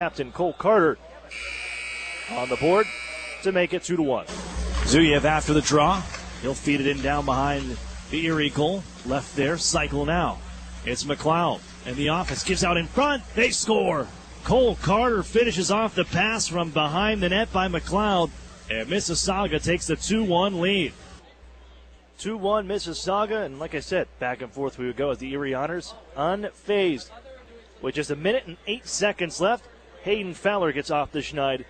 Captain Cole Carter on the board to make it 2-1. Zuyev after the draw. He'll feed it in down behind the Erie goal. Left there, cycle now. It's McLeod. And the offense gives out in front. They score. Cole Carter finishes off the pass from behind the net by McLeod. And Mississauga takes the 2-1 lead. 2-1 Mississauga. And like I said, back and forth we would go as the Erie Otters unfazed. With just 1 minute and 8 seconds left, Hayden Fowler gets off the schneid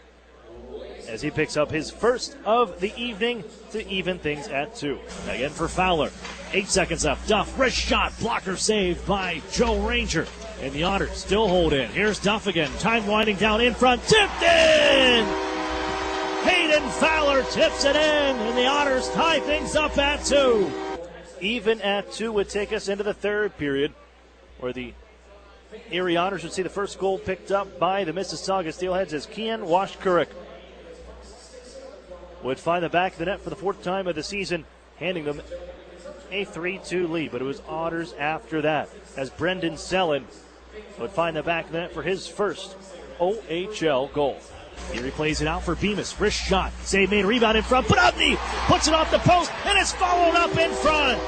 as he picks up his first of the evening to even things at 2. Again for Fowler. 8 seconds left. Duff, wrist shot, blocker saved by Joe Ranger. And the Otters still hold in. Here's Duff again. Time winding down in front. Tipped in! Hayden Fowler tips it in, and the Otters tie things up at 2. Even at 2 would take us into the third period, where the Erie Otters would see the first goal picked up by the Mississauga Steelheads as Kian Washkurik would find the back of the net for the fourth time of the season, handing them a 3-2 lead. But it was Otters after that, as Brendan Sellen would find the back of the net for his first OHL goal. Erie plays it out for Bemis. Wrist shot. Save made, rebound in front. Budovny puts it off the post, and it's followed up in front.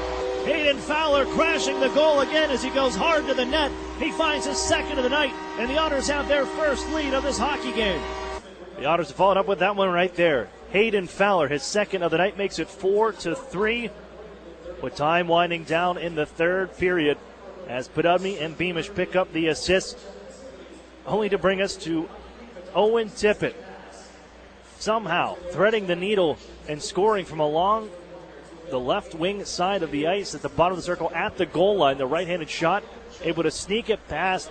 Hayden Fowler crashing the goal again as he goes hard to the net. He finds his second of the night, and the Otters have their first lead of this hockey game. The Otters have followed up with that one right there. Hayden Fowler, his second of the night, makes it 4-3 with time winding down in the third period as Budovny and Beamish pick up the assists, only to bring us to Owen Tippett somehow threading the needle and scoring from along the left wing side of the ice at the bottom of the circle at the goal line. The right-handed shot, able to sneak it past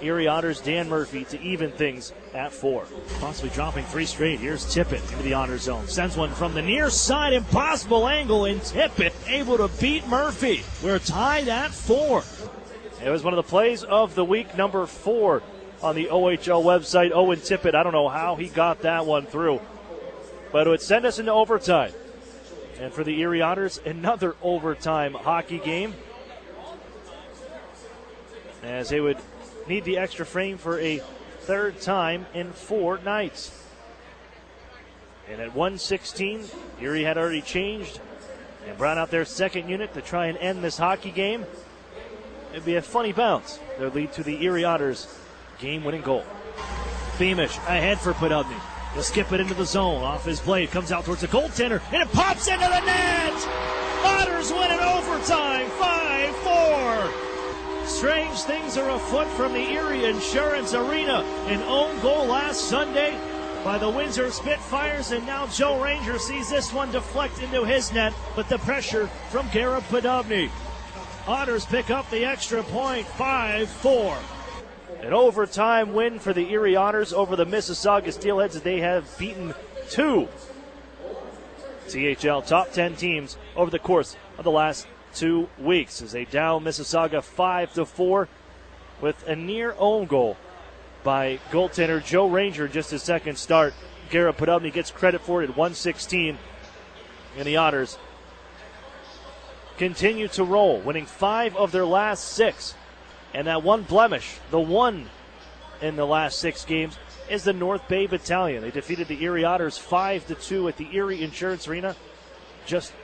Erie Otters' Dan Murphy to even things at 4. Possibly dropping 3 straight. Here's Tippett into the Otters zone. Sends one from the near side, impossible angle, and Tippett able to beat Murphy. We're tied at 4. It was one of the plays of the week, number 4 on the OHL website. Owen Tippett, I don't know how he got that one through, but it would send us into overtime. And for the Erie Otters, another overtime hockey game, as they would need the extra frame for a third time in 4 nights. And at 1:16, Erie had already changed and brought out their second unit to try and end this hockey game. It'd be a funny bounce. Their lead to the Erie Otters game-winning goal. Beamish ahead for Budovny. He'll skip it into the zone. Off his blade, comes out towards the goaltender, and it pops into the net! Otters win in overtime, 5-4. Strange things are afoot from the Erie Insurance Arena. An own goal last Sunday by the Windsor Spitfires, and now Joe Ranger sees this one deflect into his net, but the pressure from Garrett Budovny. Otters pick up the extra point, 5-4. An overtime win for the Erie Otters over the Mississauga Steelheads, as they have beaten 2 CHL top 10 teams over the course of the last 2 weeks, as they down Mississauga 5-4 with a near own goal by goaltender Joe Ranger, just his second start. Garrett Budovny gets credit for it at 1:16, and the Otters continue to roll, winning 5 of their last 6. And that one blemish, the one in the last 6 games, is the North Bay Battalion. They defeated the Erie Otters 5-2 at the Erie Insurance Arena just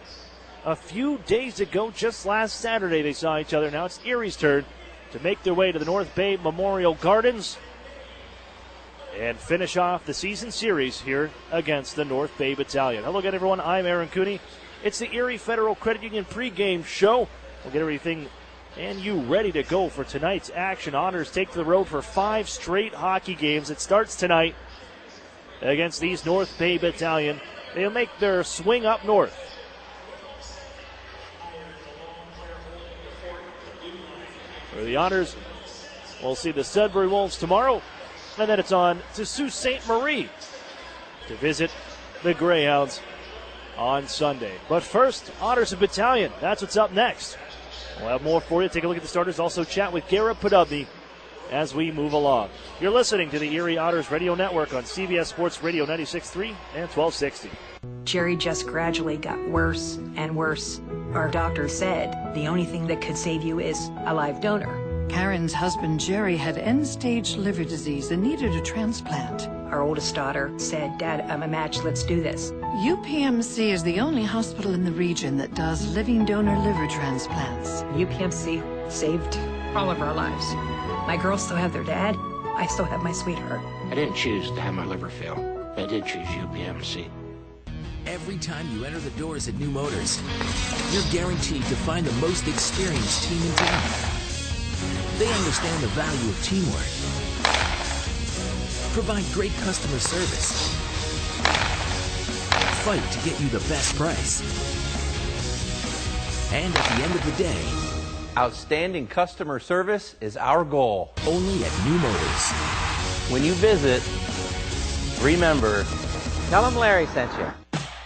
a few days ago. Just last Saturday they saw each other. Now it's Erie's turn to make their way to the North Bay Memorial Gardens and finish off the season series here against the North Bay Battalion. Hello again, everyone. I'm Aaron Cooney. It's the Erie Federal Credit Union pregame show. We'll get everything and you ready to go for tonight's action. Otters take to the road for 5 straight hockey games. It starts tonight against these North Bay Battalion. They'll make their swing up north. For the Otters, we'll see the Sudbury Wolves tomorrow, and then it's on to Sault Ste. Marie to visit the Greyhounds on Sunday. But first, Otters and Battalion. That's what's up next. We'll have more for you. Take a look at the starters. Also chat with Garrett Budovny as we move along. You're listening to the Erie Otters Radio Network on CBS Sports Radio 96.3 and 1260. Jerry just gradually got worse and worse. Our doctor said the only thing that could save you is a live donor. Karen's husband Jerry had end-stage liver disease and needed a transplant. Our oldest daughter said, "Dad, I'm a match, let's do this." UPMC is the only hospital in the region that does living donor liver transplants. UPMC saved all of our lives. My girls still have their dad. I still have my sweetheart. I didn't choose to have my liver fail. I did choose UPMC. Every time you enter the doors at New Motors, you're guaranteed to find the most experienced team in town. They understand the value of teamwork, provide great customer service, fight to get you the best price, and at the end of the day, outstanding customer service is our goal. only at New Motors. When you visit, remember, tell them Larry sent you.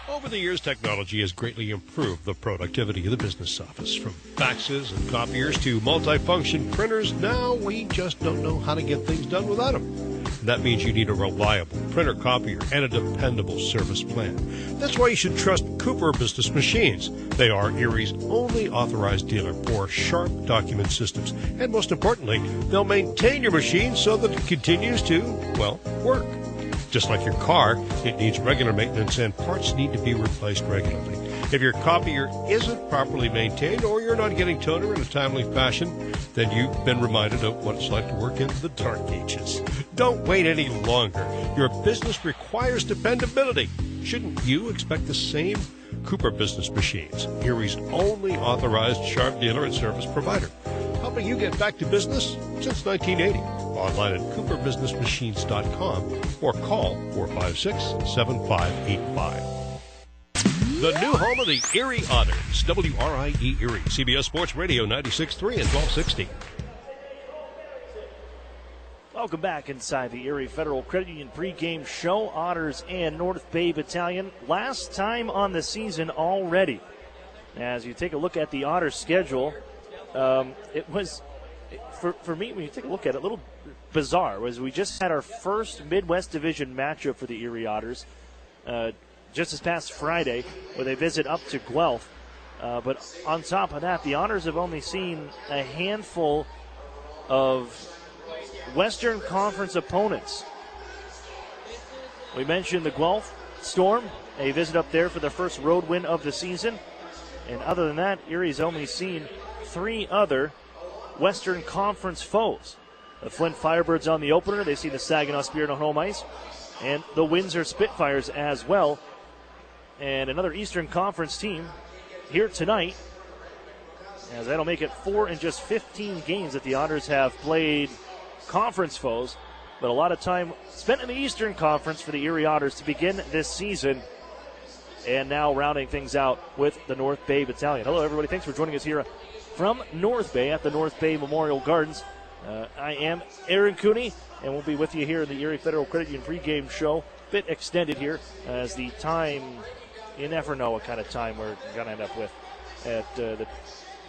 Over the years, technology has greatly improved the productivity of the business office. From faxes and copiers to multifunction printers, now we just don't know how to get things done without them. That means you need a reliable printer copier and a dependable service plan. That's why you should trust Cooper Business Machines. They are Erie's only authorized dealer for sharp document systems. And most importantly, they'll maintain your machine so that it continues to, well, work. Just like your car, it needs regular maintenance and parts need to be replaced regularly. If your copier isn't properly maintained or you're not getting toner in a timely fashion, then you've been reminded of what it's like to work in the dark ages. Don't wait any longer. Your business requires dependability. Shouldn't you expect the same? Cooper Business Machines, Erie's only authorized sharp dealer and service provider, helping you get back to business since 1980. Online at cooperbusinessmachines.com or call 456-7585. The new home of the Erie Otters, WRIE Erie, CBS Sports Radio 96.3 and 1260. Welcome back inside the Erie Federal Credit Union pregame show. Otters and North Bay Battalion. Last time on the season already. As you take a look at the Otters schedule, it was, for me, when you take a look at it, a little bizarre. Was we just had our first Midwest Division matchup for the Erie Otters just this past Friday, where they visit up to Guelph. But on top of that, the Otters have only seen a handful of Western Conference opponents. We mentioned the Guelph Storm, a visit up there for their first road win of the season. And other than that, Erie's only seen 3 other Western Conference foes. The Flint Firebirds on the opener. They see the Saginaw Spirit on home ice. And the Windsor Spitfires as well. And another Eastern Conference team here tonight, as that'll make it 4 in just 15 games that the Otters have played conference foes, but a lot of time spent in the Eastern Conference for the Erie Otters to begin this season, and now rounding things out with the North Bay Battalion. Hello, everybody. Thanks for joining us here from North Bay at the North Bay Memorial Gardens. I am Aaron Cooney, and we'll be with you here in the Erie Federal Credit Union pregame show. Bit extended here as the time, you never know what kind of time we're going to end up with at the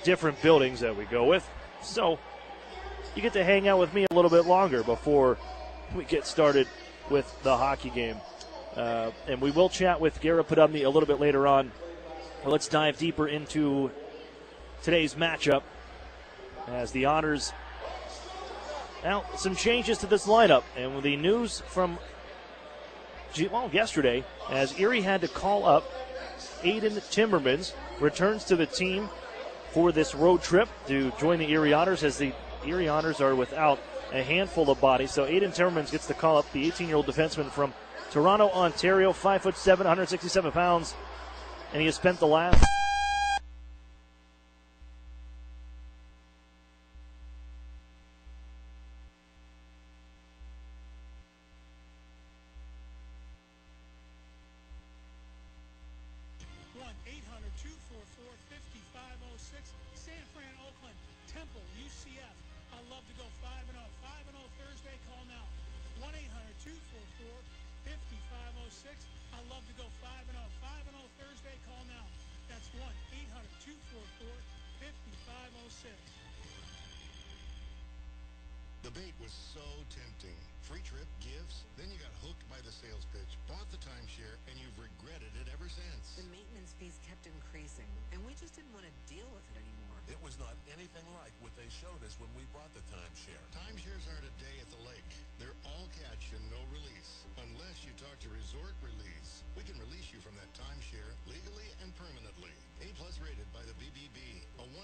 different buildings that we go with. So you get to hang out with me a little bit longer before we get started with the hockey game. And we will chat with Garrett Podubny a little bit later on. Well, let's dive deeper into today's matchup as the Otters. Now, some changes to this lineup. And with the news from yesterday, as Erie had to call up Aiden Timmermans, returns to the team for this road trip to join the Erie Otters, as the Erie Otters are without a handful of bodies. So Aiden Timmermans gets to call up the 18-year-old defenseman from Toronto, Ontario, 5'7", 167 pounds, and he has spent the last The bait was so tempting. Free trip, gifts, then you got hooked by the sales pitch, bought the timeshare, and you've regretted it ever since. The maintenance fees kept increasing, and we just didn't want to deal with it anymore. It was not anything like what they showed us when we bought the timeshare. Timeshares aren't a day at the lake. They're all catch and no release. Unless you talk to Resort Release. We can release you from that timeshare legally and permanently. A-plus rated by the BBB. A 100%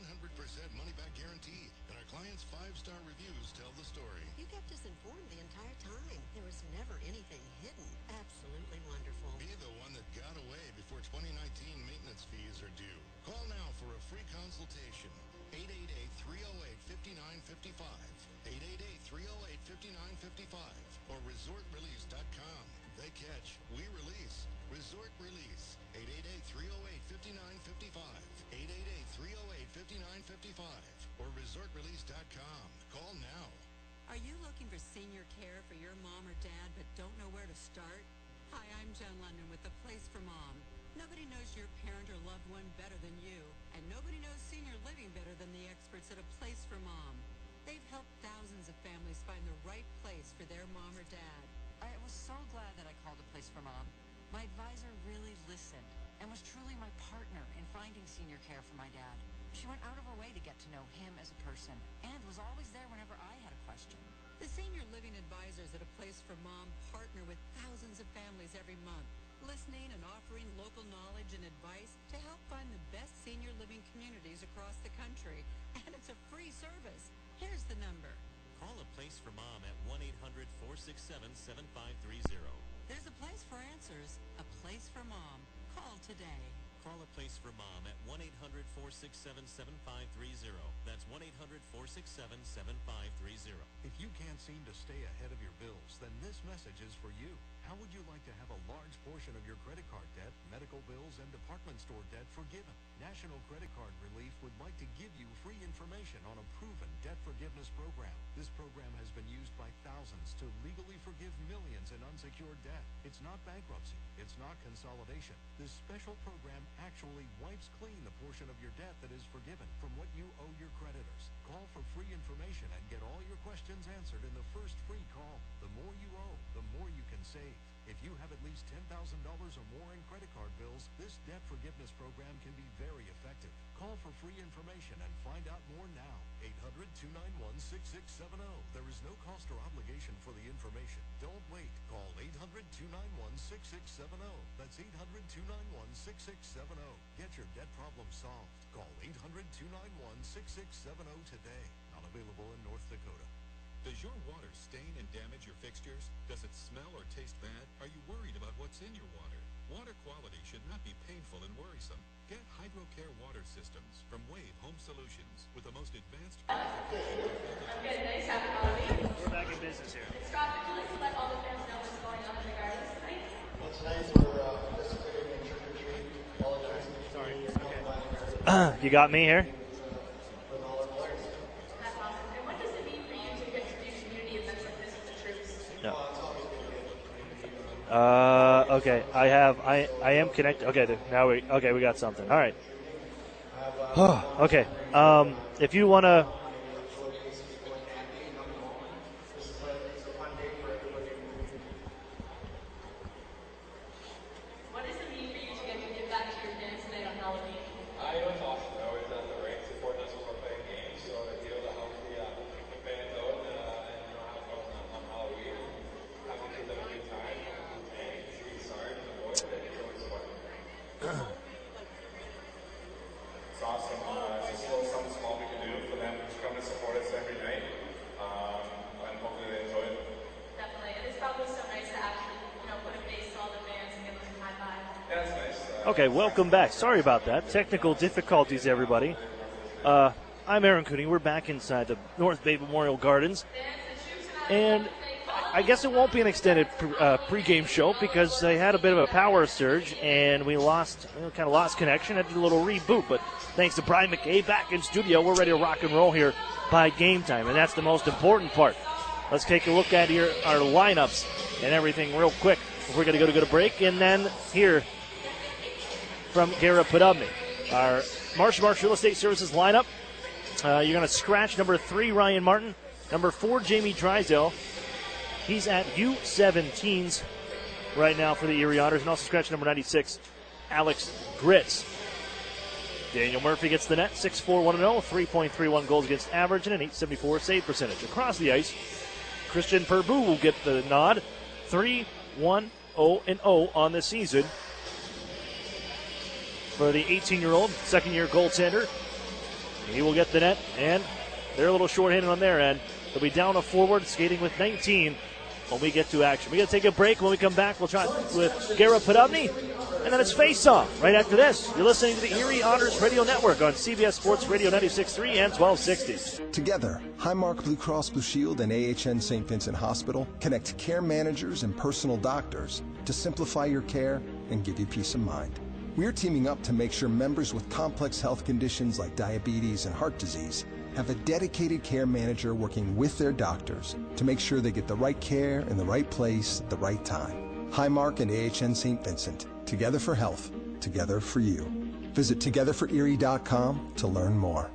money-back guarantee. And our clients' 5-star reviews tell the story. You kept us informed the entire time. There was never anything hidden. Absolutely wonderful. Be the one that got away before 2019 maintenance fees are due. Call now for a free consultation. 888-308-5955. 888-308-5955. Or resortrelease.com. They catch, we release. Resort Release. 888-308-5955. 888-308-5955. Or resortrelease.com. Call now. Are you looking for senior care for your mom or dad but don't know where to start? Hi, I'm Jen London with The Place for Mom. Nobody knows your parent or loved one better than you, and nobody knows senior living better than the experts at A Place for Mom. They've helped thousands of families find the right place for their mom or dad. I was so glad that I called A Place for Mom. My advisor really listened and was truly my partner in finding senior care for my dad. She went out of her way to get to know him as a person and was always there whenever I had a question. The senior living advisors at A Place for Mom partner with thousands of families every month, listening and offering local knowledge and advice to help find the best senior living communities across the country. And it's a free service. Here's the number. Call A Place for Mom at 1-800-467-7530. There's a place for answers. A Place for Mom. Call today. Call A Place for Mom at 1-800-467-7530. That's 1-800-467-7530. If you can't seem to stay ahead of your bills, then this message is for you. How would you like to have a large portion of your credit card debt, medical bills, and department store debt forgiven? National Credit Card Relief would like to give you free information on a proven debt forgiveness program. This program has been used by thousands to legally forgive millions in unsecured debt. It's not bankruptcy. It's not consolidation. This special program actually wipes clean the portion of your debt that is forgiven from what you owe your creditors. Call for free information and get all your questions answered in the first free call. The more you owe, the more you can save. If you have at least $10,000 or more in credit card bills, this debt forgiveness program can be very effective. Call for free information and find out more now. 800-291-6670. There is no cost or obligation for the information. Don't wait. Call 800-291-6670. That's 800-291-6670. Get your debt problem solved. Call 800-291-6670 today. Not available in North Dakota. Does your water stain and damage your fixtures? Does it smell or taste bad? Are you worried about what's in your water? Water quality should not be painful and worrisome. Get HydroCare water systems from Wave Home Solutions with the most advanced purification technology. We're back in business here. Scott, would you like to let all the fans know what's going on in the gardens tonight? Well, tonight we're participating in Trick or Treat. Apologize. Sorry. Okay. You got me here? Okay, I am connected. Okay, we got something. All right. Okay. If you want to. What does it mean for you to get back to your dance night on Halloween? It was awesome. I was at the rink supporting us when we're playing games, so to be able to help the fans out and have fun on Halloween, having kids have a good time, and be sorry for the boys, it's always fun. It's awesome. It's still something small we can do for them to come and support us every night, and hopefully they enjoy it. Definitely. And it's probably so nice to actually, put a face to all the fans and give them a high five. Yeah, it's nice. Okay, welcome back. Sorry about that. Technical difficulties, everybody. I'm Aaron Cooney. We're back inside the North Bay Memorial Gardens. And I guess it won't be an extended pregame show because they had a bit of a power surge and we lost connection. Had to do a little reboot. But thanks to Brian McKay back in studio, we're ready to rock and roll here by game time. And that's the most important part. Let's take a look at our lineups and everything real quick. We're going to go to a break and then hear from Garrett Podobny. Our Marsh Real Estate Services lineup. You're going to scratch number 3, Ryan Martin. Number 4, Jamie Drysdale. He's at U17s right now for the Erie Otters. And also scratch number 96, Alex Gritz. Daniel Murphy gets the net, 6'4", 1-0, 3.31 goals against average, and an .874 save percentage. Across the ice, Christian Perbu will get the nod, 3-1-0-0 on the season for the 18-year-old, second-year goaltender. He will get the net, and they're a little short-handed on their end. They'll be down a forward, skating with 19 when we get to action. We're going to take a break. When we come back, we'll try with Garrett Podobny, and then it's face-off right after this. You're listening to the Erie Otters Radio Network on CBS Sports Radio 96.3 and 1260. Together, Highmark Blue Cross Blue Shield and AHN St. Vincent Hospital connect care managers and personal doctors to simplify your care and give you peace of mind. We're teaming up to make sure members with complex health conditions like diabetes and heart disease have a dedicated care manager working with their doctors to make sure they get the right care in the right place at the right time. Highmark and AHN St. Vincent, together for health, together for you. Visit togetherforerie.com to learn more.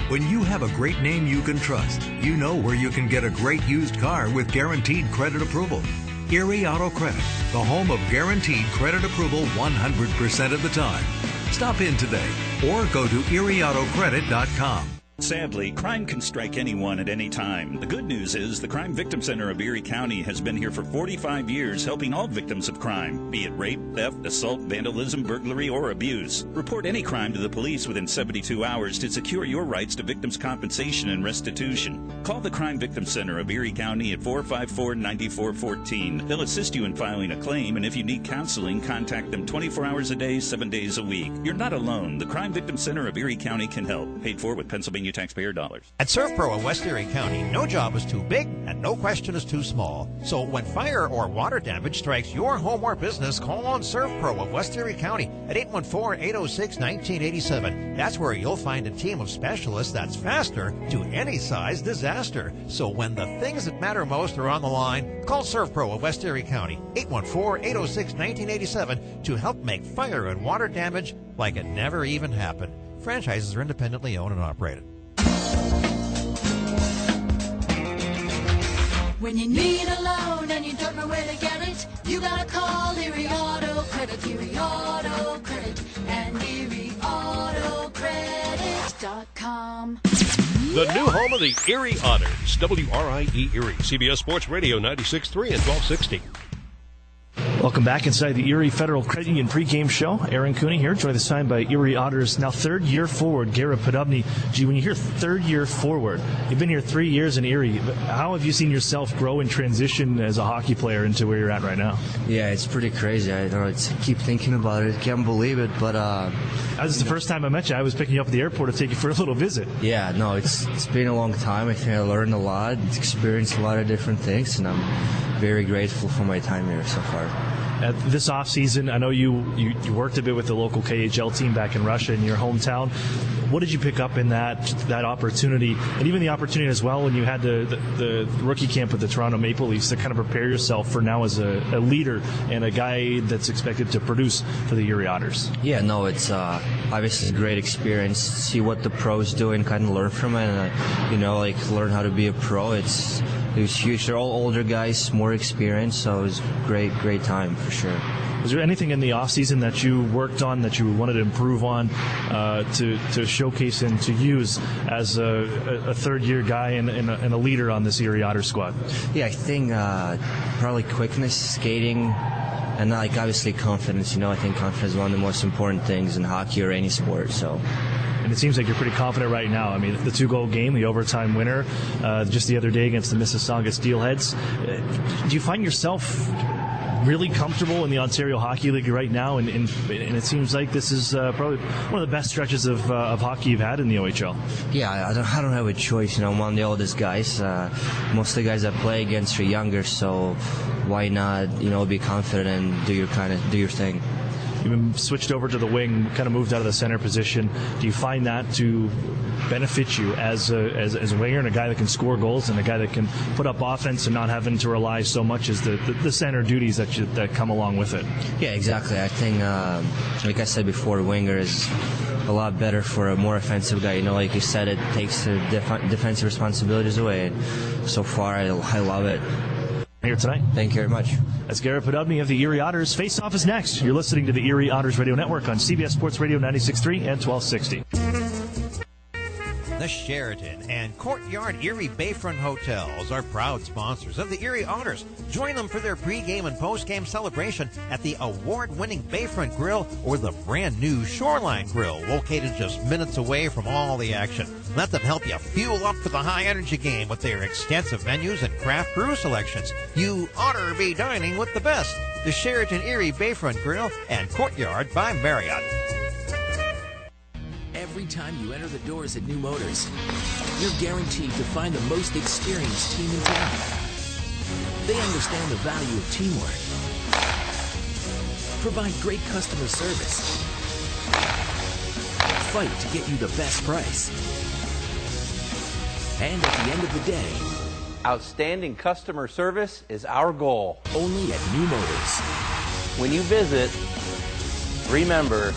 When you have a great name you can trust, you know where you can get a great used car with guaranteed credit approval. Erie Auto Credit, the home of guaranteed credit approval 100% of the time. Stop in today or go to erieautocredit.com. Sadly, crime can strike anyone at any time. The good news is the Crime Victim Center of Erie County has been here for 45 years helping all victims of crime, be it rape, theft, assault, vandalism, burglary, or abuse. Report any crime to the police within 72 hours to secure your rights to victims' compensation and restitution. Call the Crime Victim Center of Erie County at 454-9414. They'll assist you in filing a claim, and if you need counseling, contact them 24 hours a day, 7 days a week. You're not alone. The Crime Victim Center of Erie County can help. Paid for with Pennsylvania taxpayer dollars. At ServPro of West Erie County, no job is too big and no question is too small. So when fire or water damage strikes your home or business, call on ServPro of West Erie County at 814-806-1987. That's where you'll find a team of specialists that's faster to any size disaster. So when the things that matter most are on the line, call ServPro of West Erie County, 814-806-1987 to help make fire and water damage like it never even happened. Franchises are independently owned and operated. When you need a loan and you don't know where to get it, you gotta call Erie Auto Credit, Erie Auto Credit, and ErieAutoCredit.com. The new home of the Erie Otters, WRIE Erie, CBS Sports Radio 96.3 and 1260. Welcome back inside the Erie Federal Credit Union pregame show. Aaron Cooney here, joined this time by Erie Otters, now third-year forward, Garrett Podobny. Gee, when you hear third-year forward, you've been here 3 years in Erie. How have you seen yourself grow and transition as a hockey player into where you're at right now? Yeah, it's pretty crazy. I keep thinking about it. Can't believe it, but... This is the first time I met you. I was picking you up at the airport to take you for a little visit. Yeah, no, it's been a long time. I think I learned a lot, experienced a lot of different things, and I'm very grateful for my time here so far. This offseason, I know you worked a bit with the local KHL team back in Russia in your hometown. What did you pick up in that opportunity, and even the opportunity as well when you had the rookie camp with the Toronto Maple Leafs to kind of prepare yourself for now as a leader and a guy that's expected to produce for the Erie Otters? Yeah, no, it's obviously a great experience. See what the pros do and kind of learn from it, and learn how to be a pro. It was huge. They're all older guys, more experience, so it was great time for sure. Was there anything in the offseason that you worked on that you wanted to improve on to showcase and to use as a third-year guy and a leader on this Erie Otter squad? Yeah, I think probably quickness, skating, and obviously confidence. I think confidence is one of the most important things in hockey or any sport. So. And it seems like you're pretty confident right now. I mean, the 2-goal game, the overtime winner, just the other day against the Mississauga Steelheads. Do you find yourself really comfortable in the Ontario Hockey League right now? And it seems like this is probably one of the best stretches of hockey you've had in the OHL. Yeah, I don't have a choice. I'm one of the oldest guys. Most of the guys I play against are younger, so why not, be confident and do your thing. You've been switched over to the wing, kind of moved out of the center position. Do you find that to benefit you as a winger and a guy that can score goals and a guy that can put up offense and not having to rely so much as the center duties that come along with it? Yeah, exactly. I think, like I said before, winger is a lot better for a more offensive guy. Like you said, it takes the defensive responsibilities away. And so far, I love it. Here tonight. Thank you very much. That's Garrett Podubny of the Erie Otters. Face-Off is next. You're listening to the Erie Otters Radio Network on CBS Sports Radio 96.3 and 1260. The Sheraton and Courtyard Erie Bayfront Hotels are proud sponsors of the Erie Otters. Join them for their pregame and postgame celebration at the award-winning Bayfront Grill or the brand-new Shoreline Grill, located just minutes away from all the action. Let them help you fuel up for the high-energy game with their extensive menus and craft brew selections. You ought to be dining with the best. The Sheraton Erie Bayfront Grill and Courtyard by Marriott. Every time you enter the doors at New Motors, you're guaranteed to find the most experienced team in town. They understand the value of teamwork, provide great customer service, fight to get you the best price, and at the end of the day, outstanding customer service is our goal. Only at New Motors. When you visit, remember,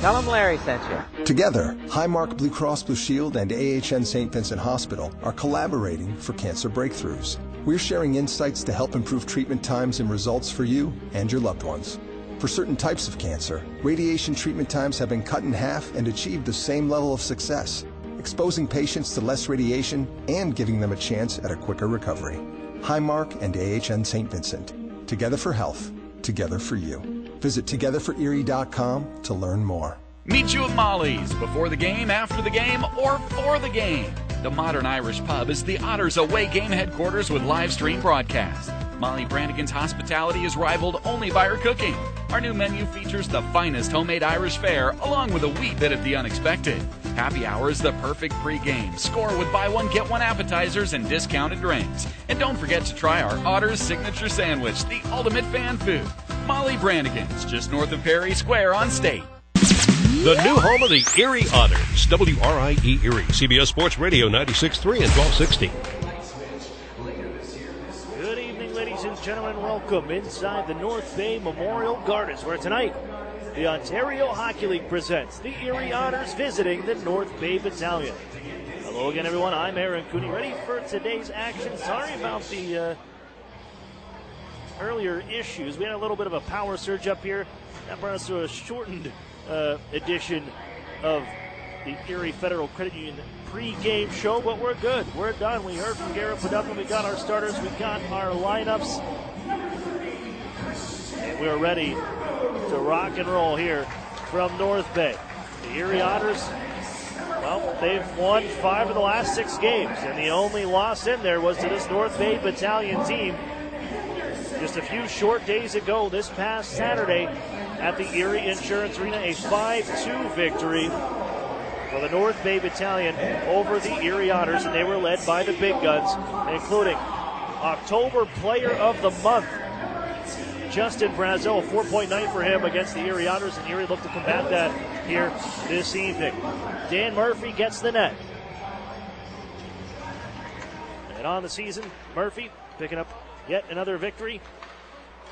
tell them Larry sent you. Together, Highmark Blue Cross Blue Shield and AHN St. Vincent Hospital are collaborating for cancer breakthroughs. We're sharing insights to help improve treatment times and results for you and your loved ones. For certain types of cancer, radiation treatment times have been cut in half and achieved the same level of success, exposing patients to less radiation and giving them a chance at a quicker recovery. Highmark and AHN St. Vincent. Together for health. Together for you. Visit togetherforerie.com to learn more. Meet you at Molly's before the game, after the game, or for the game. The Modern Irish Pub is the Otters away game headquarters with live stream broadcast. Molly Brannigan's hospitality is rivaled only by her cooking. Our new menu features the finest homemade Irish fare, along with a wee bit of the unexpected. Happy hour is the perfect pre-game. Score with buy one, get one appetizers and discounted drinks. And don't forget to try our Otters signature sandwich, the ultimate fan food. Molly Brannigan's, just north of Perry Square on State. The new home of the Erie Otters, WRIE Erie, CBS Sports Radio 96.3 and 1260. Good evening, ladies and gentlemen. Welcome inside the North Bay Memorial Gardens, where tonight the Ontario Hockey League presents the Erie Otters visiting the North Bay Battalion. Hello again, everyone. I'm Aaron Cooney, ready for today's action. Sorry about the earlier issues. We had a little bit of a power surge up here. That brought us to a shortened edition of the Erie Federal Credit Union pre-game show, but we're good. We're done. We heard from Garrett Podubny. We got our starters. We got our lineups. And we're ready to rock and roll here from North Bay. The Erie Otters, well, they've won 5 of the last 6 games, and the only loss in there was to this North Bay Battalion team just a few short days ago, this past Saturday at the Erie Insurance Arena, a 5-2 victory for the North Bay Battalion over the Erie Otters, and they were led by the big guns, including October Player of the Month, Justin Brazeau, 4.9 for him against the Erie Otters, and Erie looked to combat that here this evening. Dan Murphy gets the net. And on the season, Murphy picking up yet another victory.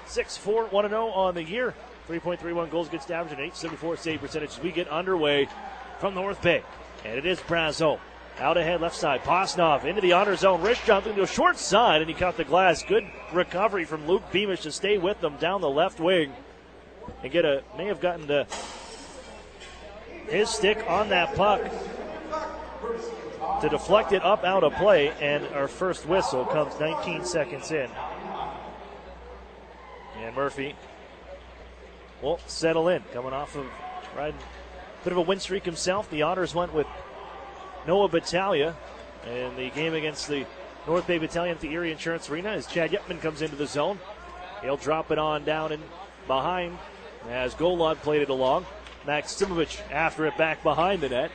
6-4, 1-0 on the year. 3.31 goals against average and 874 save percentage as we get underway from North Bay. And it is Brazeau. Out ahead, left side. Posnov into the honor zone. Wrist jumping to a short side, and he caught the glass. Good recovery from Luke Beamish to stay with them down the left wing. And may have gotten his stick on that puck to deflect it up out of play, and our first whistle comes 19 seconds in. And Murphy will settle in, coming off of riding a bit of a win streak himself. The Otters went with Noah Battaglia in the game against the North Bay Battalion at the Erie Insurance Arena as Chad Yepman comes into the zone. He'll drop it on down and behind as Golod played it along. Max Simovic after it back behind the net.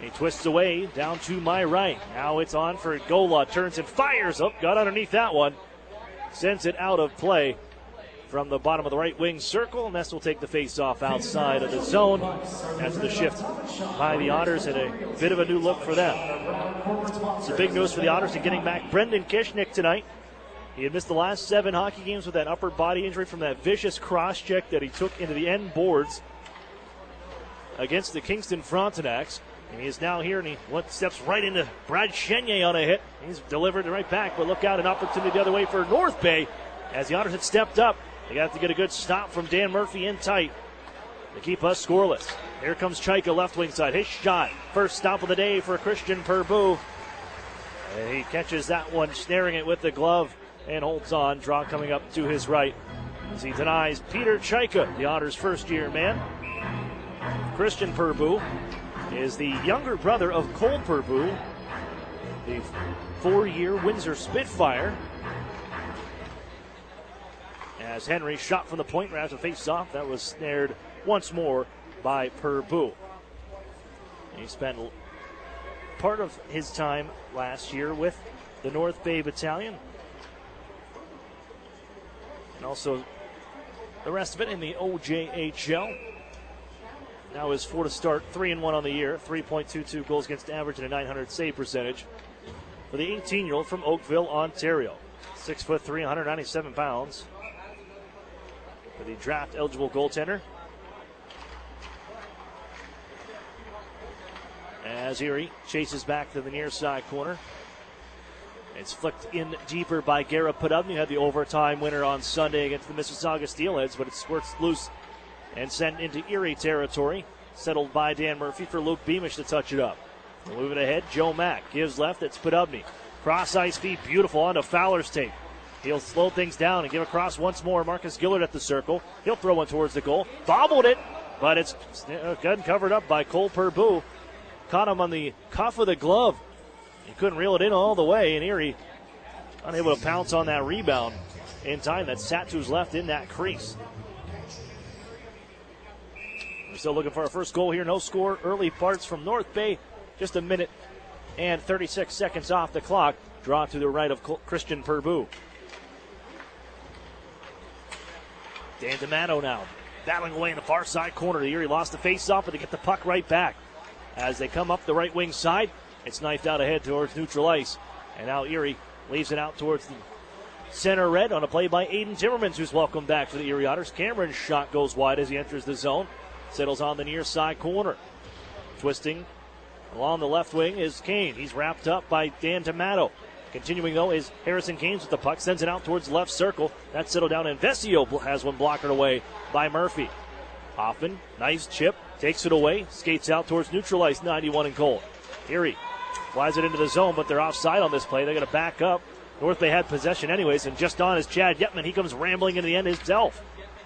He twists away down to my right. Now it's on for Golod. Turns and fires. Oh, got underneath that one. Sends it out of play from the bottom of the right wing circle. And Ness will take the face-off outside of the zone after the shift by the Otters, and a bit of a new look for them. It's a big news for the Otters in getting back Brendan Kishnick tonight. He had missed the last 7 hockey games with that upper body injury from that vicious cross-check that he took into the end boards against the Kingston Frontenacs. And he is now here, and he steps right into Brad Chenier on a hit. He's delivered it right back, but look out, an opportunity the other way for North Bay. As the Otters had stepped up, they got to get a good stop from Dan Murphy in tight to keep us scoreless. Here comes Chaika, left wing side. His shot, first stop of the day for Christian Purbu. And he catches that one, snaring it with the glove, and holds on. Draw coming up to his right as he denies Peter Chaika, the Otters' first-year man. Christian Purbu is the younger brother of Cole Purbu, the 4-year Windsor Spitfire. As Henry shot from the point right after face-off, that was snared once more by Purbu. He spent part of his time last year with the North Bay Battalion, and also the rest of it in the OJHL. Now is 4 to start, 3-1 on the year, 3.22 goals against average and a .900 save percentage for the 18-year-old from Oakville, Ontario. 6'3", 197 pounds. For the draft-eligible goaltender. As Erie chases back to the near side corner. It's flicked in deeper by Garrett Podubny, who had the overtime winner on Sunday against the Mississauga Steelheads, but it squirts loose and sent into Erie territory. Settled by Dan Murphy for Luke Beamish to touch it up. Moving ahead, Joe Mack gives left. It's Podubny. Cross ice feed, beautiful onto Fowler's tape. He'll slow things down and give across once more. Marcus Gillard at the circle. He'll throw one towards the goal. Bobbled it, but it's good covered up by Cole Purbu. Caught him on the cuff of the glove. He couldn't reel it in all the way, and Erie unable to pounce on that rebound in time. That's Satu's left in that crease. We're still looking for our first goal here. No score. Early parts from North Bay. Just a minute and 36 seconds off the clock. Draw to the right of Christian Purbu. Dan D'Amato now battling away in the far side corner. The Erie lost the face-off, but they get the puck right back. As they come up the right wing side, it's knifed out ahead towards neutral ice. And now Erie leaves it out towards the center red on a play by Aiden Timmermans, who's welcome back to the Erie Otters. Cameron's shot goes wide as he enters the zone. Settles on the near side corner. Twisting along the left wing is Kane. He's wrapped up by Dan D'Amato. Continuing, though, is Harrison Keynes with the puck. Sends it out towards left circle. That's settled down, and Vesio has one blockered away by Murphy. Hoffman, nice chip, takes it away, skates out towards neutral ice, 91 and goal. Erie flies it into the zone, but they're offside on this play. They're going to back up. North Bay had possession anyways, and just on is Chad Yetman. He comes rambling into the end himself.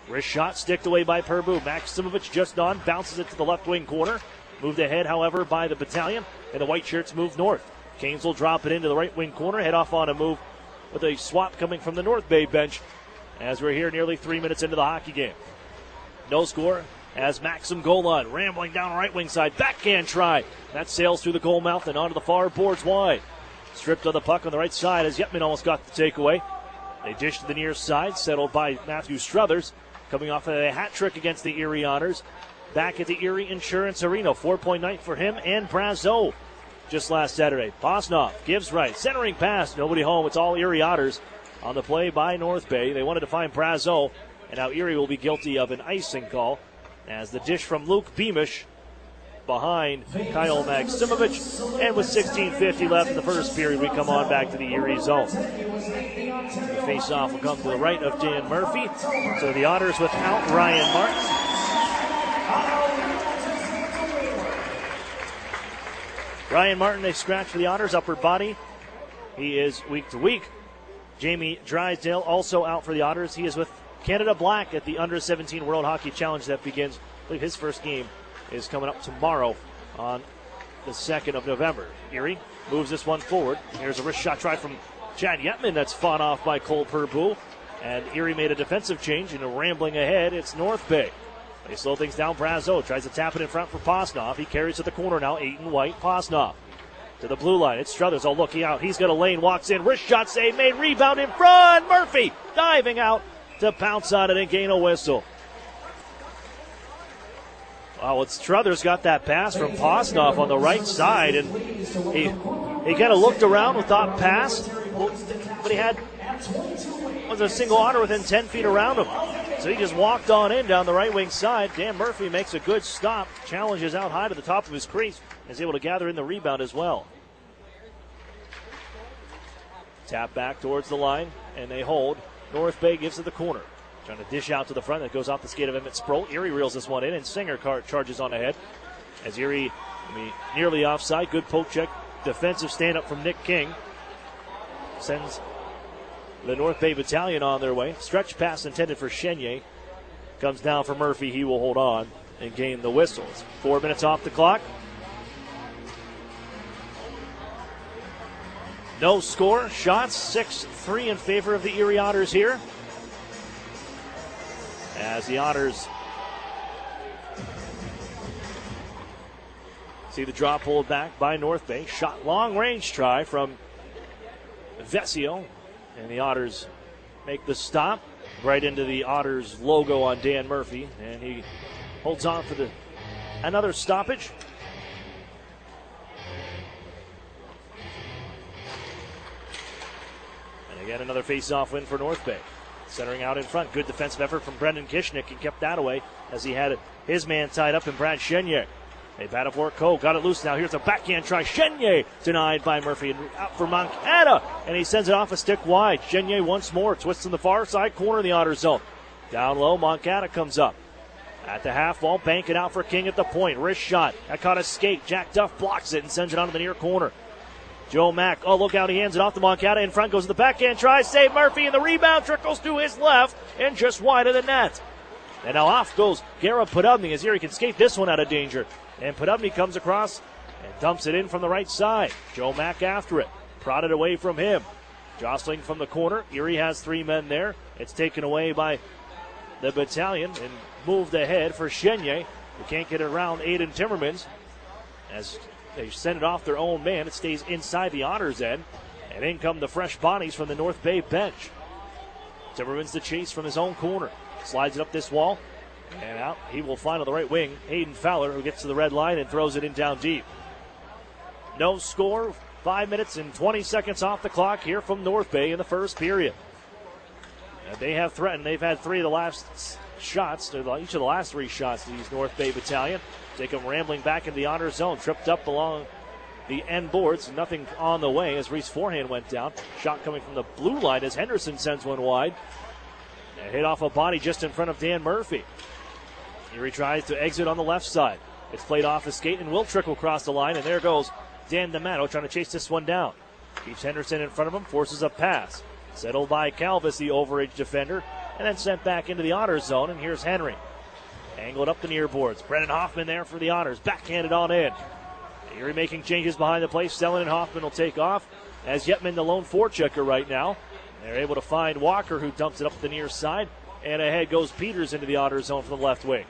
Wrist shot sticked away by Purbu. Maximovich just on, bounces it to the left wing corner. Moved ahead, however, by the Battalion, and the white shirts move north. Keynes will drop it into the right wing corner, head off on a move with a swap coming from the North Bay bench as we're here nearly 3 minutes into the hockey game. No score as Maxim Golan rambling down right wing side. Backhand try. That sails through the goal mouth and onto the far boards wide. Stripped of the puck on the right side as Yetman almost got the takeaway. They dish to the near side, settled by Matthew Struthers, coming off of a hat trick against the Erie Otters. Back at the Erie Insurance Arena. 4-point night for him and Brazeau just last Saturday. Bosnoff gives right. Centering pass. Nobody home. It's all Erie Otters on the play by North Bay. They wanted to find Brazeau, and now Erie will be guilty of an icing call as the dish from Luke Beamish behind Kyle Maximovich. And with 16:50 left in the first period, we come on back to the Erie zone. The face-off will come to the right of Dan Murphy. So the Otters without Ryan Martin. Ryan Martin, a scratch for the Otters, upper body. He is week to week. Jamie Drysdale also out for the Otters. He is with Canada Black at the Under-17 World Hockey Challenge that begins. I believe his first game is coming up tomorrow on the 2nd of November. Erie moves this one forward. Here's a wrist shot try from Chad Yetman that's fought off by Cole Purbu. And Erie made a defensive change and rambling ahead. It's North Bay. They slow things down. Brazeau tries to tap it in front for Posnoff. He carries to the corner now. Aiton White. Posnoff to the blue line. It's Struthers. Oh, looking out. He's got a lane. Walks in. Wrist shot save made. Rebound in front. Murphy diving out to pounce on it and gain a whistle. Well, it's Struthers got that pass from Posnoff on the right side, and he kind of looked around and thought passed, but he was a single Otter within 10 feet around him. So he just walked on in down the right wing side. Dan Murphy makes a good stop, challenges out high to the top of his crease, and is able to gather in the rebound as well. Tap back towards the line, and they hold. North Bay gives it the corner. Trying to dish out to the front. That goes off the skate of Emmett Sproul. Erie reels this one in, and Singer charges on ahead. As Erie nearly offside. Good poke check. Defensive stand-up from Nick King. Sends the North Bay Battalion on their way. Stretch pass intended for Chenier. Comes down for Murphy. He will hold on and gain the whistles. 4 minutes off the clock. No score. Shots 6-3 in favor of the Erie Otters here. As the Otters see the drop pulled back by North Bay. Shot long range try from Vesio. And the Otters make the stop right into the Otters logo on Dan Murphy. And he holds on for another stoppage. And again, another face-off win for North Bay. Centering out in front. Good defensive effort from Brendan Kishnick and kept that away as he had his man tied up in Brad Chenier. They battle for it. Cole got it loose now. Here's a backhand try. Chenier denied by Murphy. And out for Moncada. And he sends it off a stick wide. Chenier once more. Twists in the far side corner of the Otter zone. Down low. Moncada comes up. At the half wall. Bank it out for King at the point. Wrist shot. That caught a skate. Jack Duff blocks it and sends it onto the near corner. Joe Mack, oh, look out, he hands it off to Moncada in front, goes to the backhand, tries, save Murphy, and the rebound trickles to his left and just wide of the net. And now off goes Garrett Podubny as Erie can skate this one out of danger. And Podubny comes across and dumps it in from the right side. Joe Mack after it, prodded away from him. Jostling from the corner, Erie has 3 men there. It's taken away by the Battalion and moved ahead for Chenier, who can't get it around Aiden Timmermans. As they send it off their own man. It stays inside the Otters' end. And in come the fresh bodies from the North Bay bench. Timmermans the chase from his own corner. Slides it up this wall. And out. He will find on the right wing Hayden Fowler, who gets to the red line and throws it in down deep. No score. 5 minutes and 20 seconds off the clock here from North Bay in the first period. And they have threatened. They've had 3 of the last shots. Each of the last 3 shots to these North Bay Battalion. Take them rambling back into the honor zone. Tripped up along the end boards. Nothing on the way as Reese forehand went down. Shot coming from the blue line as Henderson sends one wide. And hit off a body just in front of Dan Murphy. Erie tries to exit on the left side. It's played off his skate and will trickle across the line. And there goes Dan D'Amato trying to chase this one down. Keeps Henderson in front of him. Forces a pass. Settled by Calvis, the overage defender. And then sent back into the honor zone. And here's Henry. Angled up the near boards. Brennan Hoffman there for the Otters. Backhanded on in. Erie making changes behind the play. Stellan and Hoffman will take off. As Yetman the lone forechecker right now. They're able to find Walker, who dumps it up the near side. And ahead goes Peters into the Otter zone from the left wing.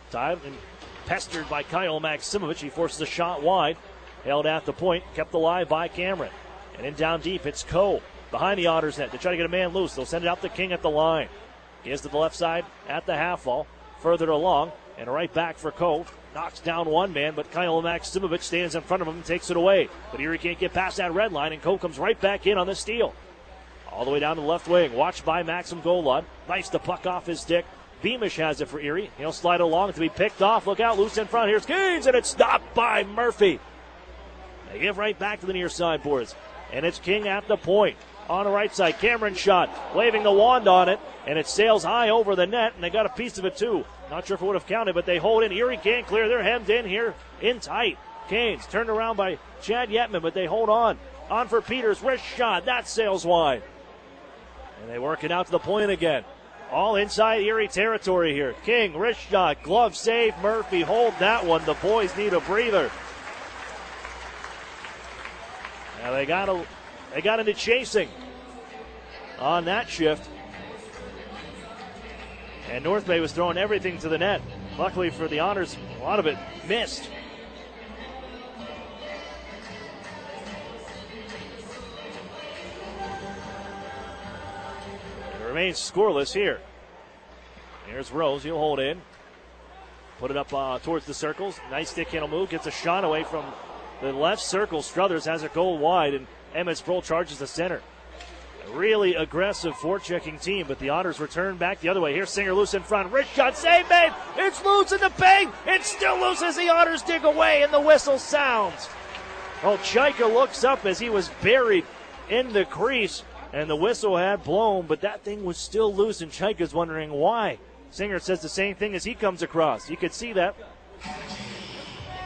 Tied and pestered by Kyle Maximovich. He forces a shot wide. Held at the point. Kept alive by Cameron. And in down deep, it's Coe behind the Otters net. They try to get a man loose. They'll send it out to King at the line. Gives to the left side at the half wall. Further along, and right back for Coe. Knocks down one man, but Kyle Maximovich stands in front of him and takes it away. But Erie can't get past that red line, and Coe comes right back in on the steal. All the way down to the left wing. Watched by Maxim Golod. Nice to puck off his stick. Beamish has it for Erie. He'll slide along to be picked off. Look out, loose in front. Here's Gaines, and it's stopped by Murphy. They give right back to the near side boards. And it's King at the point. On the right side, Cameron shot, waving the wand on it, and it sails high over the net, and they got a piece of it too. Not sure if it would have counted, but they hold in. Erie can't clear. They're hemmed in here in tight. Canes turned around by Chad Yetman, but they hold on. On for Peters, wrist shot, that sails wide. And they work it out to the point again. All inside Erie territory here. King, wrist shot, glove save. Murphy hold that one. The boys need a breather. Now they got into chasing on that shift. And North Bay was throwing everything to the net. Luckily for the Otters, a lot of it missed. It remains scoreless here. Here's Rose. He'll hold in. Put it up towards the circles. Nice stick handle move. Gets a shot away from the left circle. Struthers has it goal wide, and Emmett Sproul charges the center. really aggressive forechecking team, but the Otters return back the other way. Here's Singer loose in front. Rich shot, save made. It's loose in the paint. It's still loose as the Otters dig away, and the whistle sounds. Well, Chaika looks up as he was buried in the crease, and the whistle had blown, but that thing was still loose, and Chaika's wondering why. Singer says the same thing as he comes across. You could see that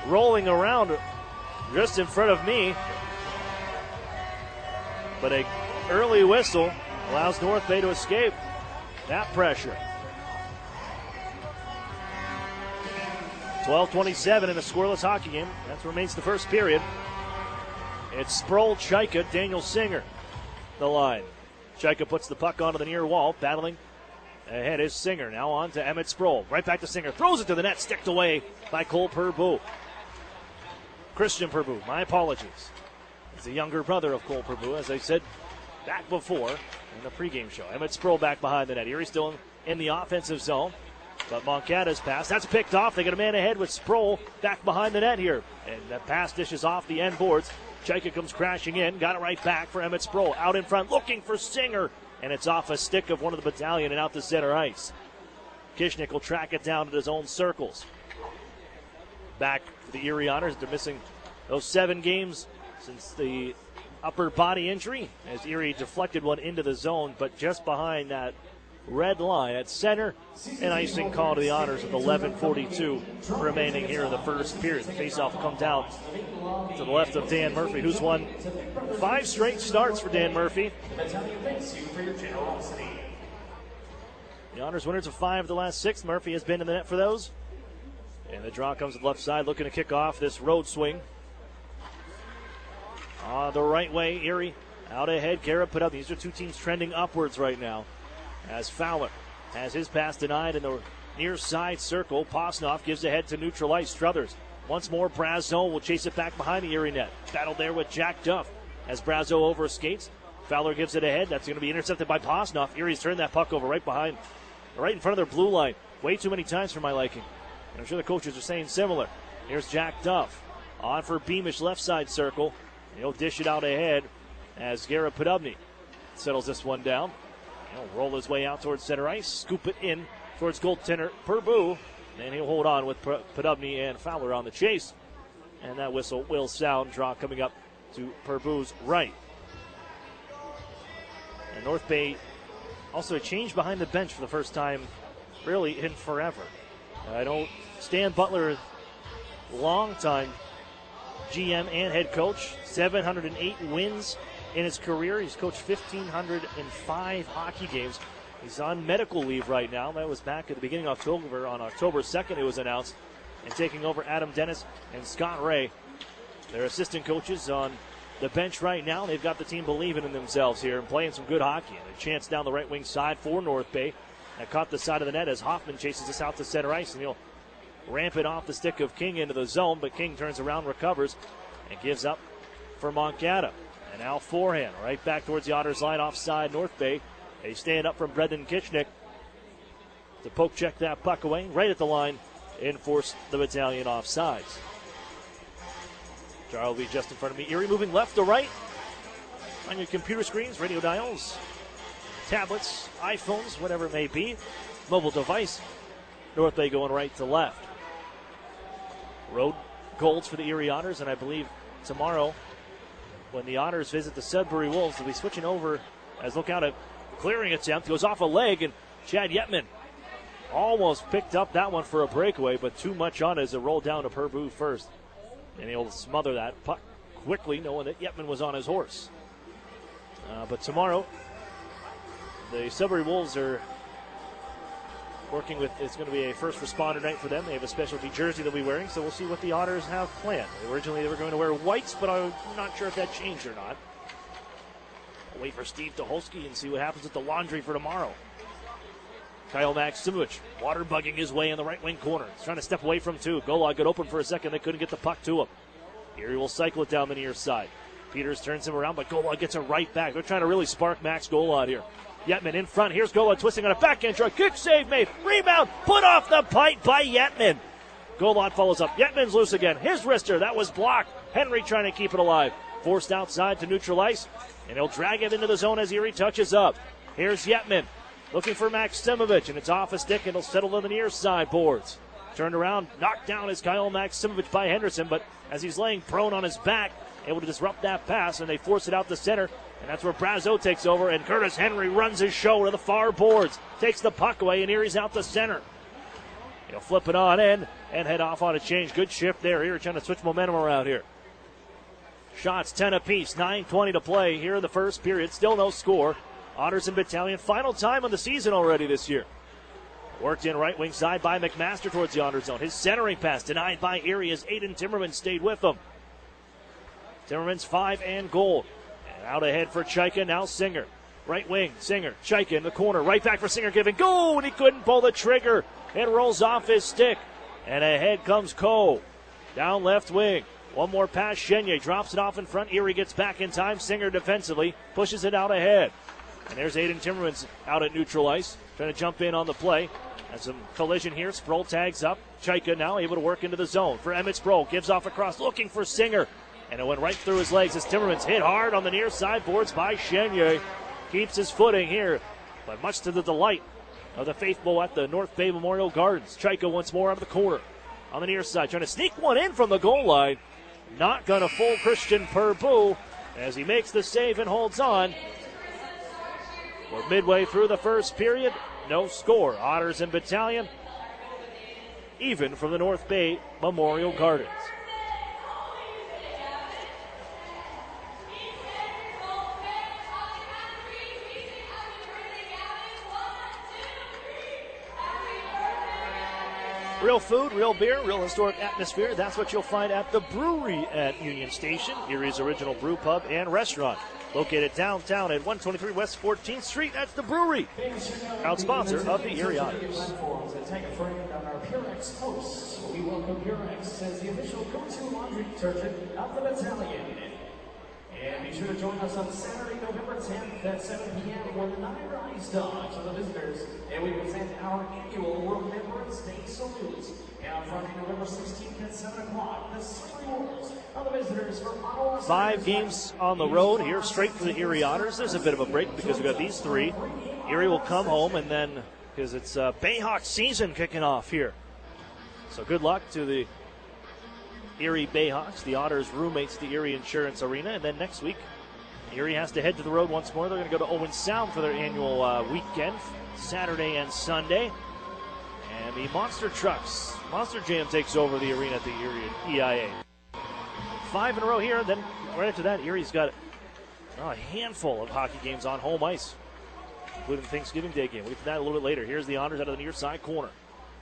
rolling around just in front of me. But a early whistle allows North Bay to escape that pressure. 12:27 in a scoreless hockey game. That remains the first period. It's Sproul, Chaika, Daniel Singer, the line. Chaika puts the puck onto the near wall, battling ahead is Singer. Now on to Emmett Sproul. Right back to Singer. Throws it to the net, sticked away by Cole Purbu. Christian Purbu, my apologies. He's the younger brother of Cole Purbu, as I said back before in the pregame show. Emmett Sproul back behind the net. Erie still in the offensive zone, but Moncada's pass, that's picked off. They get a man ahead with Sproul back behind the net here, and that pass dishes off the end boards. Chaika comes crashing in, got it right back for Emmett Sproul. Out in front, looking for Singer, and it's off a stick of one of the Battalion and out to center ice. Kishnick will track it down to his own circles. Back for the Erie Otters. They're missing those 7 games since the upper body injury, as Erie deflected one into the zone, but just behind that red line at center. An icing call to the Otters with 11:42 remaining here in the first period. The faceoff comes out to the left of Dan Murphy, who's won 5 straight starts for Dan Murphy. The Otters winners of 5 of the last 6. Murphy has been in the net for those. And the draw comes to the left side, looking to kick off this road swing. The right way, Erie out ahead. Garrett put up. These are two teams trending upwards right now, as Fowler has his pass denied in the near side circle. Posnoff gives ahead to neutral ice. Struthers once more. Brazeau will chase it back behind the Erie net. Battle there with Jack Duff as Brazeau over skates. Fowler gives it ahead. That's going to be intercepted by Posnoff. Erie's turned that puck over right in front of their blue line. Way too many times for my liking. And I'm sure the coaches are saying similar. Here's Jack Duff on for Beamish, left side circle. He'll dish it out ahead as Garrett Podubny settles this one down. He'll roll his way out towards center ice, scoop it in towards goaltender Purbu, and he'll hold on with Podubny and Fowler on the chase. And that whistle will sound. Draw coming up to Purbu's right. And North Bay also a change behind the bench for the first time really in forever. I know Stan Butler, long-time GM and head coach, 708 wins in his career. He's coached 1,505 hockey games. He's on medical leave right now. That was back at the beginning of October. On October 2nd, it was announced. And taking over Adam Dennis and Scott Ray. Their assistant coaches on the bench right now. They've got the team believing in themselves here and playing some good hockey. And a chance down the right wing side for North Bay. That caught the side of the net as Hoffman chases this out to center ice, and he'll ramp it off the stick of King into the zone, but King turns around, recovers, and gives up for Moncada. And now forehand, right back towards the Otters line, offside North Bay. They stand up from Brendan Kishnick to poke check that puck away, right at the line, and force the Battalion offsides. Charles will be just in front of me. Erie moving left to right on your computer screens, radio dials, tablets, iPhones, whatever it may be, mobile device. North Bay going right to left. Road goals for the Erie Otters, and I believe tomorrow when the Otters visit the Sudbury Wolves, they'll be switching over as look out at clearing attempt. Goes off a leg, and Chad Yetman almost picked up that one for a breakaway, but too much on it as it rolled down to Purbu first. And he'll smother that puck quickly, knowing that Yetman was on his horse. But tomorrow, the Sudbury Wolves are working with, it's going to be a first responder night for them. They have a specialty jersey they'll be wearing, so we'll see what the Otters have planned. Originally, they were going to wear whites, but I'm not sure if that changed or not. I'll wait for Steve Tucholsky and see what happens at the laundry for tomorrow. Kyle Maximovich water bugging his way in the right wing corner. He's trying to step away from two. Golod got open for a second. They couldn't get the puck to him. Erie will cycle it down the near side. Peters turns him around, but Golod gets it right back. They're trying to really spark Max Golod here. Yetman in front. Here's Golod twisting on a backhand try. Kick save made. Rebound. Put off the pipe by Yetman. Golod follows up. Yetman's loose again. His wrister. That was blocked. Henry trying to keep it alive. Forced outside to neutral ice. And he'll drag it into the zone as Erie touches up. Here's Yetman looking for Maksimovic, and it's off a stick, and it'll settle to the near side boards. Turned around, knocked down is Kyle Maksimovic by Henderson, but as he's laying prone on his back, able to disrupt that pass, and they force it out the center, and that's where Brazo takes over, and Curtis Henry runs his show to the far boards, takes the puck away, and Erie's out the center. He'll flip it on in and head off on a change. Good shift there. Erie trying to switch momentum around here. Shots 10 apiece, 9:20 to play here in the first period. Still no score. Otters and Battalion, final time on the season already this year. Worked in right wing side by McMaster towards the Otter zone. His centering pass denied by Erie as Aiden Timmerman stayed with him. Timmerman's 5 and goal. And out ahead for Chaika, now Singer. Right wing, Singer, Chaika in the corner. Right back for Singer, giving go, and he couldn't pull the trigger. It rolls off his stick. And ahead comes Coe. Down left wing. One more pass, Chenier drops it off in front. Erie gets back in time. Singer defensively pushes it out ahead. And there's Aiden Timmerman's out at neutral ice, trying to jump in on the play. And some collision here. Sproul tags up. Chaika now able to work into the zone for Emmett Sproul. Gives off across, looking for Singer. And it went right through his legs as Timmerman's hit hard on the near side boards by Chenier. Keeps his footing here, but much to the delight of the faithful at the North Bay Memorial Gardens. Chaika once more out of the corner on the near side, trying to sneak one in from the goal line. Not going to fool Christian Purbu as he makes the save and holds on. We're midway through the first period. No score. Otters and Battalion even from the North Bay Memorial Gardens. Real food, real beer, real historic atmosphere. That's what you'll find at the brewery at Union Station, Erie's original brew pub and restaurant. Located downtown at 123 West 14th Street. That's the brewery. Proud sponsor of the Erie Otters. We welcome Purex as the official go-to laundry detergent of the Battalion. And be sure to join us on Saturday, November 10th at 7 p.m. for the Night Rise Dodge for the visitors. And we present our annual Remembrance Day salute. And on Friday, November 16th at 7 o'clock, the Silly Wars of the visitors from Ottawa. 5 games on the road here, straight for the Erie Otters. There's a bit of a break because we've got these 3. Erie will come home, and then, because it's Bayhawk season kicking off here. So good luck to the Erie Bayhawks, the Otters' roommates at the Erie Insurance Arena. And then next week, Erie has to head to the road once more. They're going to go to Owen Sound for their annual weekend, Saturday and Sunday. And the Monster Trucks, Monster Jam takes over the arena at the Erie EIA. 5 in a row here. Then right after that, Erie's got a handful of hockey games on home ice, including the Thanksgiving Day game. We'll get to that a little bit later. Here's the Otters out of the near side corner.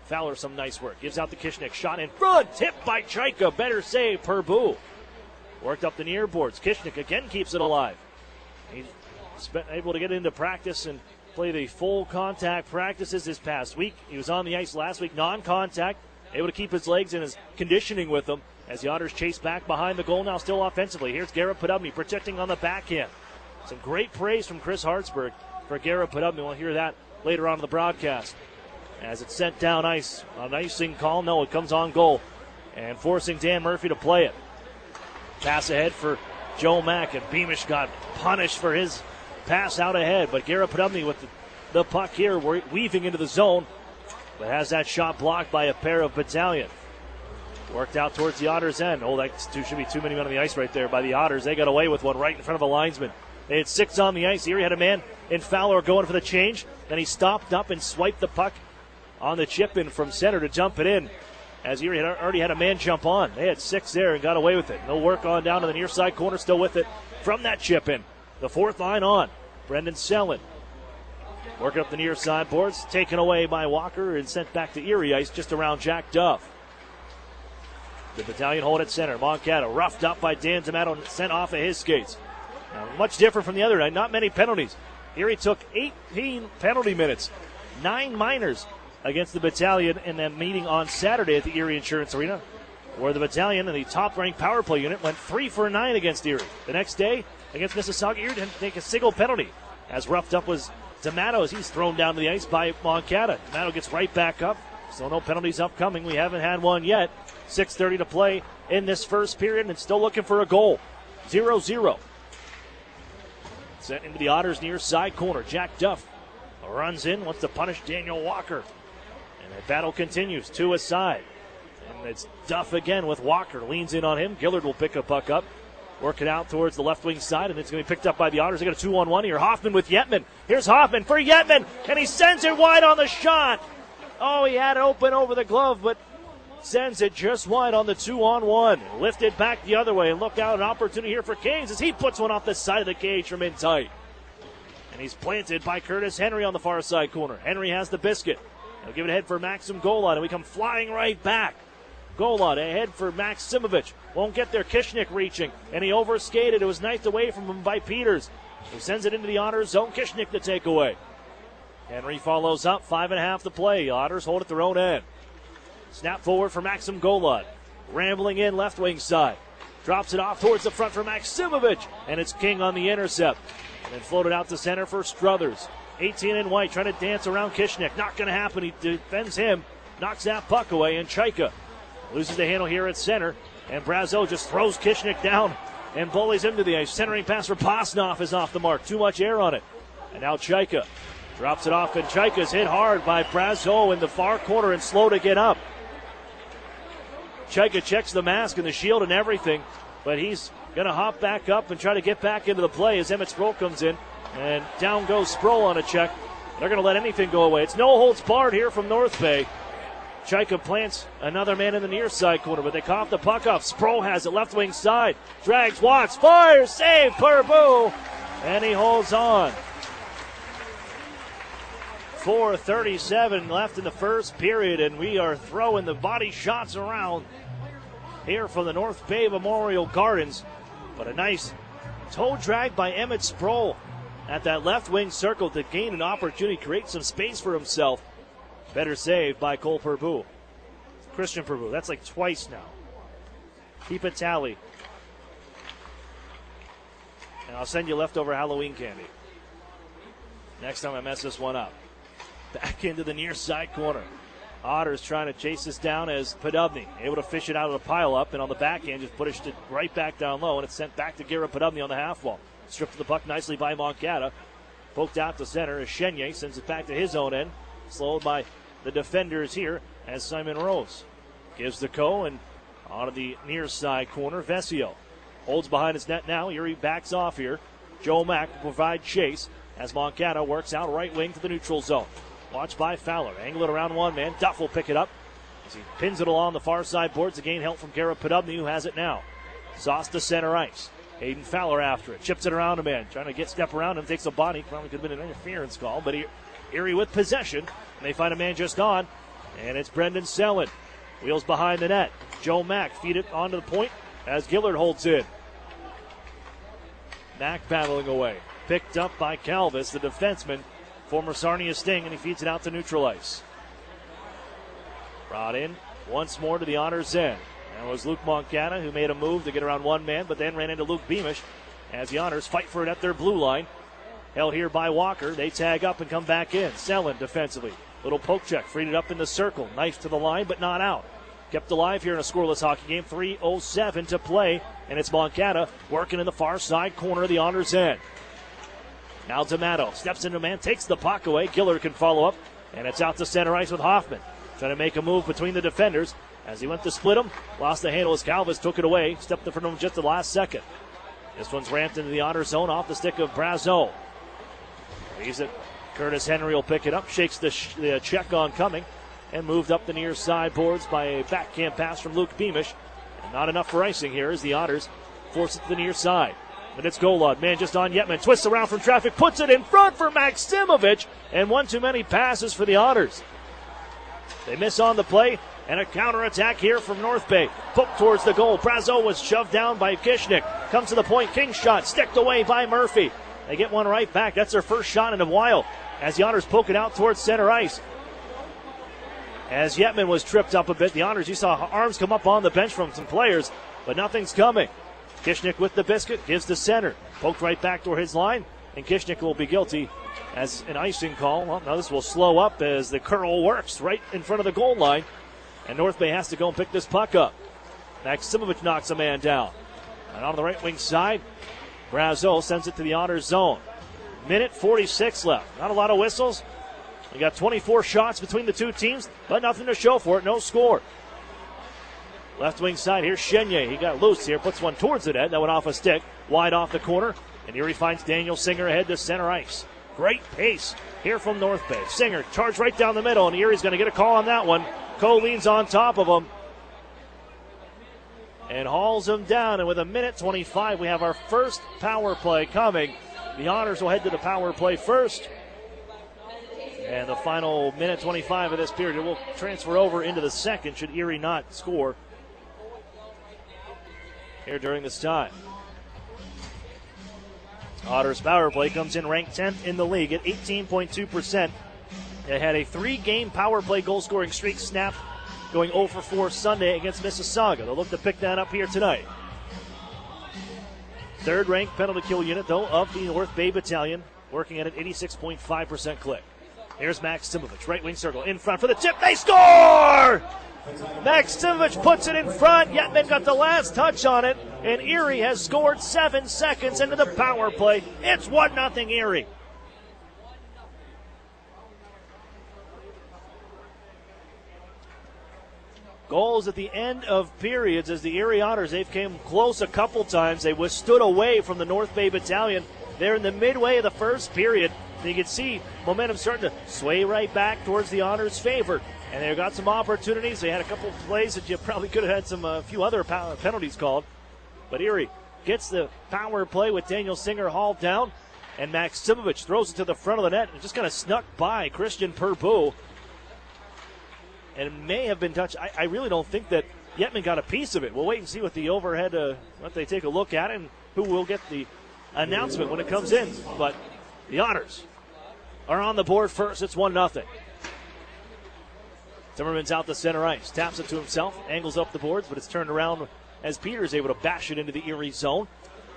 Fowler, some nice work. Gives out the Kishnik. Shot in front. Tipped by Chaika. Better save, Purbu. Worked up the near boards. Kishnik again keeps it alive. He's been able to get into practice and play the full contact practices this past week. He was on the ice last week, non-contact. Able to keep his legs and his conditioning with him as the Otters chase back behind the goal now, still offensively. Here's Garrett Podubny protecting on the backhand. Some great praise from Chris Hartsburg for Garrett Podubny. We'll hear that later on in the broadcast. As it's sent down ice, an icing call. No, it comes on goal. And forcing Dan Murphy to play it. Pass ahead for Joe Mack, and Beamish got punished for his pass out ahead. But Garrett Podubny with the puck here, weaving into the zone, but has that shot blocked by a pair of Battalion. Worked out towards the Otters' end. Oh, that should be too many men on the ice right there by the Otters. They got away with one right in front of a linesman. They had 6 on the ice. Erie had a man in Fowler going for the change. Then he stopped up and swiped the puck on the chip in from center to jump it in, as Erie had already had a man jump on. They had 6 there and got away with it. No work on down to the near side corner, still with it from that chip in. The 4th line on. Brendan Sellin working up the near side boards, taken away by Walker and sent back to Erie ice just around Jack Duff. The Battalion hold at center. Moncada roughed up by Dan D'Amato and sent off of his skates. Now, much different from the other night. Not many penalties. Erie took 18 penalty minutes, 9 minors against the Battalion in that meeting on Saturday at the Erie Insurance Arena, where the Battalion and the top-ranked power play unit went 3 for 9 against Erie. The next day, against Mississauga, Erie didn't take a single penalty. As roughed up was D'Amato as he's thrown down to the ice by Moncada. D'Amato gets right back up. Still no penalties upcoming. We haven't had one yet. 6:30 to play in this first period, and still looking for a goal. 0-0. Sent into the Otters near side corner. Jack Duff runs in, wants to punish Daniel Walker. And the battle continues, two aside. And it's Duff again with Walker. Leans in on him. Gillard will pick a puck up. Work it out towards the left wing side, and it's going to be picked up by the Otters. They got a 2-on-1 here. Hoffman with Yetman. Here's Hoffman for Yetman, and he sends it wide on the shot. Oh, he had it open over the glove, but sends it just wide on the 2-on-1. Lifted back the other way, and look out, an opportunity here for Canes as he puts one off the side of the cage from in tight. And he's planted by Curtis Henry on the far side corner. Henry has the biscuit. He'll give it ahead for Maxim Golod, and we come flying right back. Golod ahead for Maximovich. Won't get there. Kishnik reaching, and he overskated. It was knifed away from him by Peters, who sends it into the Otters zone. Kishnik the takeaway. Henry follows up. 5.5 to play. Otters hold at their own end. Snap forward for Maxim Golod. Rambling in left wing side. Drops it off towards the front for Maximovich, and it's King on the intercept. And then floated out to center for Struthers. 18 in white, trying to dance around Kishnik. Not going to happen. He defends him. Knocks that puck away, and Chaika loses the handle here at center, and Brazeau just throws Kishnik down and bullies him to the ice. Centering pass for Bosnoff is off the mark. Too much air on it. And now Chaika drops it off, and Chaika's hit hard by Brazeau in the far corner and slow to get up. Chaika checks the mask and the shield and everything, but he's going to hop back up and try to get back into the play as Emmett Sproul comes in, and down goes Sproul on a check. They're going to let anything go away. It's no holds barred here from North Bay. Chaika plants another man in the near side corner, but they cough the puck off. Sproul has it left wing side. Drags Watts. Fires. Save. Purbu. And he holds on. 4:37 left in the first period, and we are throwing the body shots around here from the North Bay Memorial Gardens. But a nice toe drag by Emmett Sproul at that left wing circle to gain an opportunity, create some space for himself. Better save by Cole Purbu. Christian Purbu. That's like twice now. Keep a tally. And I'll send you leftover Halloween candy next time I mess this one up. Back into the near side corner. Otters trying to chase this down as Podubny able to fish it out of the pile up, and on the back end just pushed it right back down low, and it's sent back to Garrett Podubny on the half wall. Stripped of the puck nicely by Moncada. Poked out to center as Chenye sends it back to his own end. Slowed by the defenders here as Simon Rose gives the and onto the near side corner. Vesio holds behind his net now. Erie backs off here. Joe Mack will provide chase as Moncada works out right wing to the neutral zone. Watched by Fowler. Angle it around one man. Duff will pick it up as he pins it along the far side boards to gain help from Garrett Podubny, who has it now. Sauce to center ice. Hayden Fowler after it. Chips it around a man. Trying to get step around him. Takes a body. Probably could have been an interference call, but Erie with possession. And they find a man just on. And it's Brendan Selland. Wheels behind the net. Joe Mack feed it onto the point as Gillard holds in. Mack battling away. Picked up by Calvis, the defenseman. Former Sarnia Sting, and he feeds it out to neutral ice. Brought in once more to the Otters end. That was Luke Moncada, who made a move to get around one man, but then ran into Luke Beamish as the Otters fight for it at their blue line. Held here by Walker. They tag up and come back in. Selland defensively. Little poke check. Freed it up in the circle. Knife to the line, but not out. Kept alive here in a scoreless hockey game. 3:07 to play, and it's Moncada working in the far side corner of the Otters end. Now D'Amato steps into a man, takes the puck away. Gillard can follow up, and it's out to center ice with Hoffman. Trying to make a move between the defenders. As he went to split him, lost the handle as Calvis took it away. Stepped in front of him just the last second. This one's ramped into the Otter zone off the stick of Brazeau. Leaves it. Curtis Henry will pick it up, shakes the check on coming, and moved up the near side boards by a backhand pass from Luke Beamish. And not enough for icing here as the Otters force it to the near side. And it's Golod, man just on Yetman, twists around from traffic, puts it in front for Maximovich, and one too many passes for the Otters. They miss on the play, and a counterattack here from North Bay. Poked towards the goal. Brazeau was shoved down by Kishnik. Comes to the point, King's shot, sticked away by Murphy. They get one right back. That's their first shot in a while as the Otters poke it out towards center ice. As Yetman was tripped up a bit, the Otters, you saw arms come up on the bench from some players, but nothing's coming. Kishnik with the biscuit, gives to center. Poked right back toward his line, and Kishnik will be guilty as an icing call. Well, now this will slow up as the curl works right in front of the goal line, and North Bay has to go and pick this puck up. Maximovich knocks a man down. And on the right wing side, Brazeau sends it to the Otters zone. Minute 46 left. Not a lot of whistles. We got 24 shots between the two teams, but nothing to show for it. No score. Left wing side, here's Chenier. He got loose here, puts one towards the net. That went off a stick, wide off the corner. And Erie finds Daniel Singer ahead to center ice. Great pace here from North Bay. Singer charged right down the middle, and Erie's going to get a call on that one. Colleen's on top of him and hauls him down. And with a minute 25, we have our first power play coming. The Otters will head to the power play first. And the final minute 25 of this period will transfer over into the second should Erie not score here during this time. Otters power play comes in ranked 10th in the league at 18.2%. It had a 3-game power play goal scoring streak snapped, going 0 for 4 Sunday against Mississauga. They'll look to pick that up here tonight. Third ranked penalty kill unit, though, of the North Bay Battalion, working at an 86.5% clip. Here's Max Timovic, right wing circle, in front for the tip. They score! Max Timovic puts it in front. Yetman got the last touch on it, and Erie has scored 7 seconds into the power play. It's 1-0 Erie. Goals at the end of periods as the Erie Otters, they've came close a couple times. They withstood away from the North Bay Battalion. They're in the midway of the first period. You can see momentum starting to sway right back towards the Otters' favor. And they've got some opportunities. They had a couple of plays that you probably could have had a few other penalties called. But Erie gets the power play with Daniel Singer hauled down. And Max Timovic throws it to the front of the net and just kind of snuck by Christian Purbu. And it may have been touched. I really don't think that Yetman got a piece of it. We'll wait and see what the overhead, what they take a look at, and who will get the announcement when it comes in. But the Otters are on the board first. It's 1-0. Timmerman's out the center ice. Taps it to himself. Angles up the boards, but it's turned around as Peter's able to bash it into the Erie zone.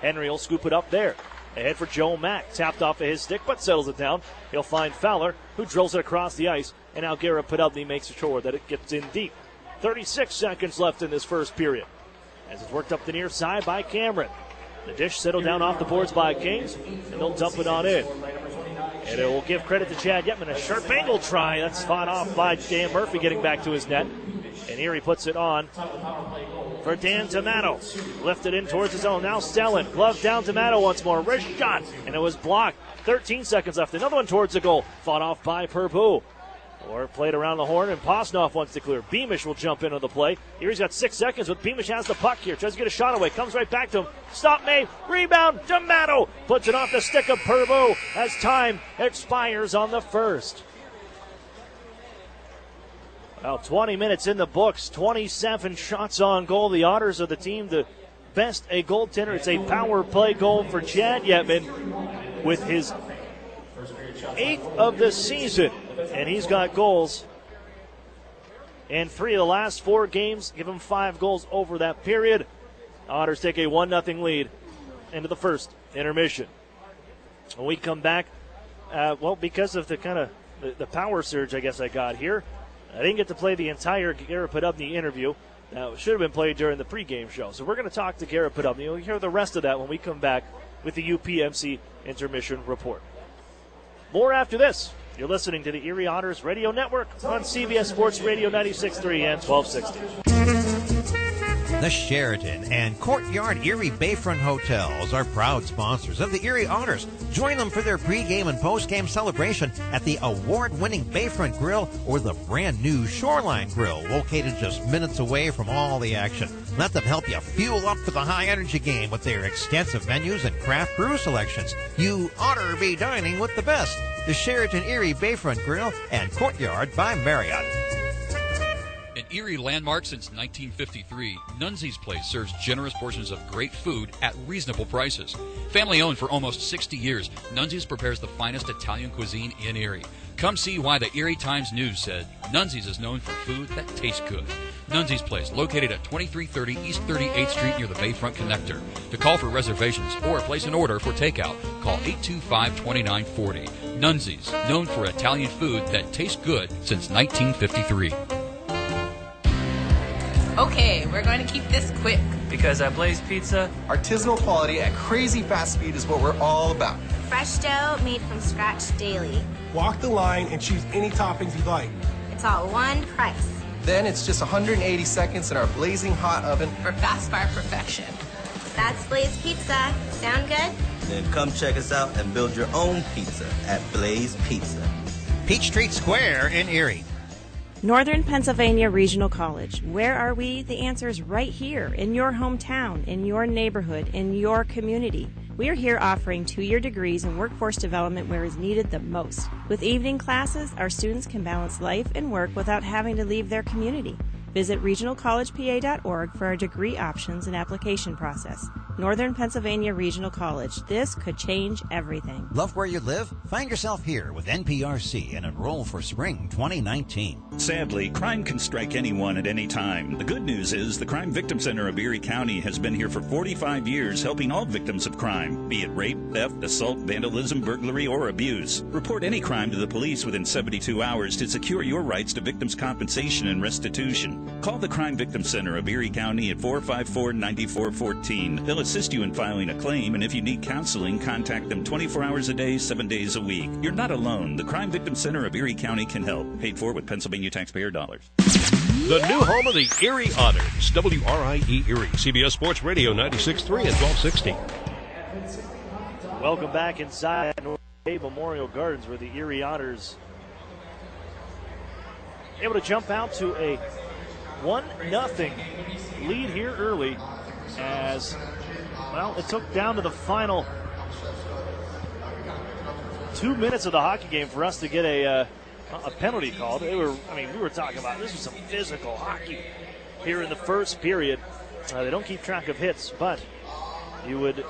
Henry will scoop it up there. Ahead for Joe Mack. Tapped off of his stick, but settles it down. He'll find Fowler, who drills it across the ice. And now Garrett Podubny makes sure that it gets in deep. 36 seconds left in this first period. As it's worked up the near side by Cameron. The dish settled down off the boards by Kings, and they'll dump it on in. And it will give credit to Chad Yetman. A sharp angle try. That's fought off by Dan Murphy getting back to his net. And Erie puts it on for Dan Tomato. Lifted in towards his own. Now Stellan. Glove down Tomato once more. Wrist shot. And it was blocked. 13 seconds left. Another one towards the goal. Fought off by Purbu. Or played around the horn, and Posnoff wants to clear. Beamish will jump into the play. Erie's got 6 seconds, but Beamish has the puck here. Tries to get a shot away. Comes right back to him. Stop May. Rebound. D'Amato puts it off the stick of Purbu as time expires on the first. Well, 20 minutes in the books. 27 shots on goal. The Otters are the team to best a goaltender. It's a power play goal for Chad Yetman with his 8th of the season. And he's got goals in 3 of the last 4 games. Give him 5 goals over that period. Otters take a 1-0 lead into the first intermission. When we come back, because of the kind of the power surge, I guess I got here, I didn't get to play the entire Garrett Podubny interview. It should have been played during the pregame show. So we're going to talk to Garrett Podubny. You'll hear the rest of that when we come back with the UPMC intermission report. More after this. You're listening to the Erie Otters Radio Network on CBS Sports Radio 96.3 and 1260. The Sheraton and Courtyard Erie Bayfront Hotels are proud sponsors of the Erie Otters. Join them for their pregame and postgame celebration at the award-winning Bayfront Grill or the brand-new Shoreline Grill, located just minutes away from all the action. Let them help you fuel up for the high-energy game with their extensive menus and craft brew selections. You oughter be dining with the best. The Sheraton Erie Bayfront Grill and Courtyard by Marriott. An Erie landmark since 1953, Nunzi's Place serves generous portions of great food at reasonable prices. Family owned for almost 60 years, Nunzi's prepares the finest Italian cuisine in Erie. Come see why the Erie Times-News said Nunzi's is known for food that tastes good. Nunzi's Place, located at 2330 East 38th Street near the Bayfront Connector. To call for reservations or place an order for takeout, call 825-2940. Nunzi's, known for Italian food that tastes good since 1953. Okay, we're going to keep this quick. Because at Blaze Pizza, artisanal quality at crazy fast speed is what we're all about. fresh dough made from scratch daily. Walk the line and choose any toppings you'd like. It's all one price. Then it's just 180 seconds in our blazing hot oven For fast bar perfection. That's Blaze Pizza. Sound good? Then come check us out and build your own pizza at Blaze Pizza. Peachtree Square in Erie. Northern Pennsylvania Regional College. Where are we? The answer is right here, in your hometown, in your neighborhood, in your community. We are here offering 2-year degrees in workforce development where is needed the most. With evening classes, our students can balance life and work without having to leave their community. Visit regionalcollegepa.org for our degree options and application process. Northern Pennsylvania Regional College. This could change everything. Love where you live? Find yourself here with NPRC and enroll for spring 2019. Sadly, crime can strike anyone at any time. The good news is the Crime Victim Center of Erie County has been here for 45 years helping all victims of crime, be it rape, theft, assault, vandalism, burglary, or abuse. Report any crime to the police within 72 hours to secure your rights to victims' compensation and restitution. Call the Crime Victim Center of Erie County at 454-9414. They'll assist you in filing a claim, and if you need counseling, contact them 24 hours a day, 7 days a week. You're not alone. The Crime Victim Center of Erie County can help. Paid for with Pennsylvania taxpayer dollars. The new home of the Erie Otters, WRIE Erie, CBS Sports Radio 96.3 and 1260. Welcome back inside North Bay Memorial Gardens, where the Erie Otters able to jump out to a 1-0 lead here early as, well, it took down to the final 2 minutes of the hockey game for us to get a penalty called. We were talking about this was some physical hockey here in the first period. They don't keep track of hits, but you would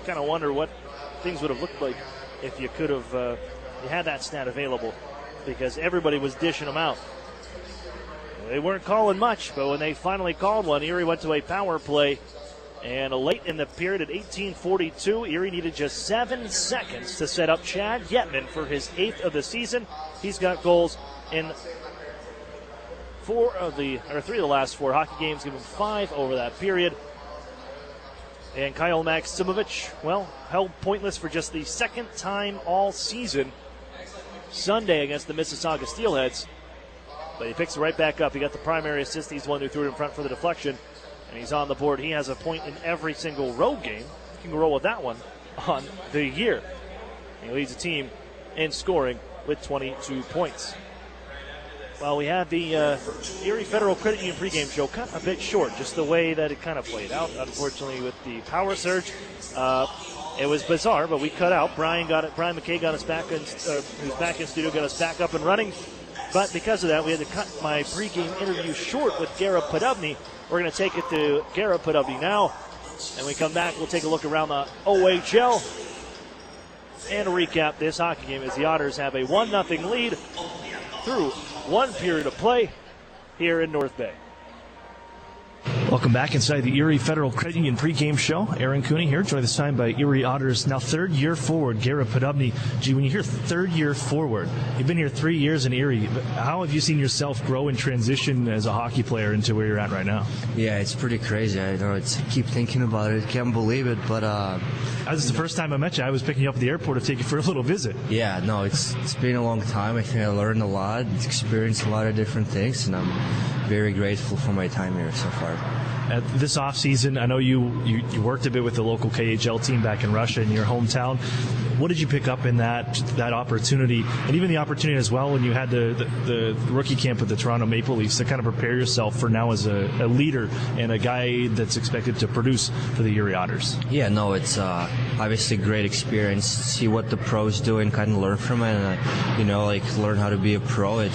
kind of wonder what things would have looked like if you could have you had that stat available, because everybody was dishing them out. They weren't calling much, but when they finally called one, Erie went to a power play. And late in the period at 18:42, Erie needed just 7 seconds to set up Chad Yetman for his 8th of the season. He's got goals in 3 of the last 4 hockey games, giving 5 over that period. And Kyle Maximovich, well, held pointless for just the second time all season Sunday against the Mississauga Steelheads. But he picks it right back up. He got the primary assist. He's the one who threw it in front for the deflection. And he's on the board. He has a point in every single road game. You can roll with that one on the year. He leads the team in scoring with 22 points. Well, we had the Erie Federal Credit Union pregame show cut a bit short, just the way that it kind of played out. Unfortunately, with the power surge, it was bizarre, but we cut out. Brian McKay got us back, who's back in studio, got us back up and running. But because of that, we had to cut my pregame interview short with Gara Podobny. We're going to take it to Gara Podobny now. And when we come back, we'll take a look around the OHL and recap this hockey game as the Otters have a 1-0 lead through 1 period of play here in North Bay. Welcome back inside the Erie Federal Credit Union pregame show. Aaron Cooney here, joined this time by Erie Otters, now third-year forward, Gara Podobny. Gee, when you hear third-year forward, you've been here 3 years in Erie. How have you seen yourself grow and transition as a hockey player into where you're at right now? Yeah, it's pretty crazy. I know. I keep thinking about it. Can't believe it, but... This is the first time I met you. I was picking you up at the airport to take you for a little visit. Yeah, no, it's been a long time. I think I learned a lot, experienced a lot of different things, and I'm very grateful for my time here so far. This offseason, I know you worked a bit with the local KHL team back in Russia in your hometown. What did you pick up in that opportunity, and even the opportunity as well when you had the rookie camp with the Toronto Maple Leafs to kind of prepare yourself for now as a leader and a guy that's expected to produce for the Erie Otters? Yeah, no, it's obviously a great experience. See what the pros do and kind of learn from it, and learn how to be a pro. It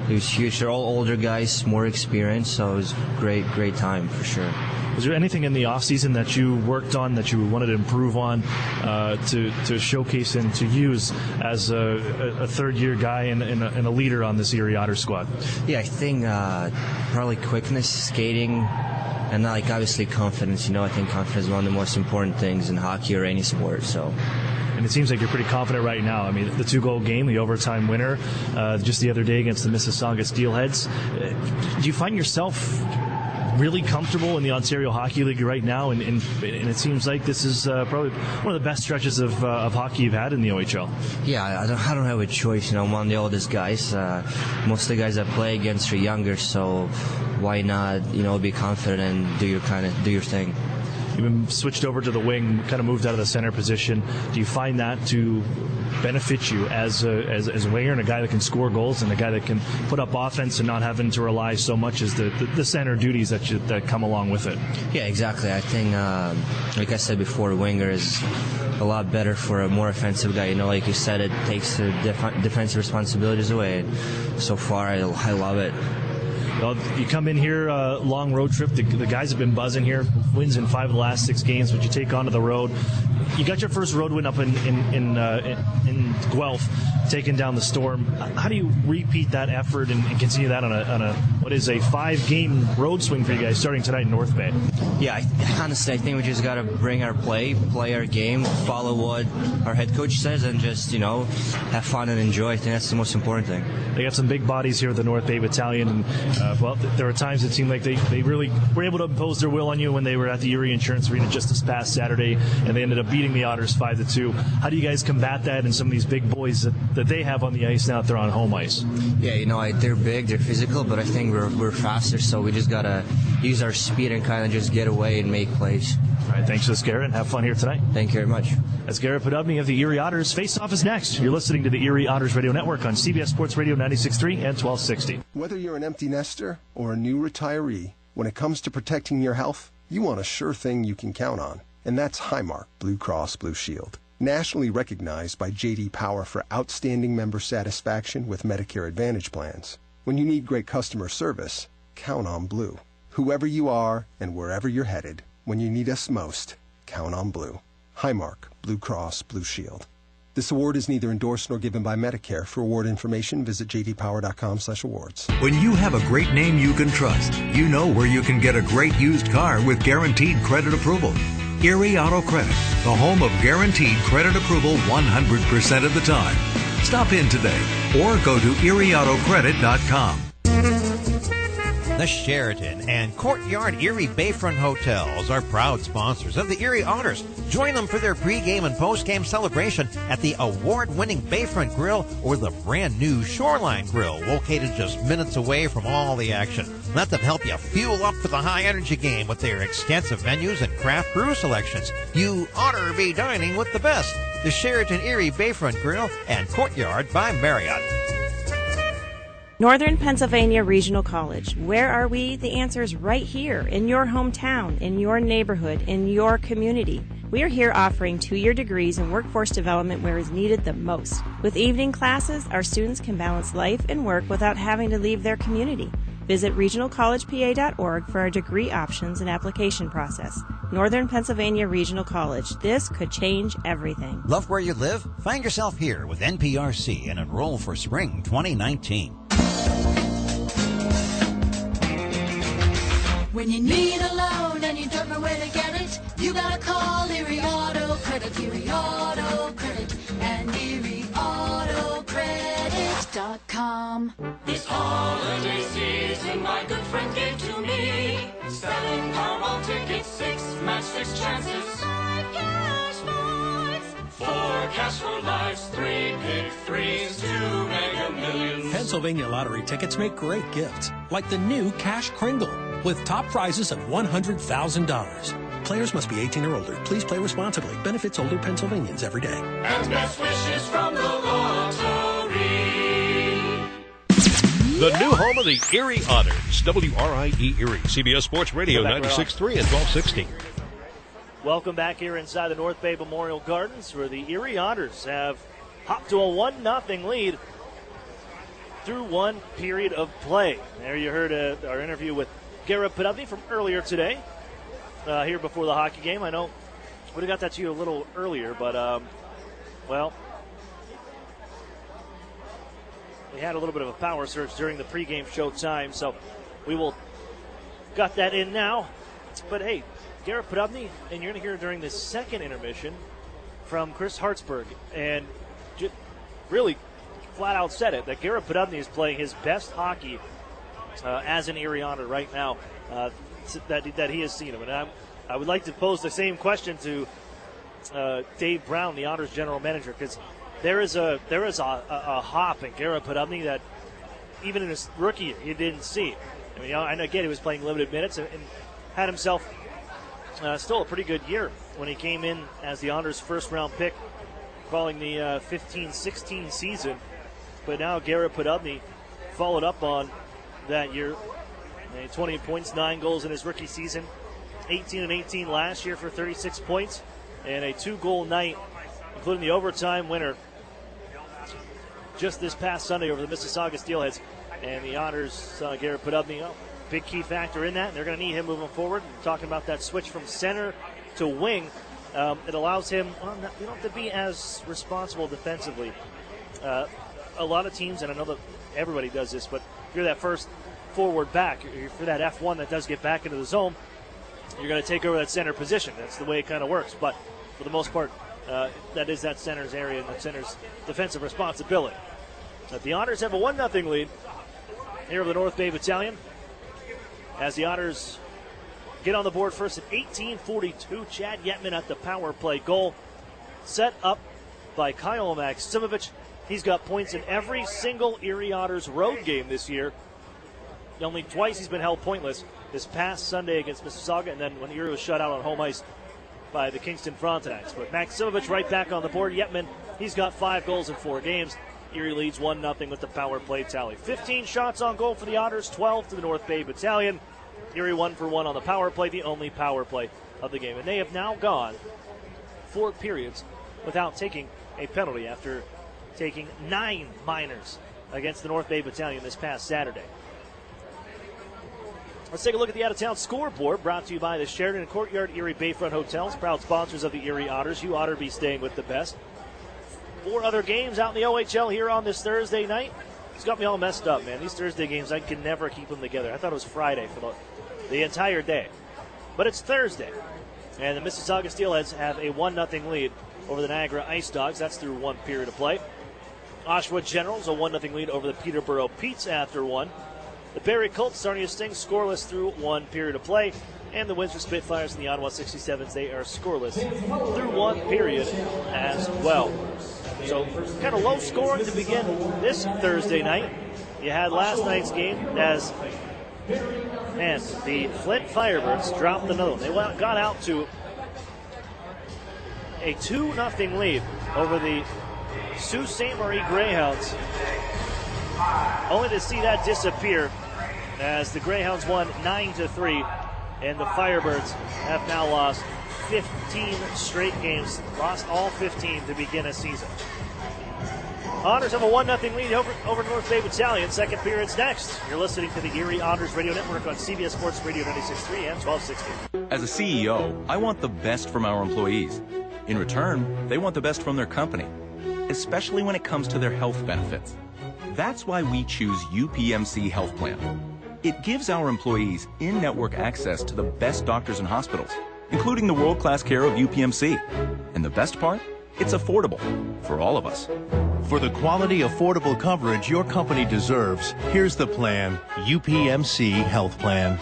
was huge. They're all older guys, more experience, so it was great time for sure. Was there anything in the offseason that you worked on that you wanted to improve on to showcase and to use as a third-year guy and a leader on this Erie Otter squad? Yeah, I think probably quickness, skating, and obviously confidence. I think confidence is one of the most important things in hockey or any sport. So. And it seems like you're pretty confident right now. I mean, the 2-goal game, the overtime winner, just the other day against the Mississauga Steelheads. Do you find yourself really comfortable in the Ontario Hockey League right now, and it seems like this is probably one of the best stretches of hockey you've had in the OHL. Yeah, I don't have a choice. I'm one of the oldest guys. Most of the guys I play against are younger, so why not, be confident and do your thing. You've been switched over to the wing, kind of moved out of the center position. Do you find that to benefit you as a winger and a guy that can score goals and a guy that can put up offense and not having to rely so much as the center duties that come along with it? Yeah, exactly. I think, like I said before, winger is a lot better for a more offensive guy. Like you said, it takes the defensive responsibilities away. And so far, I love it. Well, you come in here, long road trip. The guys have been buzzing here. Wins in 5 of the last 6 games, but you take onto the road. You got your first road win up in Guelph, taking down the Storm. How do you repeat that effort and continue that on a what is a 5-game road swing for you guys starting tonight in North Bay? Yeah, honestly, I think we just got to bring our play our game, follow what our head coach says, and just have fun and enjoy. I think that's the most important thing. They got some big bodies here at the North Bay Battalion, and there were times it seemed like they really were able to impose their will on you when they were at the Erie Insurance Arena just this past Saturday, and they ended up beating the Otters 5-2. How do you guys combat that and some of these big boys that they have on the ice now that they're on home ice? Yeah, they're big, they're physical, but I think we're faster, so we just got to use our speed and kind of just get away and make plays. All right, thanks for this, Garrett. Have fun here tonight. Thank you very much. That's Garrett Podubny of the Erie Otters. Face-Off is next. You're listening to the Erie Otters Radio Network on CBS Sports Radio 96.3 and 1260. Whether you're an empty nester or a new retiree, when it comes to protecting your health, you want a sure thing you can count on. And that's Highmark Blue Cross Blue Shield. Nationally recognized by J.D. Power for outstanding member satisfaction with Medicare Advantage plans. When you need great customer service, count on Blue. Whoever you are and wherever you're headed, when you need us most, count on Blue. Highmark Blue Cross Blue Shield. This award is neither endorsed nor given by Medicare. For award information, visit jdpower.com/awards. When you have a great name you can trust, you know where you can get a great used car with guaranteed credit approval. Erie Auto Credit, the home of guaranteed credit approval 100% of the time. Stop in today or go to erieautocredit.com. The Sheraton and Courtyard Erie Bayfront Hotels are proud sponsors of the Erie Otters. Join them for their pregame and postgame celebration at the award-winning Bayfront Grill or the brand-new Shoreline Grill, located just minutes away from all the action. Let them help you fuel up for the high-energy game with their extensive menus and craft brew selections. You ought to be dining with the best. The Sheraton Erie Bayfront Grill and Courtyard by Marriott. Northern Pennsylvania Regional College. Where are we? The answer is right here, in your hometown, in your neighborhood, in your community. We are here offering 2-year degrees in workforce development where is needed the most. With evening classes, our students can balance life and work without having to leave their community. Visit regionalcollegepa.org for our degree options and application process. Northern Pennsylvania Regional College. This could change everything. Love where you live? Find yourself here with NPRC and enroll for spring 2019. When you need a loan and you don't know where to get it, you gotta call Erie Auto Credit. Erie Auto Credit and ErieAutoCredit.com. This holiday season, my good friend gave to me 7 Powerball tickets, 6 match 6 chances, 5 cash points, 4 cash for lives, 3 pick 3s, 2 Mega Millions. Pennsylvania lottery tickets make great gifts, like the new Cash Kringle, with top prizes of $100,000. Players must be 18 or older. Please play responsibly. Benefits older Pennsylvanians every day. And best wishes from the lottery. The new home of the Erie Otters, WRIE Erie, CBS Sports Radio 96.3 and 1260. Welcome back here inside the North Bay Memorial Gardens, where the Erie Otters have hopped to a 1-0 lead through one period of play. There you heard our interview with Garrett Podubny from earlier today, here before the hockey game. I know would have got that to you a little earlier, but, well, we had a little bit of a power surge during the pregame show time, so we will got that in now. But, hey, Garrett Podubny, and you're going to hear during the second intermission from Chris Hartsburg, and really flat out said it, that Garrett Podubny is playing his best hockey as an Erie Otter right now. that he has seen him. And I would like to pose the same question to Dave Brown, the Otters general manager, because there is a hop in Garrett Podubny that even in his rookie year you didn't see. I mean, and again, he was playing limited minutes and had himself still a pretty good year when he came in as the Otters' first-round pick following the 15-16 season. But now Garrett Podubny followed up on that year. 20 points, 9 goals in his rookie season, 18-18 last year for 36 points, and a 2-goal night, including the overtime winner just this past Sunday over the Mississauga Steelheads. And the Otters, Garrett Podubny, big key factor in that, and they're going to need him moving forward. We're talking about that switch from center to wing. It allows him, you don't have to be as responsible defensively. A lot of teams, and I know that everybody does this, but if you're that first forward back, if you're that F1 that does get back into the zone, you're going to take over that center position. That's the way it kind of works. But for the most part, that is that center's area and that center's defensive responsibility. But the Otters have a 1-0 lead here of the North Bay Battalion as the Otters get on the board first at 18:42. Chad Yetman at the power play goal, set up by Kyle Maximovich. He's got points in every single Erie Otters road game this year. Only twice he's been held pointless, this past Sunday against Mississauga, and then when Erie was shut out on home ice by the Kingston Frontenacs. But Maximovich right back on the board. Yetman, he's got 5 goals in 4 games. Erie leads 1-0 with the power play tally. 15 shots on goal for the Otters, 12 to the North Bay Battalion. Erie 1 for 1 on the power play, the only power play of the game. And they have now gone 4 periods without taking a penalty after taking 9 minors against the North Bay Battalion this past Saturday. Let's take a look at the out-of-town scoreboard, brought to you by the Sheraton and Courtyard Erie Bayfront Hotels, proud sponsors of the Erie Otters. You ought to be staying with the best. 4 other games out in the OHL here on this Thursday night. It's got me all messed up, man. These Thursday games, I can never keep them together. I thought it was Friday for the entire day. But it's Thursday. And the Mississauga Steelheads have a 1-0 lead over the Niagara Ice Dogs. That's through 1 period of play. Oshawa Generals a 1-0 lead over the Peterborough Petes after 1. The Barrie Colts, Sarnia Sting, scoreless through 1 period of play. And the Windsor Spitfires and the Ottawa 67s, they are scoreless through 1 period as well. So kind of low scoring to begin this Thursday night. You had last night's game as the Flint Firebirds dropped another one. They got out to a 2-0 lead over the Sault Ste. Marie Greyhounds, only to see that disappear as the Greyhounds won 9-3, and the Firebirds have now lost 15 straight games, lost all 15 to begin a season. Otters have a 1-0 lead over North Bay Battalion. Second period's next. You're listening to the Erie Otters Radio Network on CBS Sports Radio 96.3 and 1260. As a CEO, I want the best from our employees. In return, they want the best from their company, especially when it comes to their health benefits. That's why we choose UPMC Health Plan. It gives our employees in-network access to the best doctors and hospitals, including the world-class care of UPMC. And the best part? It's affordable for all of us. For the quality, affordable coverage your company deserves, here's the plan, UPMC Health Plan.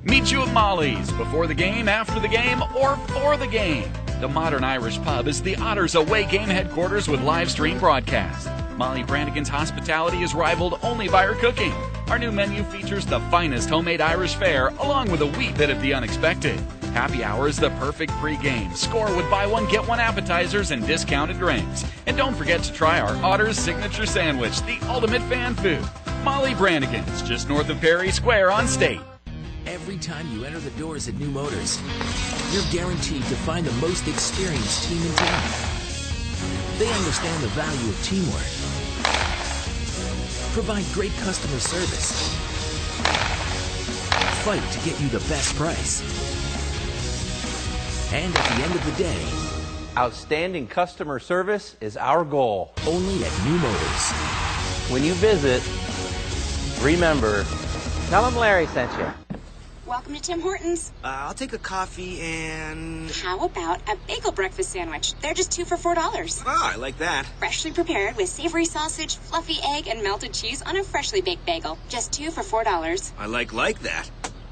Meet you at Molly's before the game, after the game, or for the game. The Modern Irish Pub is the Otters away game headquarters with live stream broadcast. Molly Brannigan's hospitality is rivaled only by her cooking. Our new menu features the finest homemade Irish fare, along with a wee bit of the unexpected. Happy hour is the perfect pregame. Score with buy one, get one appetizers and discounted drinks. And don't forget to try our Otters signature sandwich, the ultimate fan food. Molly Brannigan's, just north of Perry Square on State. Every time you enter the doors at New Motors, you're guaranteed to find the most experienced team in town. They understand the value of teamwork, provide great customer service, fight to get you the best price. And at the end of the day, outstanding customer service is our goal. Only at New Motors. When you visit, remember, tell them Larry sent you. Welcome to Tim Hortons. I'll take a coffee and... How about a bagel breakfast sandwich? They're just 2 for $4. Oh, I like that. Freshly prepared with savory sausage, fluffy egg, and melted cheese on a freshly baked bagel. Just 2 for $4. I like that.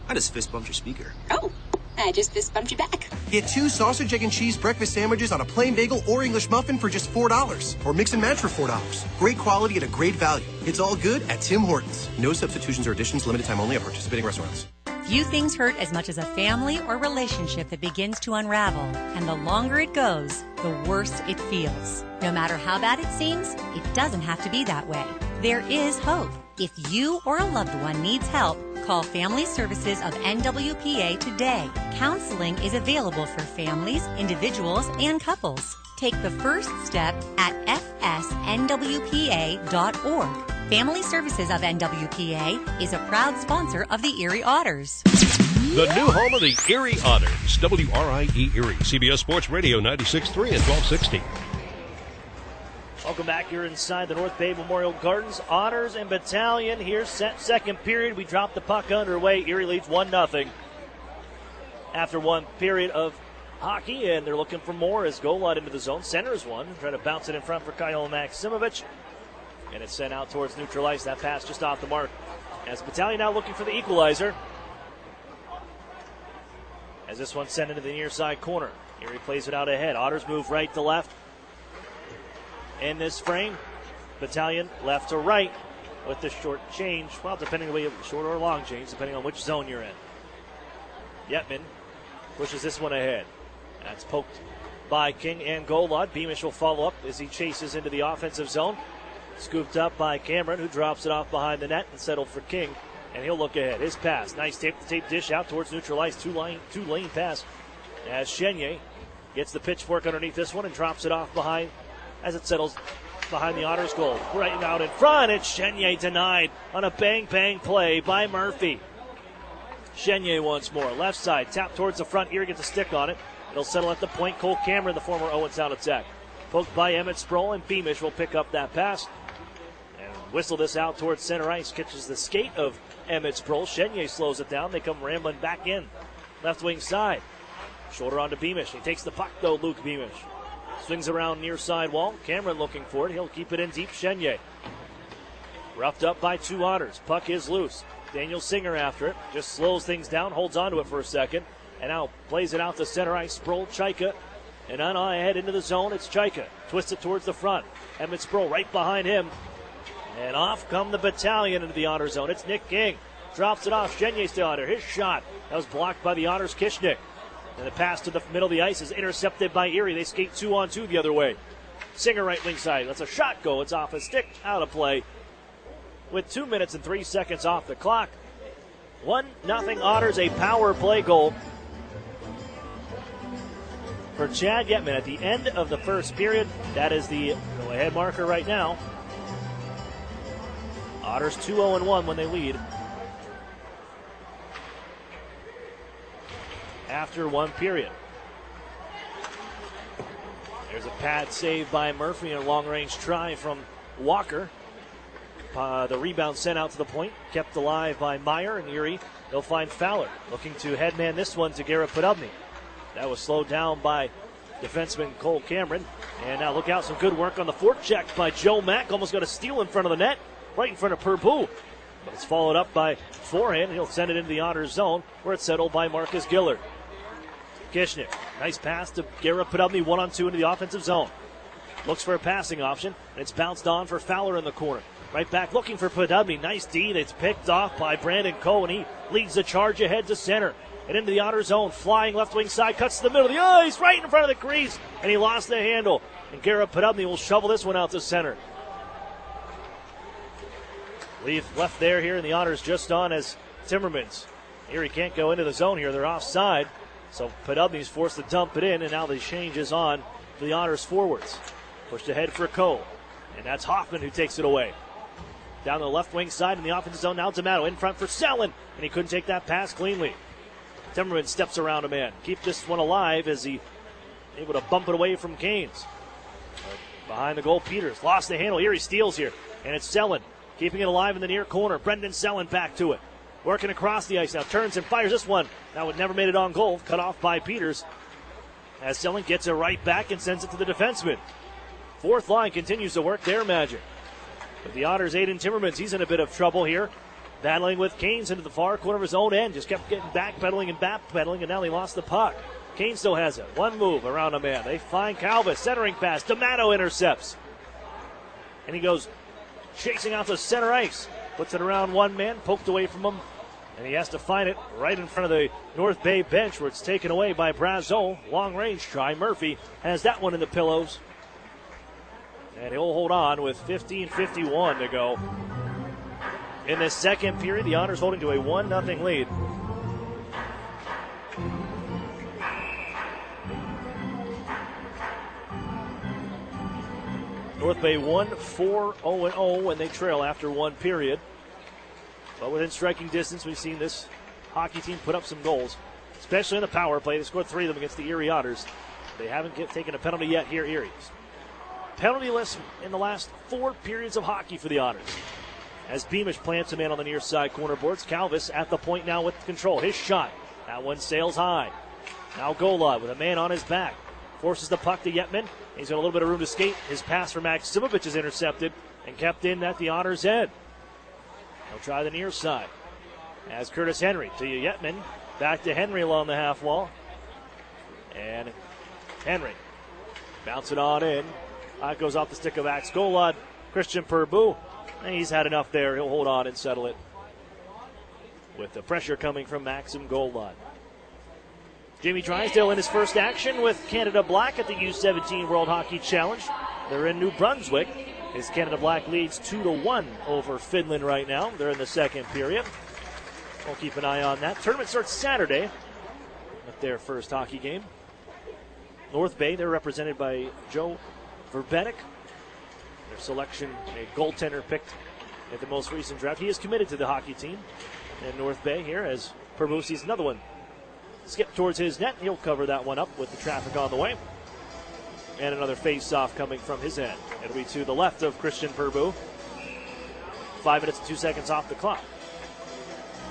I just fist bumped your speaker. Oh, I just fist bumped you back. Get 2 sausage, egg, and cheese breakfast sandwiches on a plain bagel or English muffin for just $4. Or mix and match for $4. Great quality at a great value. It's all good at Tim Hortons. No substitutions or additions, limited time only at participating restaurants. Few things hurt as much as a family or relationship that begins to unravel. And the longer it goes, the worse it feels. No matter how bad it seems, it doesn't have to be that way. There is hope. If you or a loved one needs help, call Family Services of NWPA today. Counseling is available for families, individuals, and couples. Take the first step at fsnwpa.org. Family Services of NWPA is a proud sponsor of the Erie Otters. The new home of the Erie Otters, WRIE Erie, CBS Sports Radio 96.3 and 1260. Welcome back here inside the North Bay Memorial Gardens. Otters and Battalion here, second period. We dropped the puck underway. Erie leads 1-0 after one period of hockey, and they're looking for more as goal line into the zone. Centers one, trying to bounce it in front for Kyle Maximovich, and it's sent out towards neutral ice. That pass just off the mark. As Battalion now looking for the equalizer. As this one's sent into the near side corner. Erie plays it out ahead. Otters move right to left. In this frame, Battalion left to right with the short change. Well, depending on the way, short or long change, depending on which zone you're in. Yetman pushes this one ahead. That's poked by King and Golod. Beamish will follow up as he chases into the offensive zone. Scooped up by Cameron, who drops it off behind the net and settled for King. And he'll look ahead. His pass, nice tape-to-tape dish out towards neutral ice. Two-lane pass as Chenier gets the pitchfork underneath this one and drops it off behind as it settles behind the Otters goal. Right out in front, it's Chenier denied on a bang-bang play by Murphy. Chenier once more. Left side, tap towards the front. Erie gets a stick on it. It'll settle at the point. Cole Cameron, the former Owen Sound attack. Poked by Emmett Sproul, and Beamish will pick up that pass. And whistle this out towards center ice. Catches the skate of Emmett Sproul. Chenier slows it down. They come rambling back in. Left wing side. Shoulder on to Beamish. He takes the puck, though, Luke Beamish. Swings around near side wall. Cameron looking for it. He'll keep it in deep. Chenier. Roughed up by 2 Otters. Puck is loose. Daniel Singer after it. Just slows things down. Holds on to it for a second. And now plays it out to center ice. Sproul, Chaika. And on ahead into the zone. It's Chaika. Twists it towards the front. Emmett Sproul right behind him. And off come the Battalion into the Otter zone. It's Nick King. Drops it off. Chenier still out there. His shot. That was blocked by the Otters' Kishnik. And the pass to the middle of the ice is intercepted by Erie. They skate 2-on-2 the other way. Singer right wing side. Lets a shot go. It's off a stick. Out of play. With 2 minutes and 3 seconds off the clock. 1-0 Otters. A power play goal for Chad Yetman at the end of the first period. That is the go-ahead marker right now. Otters 2-0-1 when they lead. After one period. There's a pad save by Murphy and a long-range try from Walker. The rebound sent out to the point, kept alive by Meyer and Erie. They'll find Fowler looking to headman this one to Garrett Podubny. That was slowed down by defenseman Cole Cameron. And now look out, some good work on the forecheck by Joe Mack. Almost got a steal in front of the net, right in front of Purbu. But it's followed up by forehand. He'll send it into the Otters zone where it's settled by Marcus Gillard. Kishnik, nice pass to Garrett Podubny, 1-on-2 into the offensive zone. Looks for a passing option, and it's bounced on for Fowler in the corner. Right back looking for Podubny. Nice D that's picked off by Brandon Coe, and he leads the charge ahead to center. And into the Otter zone, flying left wing side, cuts to the middle of the ice, right in front of the crease, and he lost the handle. And Garrett Podubny will shovel this one out to center. Leave left there here, and the Otters just on as Timmermans. Erie can't go into the zone here. They're offside. So Podubny's forced to dump it in, and now the change is on to the Otters forwards. Pushed ahead for Coe, and that's Hoffman who takes it away. Down the left wing side in the offensive zone, now D'Amato in front for Sellen, and he couldn't take that pass cleanly. Timmerman steps around a man. Keep this one alive as he able to bump it away from Canes. Behind the goal, Peters lost the handle. Erie steals here, and it's Sellen keeping it alive in the near corner. Brendan Sellen back to it. Working across the ice now, turns and fires this one. Now it never made it on goal, cut off by Peters. As Sellen gets it right back and sends it to the defenseman. Fourth line continues to work their magic. But the Otters, Aiden Timmermans, he's in a bit of trouble here. Battling with Canes into the far corner of his own end. Just kept getting backpedaling, and now he lost the puck. Kane still has it. One move around a man. They find Calvis. Centering pass. D'Amato intercepts. And he goes chasing out to center ice. Puts it around one man. Poked away from him. And he has to find it right in front of the North Bay bench where it's taken away by Brazeau. Long range try. Murphy has that one in the pillows. And he'll hold on with 15:51 to go. In this second period, the Otters holding to a 1-0 lead. North Bay 1-4-0-0 when they trail after one period. But within striking distance, we've seen this hockey team put up some goals, especially in the power play. They scored 3 of them against the Erie Otters. They haven't taken a penalty yet here, Erie. Penalty-less in the last 4 periods of hockey for the Otters. As Beamish plants a man on the near side corner boards, Calvis at the point now with control. His shot. That one sails high. Now Golod with a man on his back. Forces the puck to Yetman. He's got a little bit of room to skate. His pass for Maksimovic is intercepted and kept in at the Otters' end. He'll try the near side. As Curtis Henry to Yetman. Back to Henry along the half wall. And Henry bounce it on in. That goes off the stick of Axe Golod. Christian Purbu. And he's had enough there. He'll hold on and settle it. With the pressure coming from Maxim Golod. Jamie Drysdale in his first action with Canada Black at the U17 World Hockey Challenge. They're in New Brunswick. As Canada Black leads 2-1 over Finland right now. They're in the second period. We'll keep an eye on that. Tournament starts Saturday with their first hockey game. North Bay, they're represented by Joe Verbenek. Their selection, a goaltender picked at the most recent draft. He is committed to the hockey team in North Bay here as Purbu sees another one skip towards his net. He'll cover that one up with the traffic on the way. And another face-off coming from his end. It'll be to the left of Christian Purbu. 5 minutes and 2 seconds off the clock.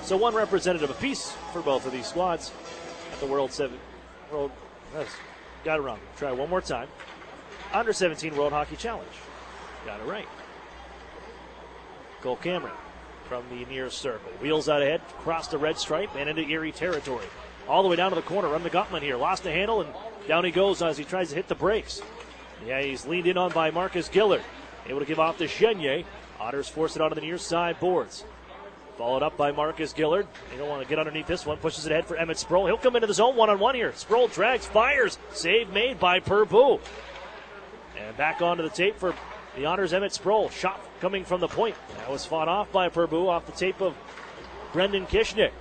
So one representative apiece for both of these squads at the got it wrong. Try one more time. Under 17 World Hockey Challenge. Got it right. Cole Cameron from the near circle. Wheels out ahead, across the red stripe, and into Erie territory. All the way down to the corner. Run the Gutman here. Lost the handle, and down he goes as he tries to hit the brakes. Yeah, he's leaned in on by Marcus Gillard. Able to give off to Chenier. Otters force it onto the near side boards. Followed up by Marcus Gillard. They don't want to get underneath this one. Pushes it ahead for Emmett Sproul. He'll come into the zone one-on-one here. Sproul drags, fires. Save made by Purbu. And back onto the tape for the Otters, Emmett Sproul. Shot coming from the point. That was fought off by Purbu off the tape of Brendan Kishnick.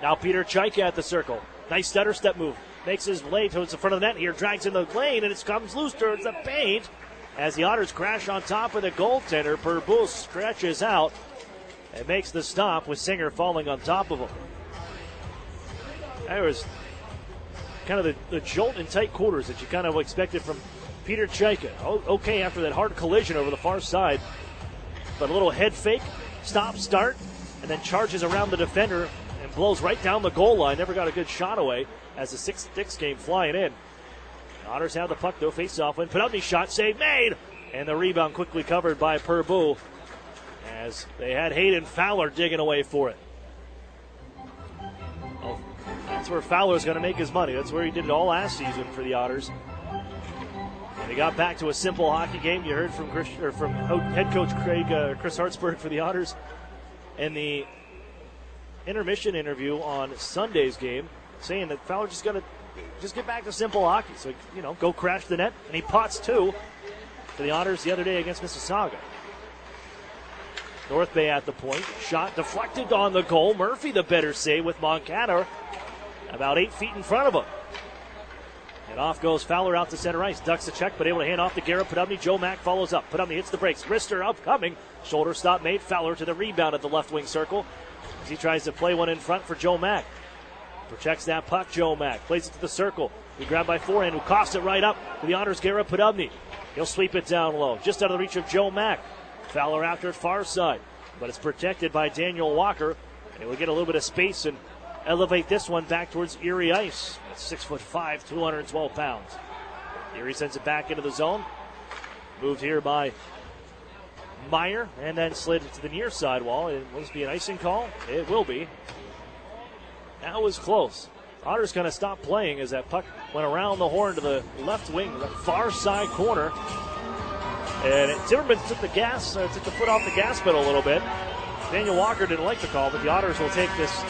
Now Peter Chaika at the circle. Nice stutter step move. Makes his way towards the front of the net here. Drags in the lane, and it comes loose towards the paint. As the Otters crash on top of the goaltender, Purbu stretches out and makes the stop with Singer falling on top of him. That was kind of the jolt in tight quarters that you kind of expected from Peter Chaika. Okay, after that hard collision over the far side. But a little head fake, stop, start, and then charges around the defender and blows right down the goal line. Never got a good shot away as the 6-6 came flying in. The Otters have the puck, though, face-off. When Podubny shot, save made! And the rebound quickly covered by Purbu as they had Hayden Fowler digging away for it. Oh, that's where Fowler's going to make his money. That's where he did it all last season for the Otters. And they got back to a simple hockey game. You heard from head coach Chris Hartsburg for the Otters in the intermission interview on Sunday's game, saying that Fowler just got to get back to simple hockey. So, go crash the net. And he pots 2 for the Otters the other day against Mississauga. North Bay at the point. Shot deflected on the goal. Murphy the better save with Moncada about 8 feet in front of him. And off goes Fowler out to center ice. Ducks the check, but able to hand off to Garrett Podubny. Joe Mack follows up. Podubny hits the brakes. Wrister upcoming. Shoulder stop made. Fowler to the rebound at the left wing circle as he tries to play one in front for Joe Mack. Protects that puck, Joe Mack. Plays it to the circle. He grabbed by forehand, who coughs it right up to the Otters, Garrett Podubny. He'll sweep it down low, just out of the reach of Joe Mack. Fowler after it far side, but it's protected by Daniel Walker. And he'll get a little bit of space and elevate this one back towards Erie ice. That's 6'5", 212 pounds. Erie sends it back into the zone. Moved here by Meyer, and then slid to the near sidewall. It will be an icing call. It will be. That was close. Otters kind of stopped playing as that puck went around the horn to the left wing, the far side corner. And Timmerman took the foot off the gas pedal a little bit. Daniel Walker didn't like the call, but the Otters will take this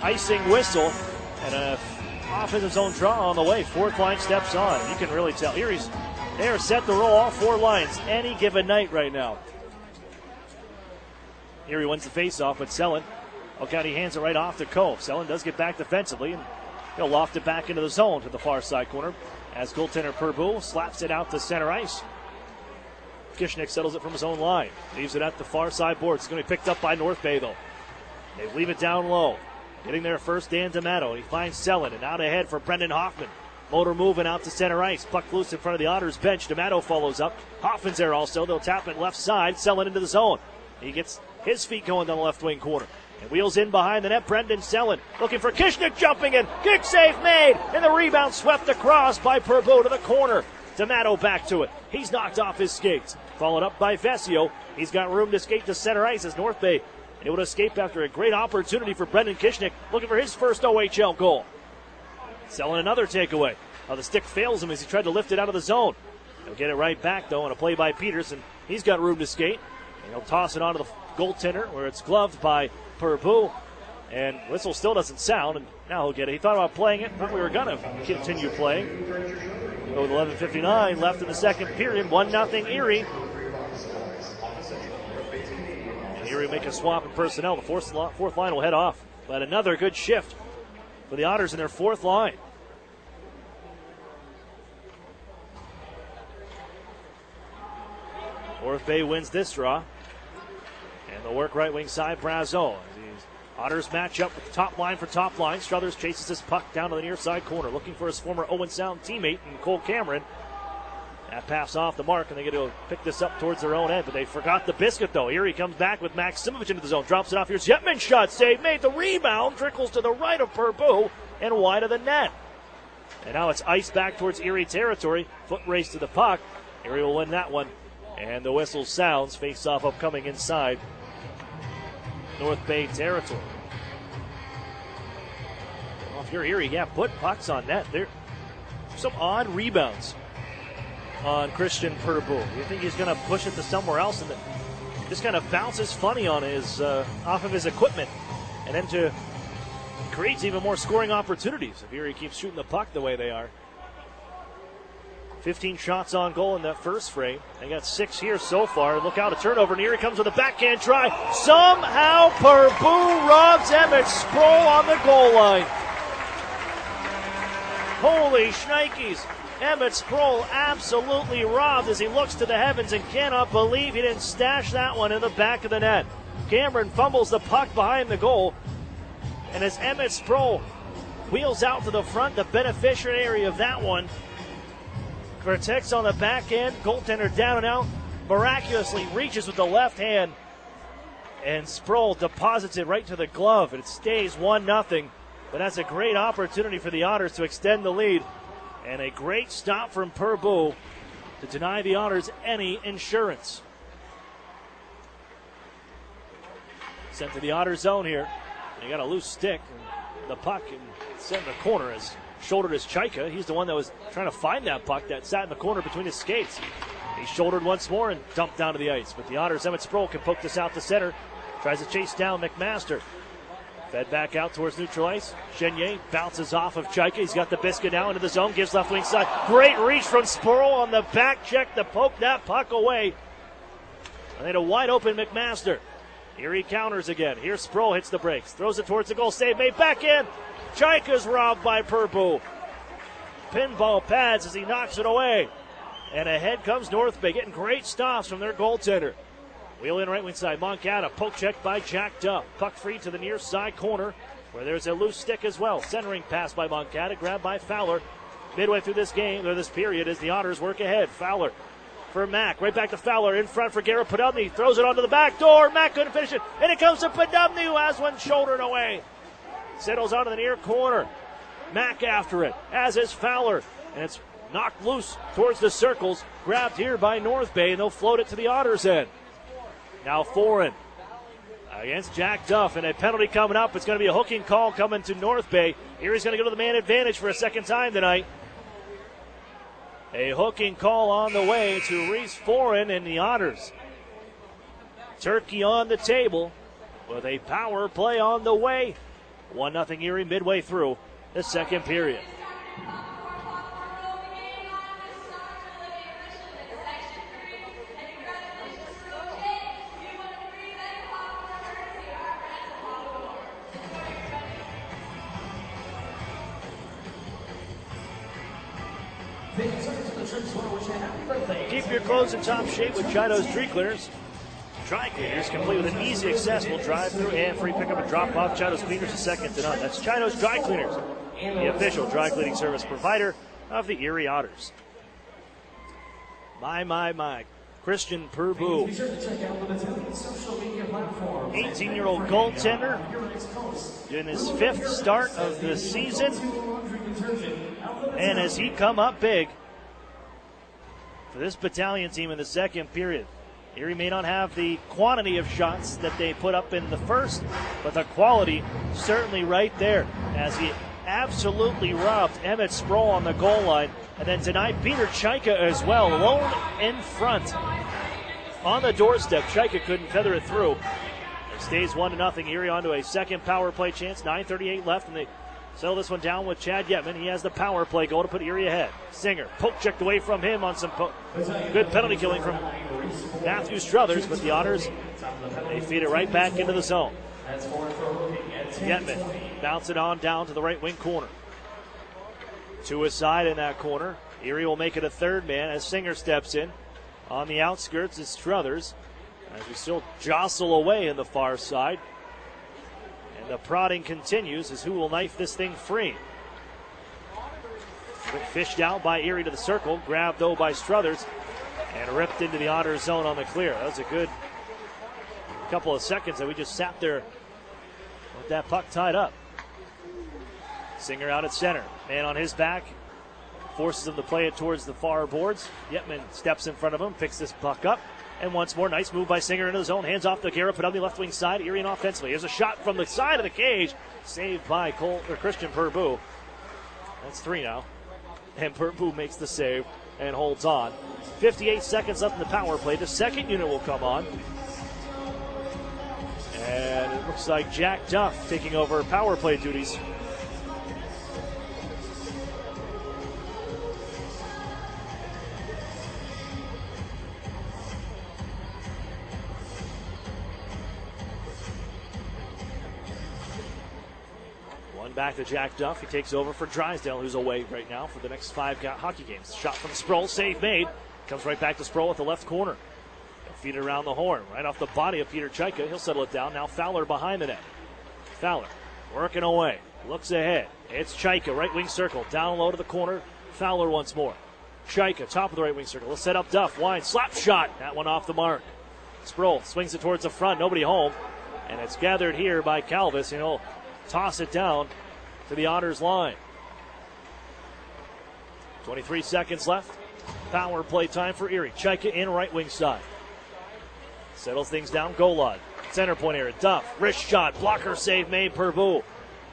icing whistle and a offensive zone draw on the way. Fourth line steps on. You can really tell. Erie's they are set to roll all four lines any given night right now. Erie wins the faceoff with Selin. O'County hands it right off to Cove. Selin does get back defensively, and he'll loft it back into the zone to the far side corner as goaltender Purbu slaps it out to center ice. Kishnick settles it from his own line. Leaves it at the far side boards. It's going to be picked up by North Bay, though. They leave it down low. Getting there first, Dan D'Amato. He finds Selin, and out ahead for Brendan Hoffman. Motor moving out to center ice. Puck loose in front of the Otters bench. D'Amato follows up. Hoffman's there also. They'll tap it left side. Selin into the zone. He gets his feet going down the left wing corner. And wheels in behind the net. Brendan Selin looking for Kishnick, jumping in. Kick save made. And the rebound swept across by Purbu to the corner. D'Amato back to it. He's knocked off his skates. Followed up by Vesio. He's got room to skate to center ice as North Bay able to escape after a great opportunity for Brendan Kishnick, looking for his first OHL goal. Selling another takeaway. The stick fails him as he tried to lift it out of the zone. He'll get it right back, though, on a play by Peterson. He's got room to skate. And he'll toss it onto the goaltender, where it's gloved by Purbu. And whistle still doesn't sound, and now he'll get it. He thought about playing it. Thought we were going to continue playing. Go with 11:59 left in the second period. 1-0 Erie. And Erie make a swap in personnel. The fourth line will head off. But another good shift for the Otters in their fourth line. North Bay wins this draw. And they'll work right wing side, Brazeau. These Otters match up with the top line for top line. Struthers chases this puck down to the near side corner, looking for his former Owen Sound teammate, Cole Cameron. That pass off the mark, and they get to pick this up towards their own end, but they forgot the biscuit, though. Erie comes back with Maximovich into the zone, drops it off. Here's Yetman, shot save made. The rebound trickles to the right of Purbu and wide of the net. And now it's ice back towards Erie territory. Foot race to the puck. Erie will win that one. And the whistle sounds. Face-off upcoming inside North Bay territory. Well, if you're Erie, put pucks on net. There some odd rebounds on Christian Purbu. You think he's going to push it to somewhere else, and it just kind of bounces funny on his off of his equipment, and then creates even more scoring opportunities if Erie keeps shooting the puck the way they are. 15 shots on goal in that first frame. They got 6 here so far. Look out, a turnover, and Erie comes with a backhand try. Somehow Purbu robs Emmett Sproul on the goal line. Holy shnikes. Emmett Sproul absolutely robbed as he looks to the heavens and cannot believe he didn't stash that one in the back of the net. Cameron fumbles the puck behind the goal, and as Emmett Sproul wheels out to the front, the beneficiary of that one protects on the back end. Goaltender down and out, miraculously reaches with the left hand, and Sproul deposits it right to the glove, and it stays 1-0. But that's a great opportunity for the Otters to extend the lead, and a great stop from Purbu to deny the Otters any insurance. Sent to the Otters zone here. They got a loose stick, and the puck and sent in the corner as shouldered his Chaika. He's the one that was trying to find that puck that sat in the corner between his skates. He shouldered once more and dumped down to the ice. But the Otters, Emmett Sproul can poke this out to center. Tries to chase down McMaster. Fed back out towards neutral ice. Chenier bounces off of Chaika. He's got the biscuit now into the zone. Gives left wing side. Great reach from Sproul on the back check to poke that puck away. And then a wide open McMaster. Erie counters again. Here Sproul hits the brakes. Throws it towards the goal. Save made back in. Chaika's robbed by Purbu. Pinball pads as he knocks it away. And ahead comes North Bay, getting great stops from their goaltender. Wheel in right wing side. Moncada, poke check by Jack Duff. Puck free to the near side corner where there's a loose stick as well. Centering pass by Moncada, grabbed by Fowler. Midway through this game, or this period, as the Otters work ahead. Fowler for Mack. Right back to Fowler. In front for Garrett Podubny. Throws it onto the back door. Mack couldn't finish it. And it comes to Podubny, who has one shouldered away. Settles onto the near corner. Mack after it, as is Fowler. And it's Knocked loose towards the circles. Grabbed here by North Bay, and they'll float it to the Otters end. Now Foreign against Jack Duff, and a penalty coming up. It's going to be a hooking call coming to North Bay. Erie's going to go to the man advantage for a second time tonight. A hooking call on the way to Reese Foreign and the Otters. Turkey on the table with a power play on the way. 1-0 Erie midway through the second period. Keep your clothes in top shape with Chido's Dry Cleaners. Dry Cleaners, complete with an easy, accessible drive-through and free pickup and drop-off. Chido's Cleaners is second to none. That's Chido's Dry Cleaners, the official dry cleaning service provider of the Erie Otters. My. Christian Purbu, 18-year-old goaltender, in his 5th start of the season. And as he come up big for this Battalion team in the second period, Erie may not have the quantity of shots that they put up in the first, but the quality certainly right there as he absolutely robbed Emmett Sproul on the goal line. And then tonight, Peter Chaika as well, alone in front. On the doorstep, Chaika couldn't feather it through. It stays 1-0. Erie onto a second power play chance. 9:38 left, and they settle this one down with Chad Yetman. He has the power play goal to put Erie ahead. Singer, poke checked away from him on some good penalty killing from Matthew Struthers, but the Otters, they feed it right back into the zone. Yetman bounce it on down to the right wing corner. To his side in that corner. Erie will make it a third man as Singer steps in. On the outskirts is Struthers as we still jostle away in the far side. And the prodding continues as who will knife this thing free. Fished out by Erie to the circle. Grabbed though by Struthers and ripped into the Otters zone on the clear. That was a good couple of seconds that we just sat there with that puck tied up. Singer out at center. Man on his back. Forces him to play it towards the far boards. Yetman steps in front of him, picks this puck up. And once more, nice move by Singer into the zone. Hands off to Garrett, put on the left wing side. Erie offensively. Here's a shot from the side of the cage. Saved by Christian Purbu. That's 3 now. And Purbu makes the save and holds on. 58 seconds left in the power play. The second unit will come on. And it looks like Jack Duff taking over power play duties. Back to Jack Duff. He takes over for Drysdale, who's away right now for the next 5 hockey games. Shot from Sproul, save made. Comes right back to Sproul at the left corner. They'll feed it around the horn, right off the body of Peter Chaika. He'll settle it down. Now Fowler behind the net. Fowler working away. Looks ahead. It's Chaika, right wing circle. Down low to the corner. Fowler once more. Chaika, top of the right wing circle. He'll set up Duff. Wine, slap shot. That one off the mark. Sproul swings it towards the front. Nobody home. And it's gathered here by Calvis, and he'll toss it down to the Otters line. 23 seconds left. Power play time for Erie. Chaika in right wing side. Settles things down. Golod. Center point area. Duff. Wrist shot. Blocker save made. Purbu.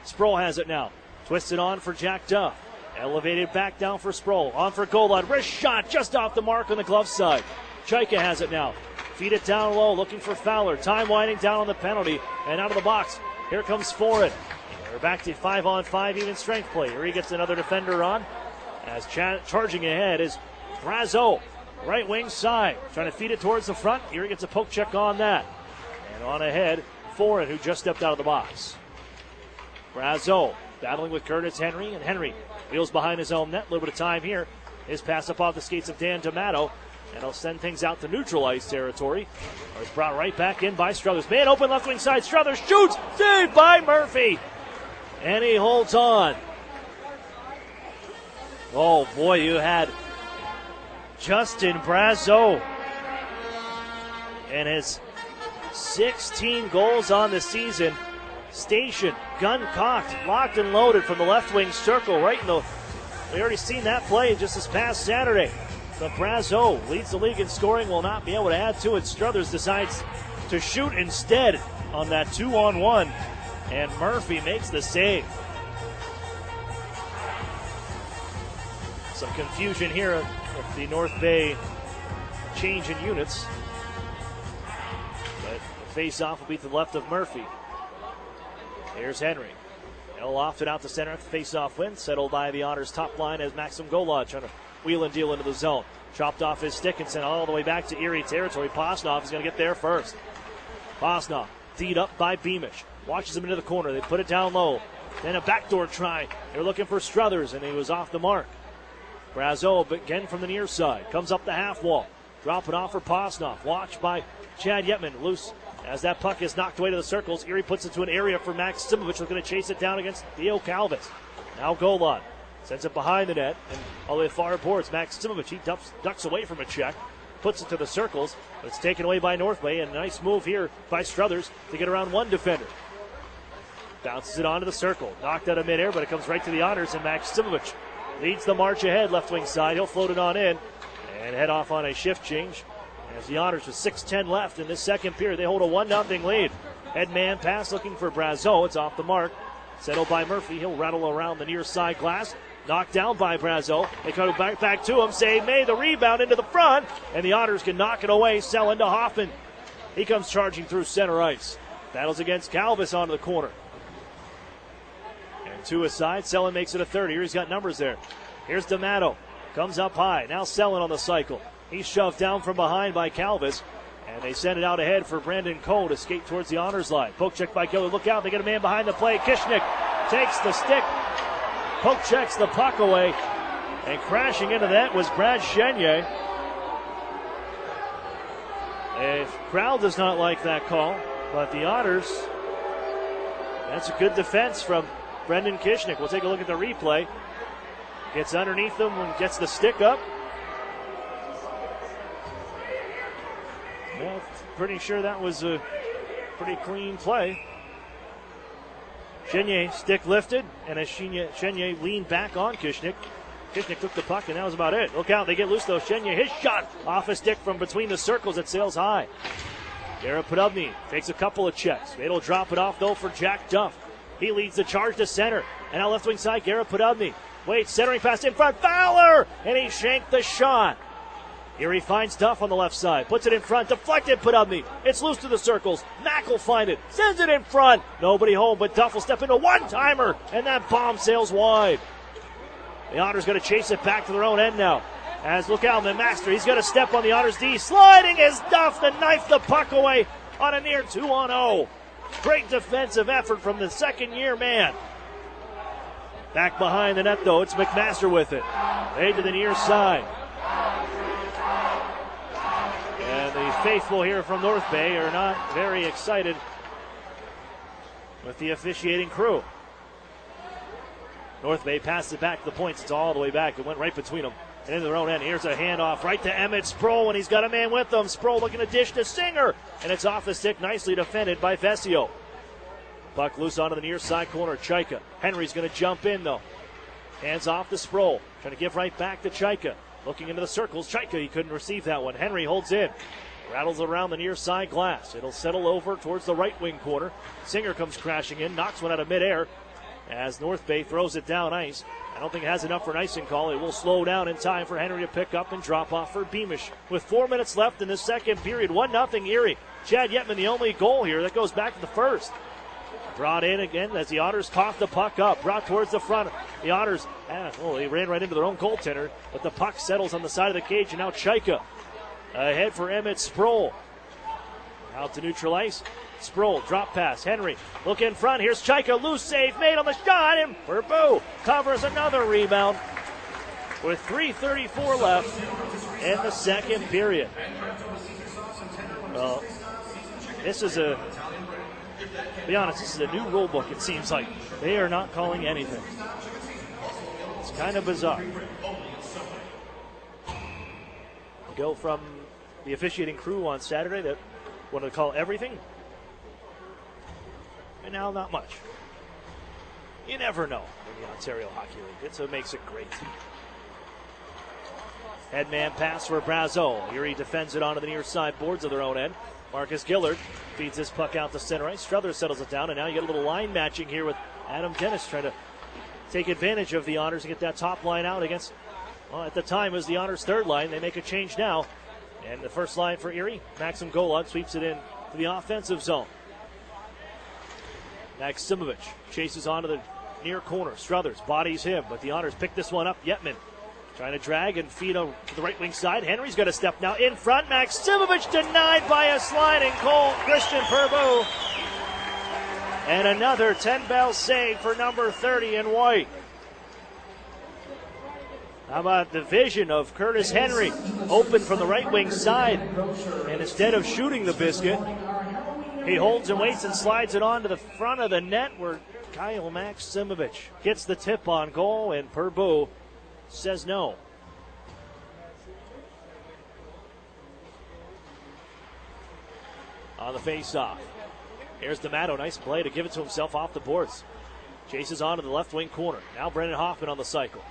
Sproul has it now. Twisted on for Jack Duff. Elevated back down for Sproul. On for Golod. Wrist shot just off the mark on the glove side. Chaika has it now. Feed it down low. Looking for Fowler. Time winding down on the penalty. And out of the box. Here comes Foreign. We're back to 5-on-5 even strength play. Erie gets another defender on. As charging ahead is Brazo, right wing side. Trying to feed it towards the front. Erie gets a poke check on that. And on ahead, Foreign, who just stepped out of the box. Brazo battling with Curtis Henry. And Henry wheels behind his own net. A little bit of time here. His pass up off the skates of Dan D'Amato. And he'll send things out to neutral ice territory. Or it's brought right back in by Struthers. Man open left wing side. Struthers shoots. Saved by Murphy. And he holds on. Oh, boy, you had Justin Brazo. And his 16 goals on the season. Stationed, gun cocked, locked and loaded from the left wing circle right in the We already seen that play just this past Saturday. But Brazeau leads the league in scoring, will not be able to add to it. Struthers decides to shoot instead on that 2-on-1, and Murphy makes the save. Some confusion here with the North Bay change in units. But the face-off will be to the left of Murphy. Here's Henry. He'll loft it out to center at the face-off win, settled by the Otters top line as Maxim Golod trying to wheel and deal into the zone. Chopped off his stick and sent all the way back to Erie territory. Posnoff is going to get there first. Posnoff, teed up by Beamish. Watches him into the corner. They put it down low. Then a backdoor try. They're looking for Struthers, and he was off the mark. Brazeau again from the near side. Comes up the half wall. Drop it off for Posnoff. Watched by Chad Yetman. Loose as that puck is knocked away to the circles. Erie puts it to an area for Max Simovich, who's going to chase it down against Theo Calvis. Now Golod sends it behind the net, and all the way far boards. Max Simovich, he ducks away from a check, puts it to the circles, but it's taken away by North Bay, and a nice move here by Struthers to get around one defender. Bounces it onto the circle, knocked out of midair, but it comes right to the Otters, and Max Simovich leads the march ahead, left wing side. He'll float it on in and head off on a shift change. As the Otters with 6:10 left in this second period, they hold a 1-0 lead. Head man pass looking for Brazeau. It's off the mark. Settled by Murphy. He'll rattle around the near side glass. Knocked down by Brazeau. They come back to him. Save made. The rebound into the front. And the Otters can knock it away. Selling to Hoffman. He comes charging through center ice. Battles against Calvis onto the corner. And to his side. Selin makes it a 30. Here he's got numbers there. Here's D'Amato. Comes up high. Now Selin on the cycle. He's shoved down from behind by Calvis. And they send it out ahead for Brandon Coe to skate towards the honors line. Poke check by Giller. Look out. They get a man behind the play. Kishnick takes the stick. Poke checks the puck away. And crashing into that was Brad Chenier. The crowd does not like that call. But the Otters, that's a good defense from Brendan Kishnick. We'll take a look at the replay. Gets underneath them and gets the stick up. Well, pretty sure that was a pretty clean play. Chenier stick lifted, and as Chenier leaned back on Kishnick, Kishnick took the puck, and that was about it. Look out, they get loose though. Chenier, his shot off a stick from between the circles. It sails high. Garrett Podubny takes a couple of checks. It'll drop it off though for Jack Duff. He leads the charge to center, and now left wing side, Garrett Podubny. Wait, centering pass in front, Fowler, and he shanked the shot. Erie finds Duff on the left side, puts it in front, deflected Podubny. It's loose to the circles. Mack will find it, sends it in front. Nobody home, but Duff will step into a one-timer, and that bomb sails wide. The Otters going to chase it back to their own end now. As look out, the master, he's going to step on the Otters D. Sliding is Duff to knife the puck away on a near 2-on-0. Great defensive effort from the second-year man. Back behind the net, though, it's McMaster with it. Made to the near side. And the faithful here from North Bay are not very excited with the officiating crew. North Bay passed it back to the points. It's all the way back. It went right between them and into their own end. Here's a handoff right to Emmett Sproul, and he's got a man with him. Sproul looking to dish to Singer, and it's off the stick, nicely defended by Vesio. Puck loose onto the near side corner. Chaika. Henry's going to jump in, though. Hands off to Sproul. Trying to give right back to Chaika. Looking into the circles. Chaika, he couldn't receive that one. Henry holds in. Rattles around the near side glass. It'll settle over towards the right wing corner. Singer comes crashing in. Knocks one out of midair as North Bay throws it down ice. I don't think it has enough for an icing call. It will slow down in time for Henry to pick up and drop off for Beamish. With 4 minutes left in the second period. 1-0 Erie. Chad Yetman the only goal here. That goes back to the first. Brought in again as the Otters cough the puck up. Brought towards the front. The Otters, they ran right into their own goaltender, but the puck settles on the side of the cage, and now Chaika ahead for Emmett Sproul. Out to neutral ice. Sproul, drop pass. Henry, look in front. Here's Chaika. Loose save made on the shot, and Burbu covers another rebound with 3:34 left in the second period. Well, this is to be honest, this is a new rule book, it seems like. They are not calling anything. It's kind of bizarre. Go from the officiating crew on Saturday that wanted to call everything, and now not much. You never know in the Ontario Hockey League. So it makes it great. Headman pass for Brazeau. Erie defends it onto the near side boards of their own end. Marcus Gillard feeds this puck out to center ice. Struthers settles it down, and now you get a little line matching here with Adam Dennis trying to take advantage of the Otters and get that top line out against, well, at the time it was the Otters' third line. They make a change now. And the first line for Erie, Maxim Golod sweeps it in to the offensive zone. Maximovich chases onto the near corner. Struthers bodies him, but the Otters pick this one up. Yetman trying to drag and feed to the right wing side. Henry's got to step now in front. Maximovich denied by a sliding goal. Christian Perbu. And another 10-bell save for number 30 in white. How about the vision of Curtis Henry open from the right wing side, and instead of shooting the biscuit, he holds and waits and slides it on to the front of the net where Kyle Maximovich gets the tip on goal, and Perbu says no. On the face-off, here's D'Amato. Nice play to give it to himself off the boards. Chases on to the left wing corner. Now Brendan Hoffman on the cycle.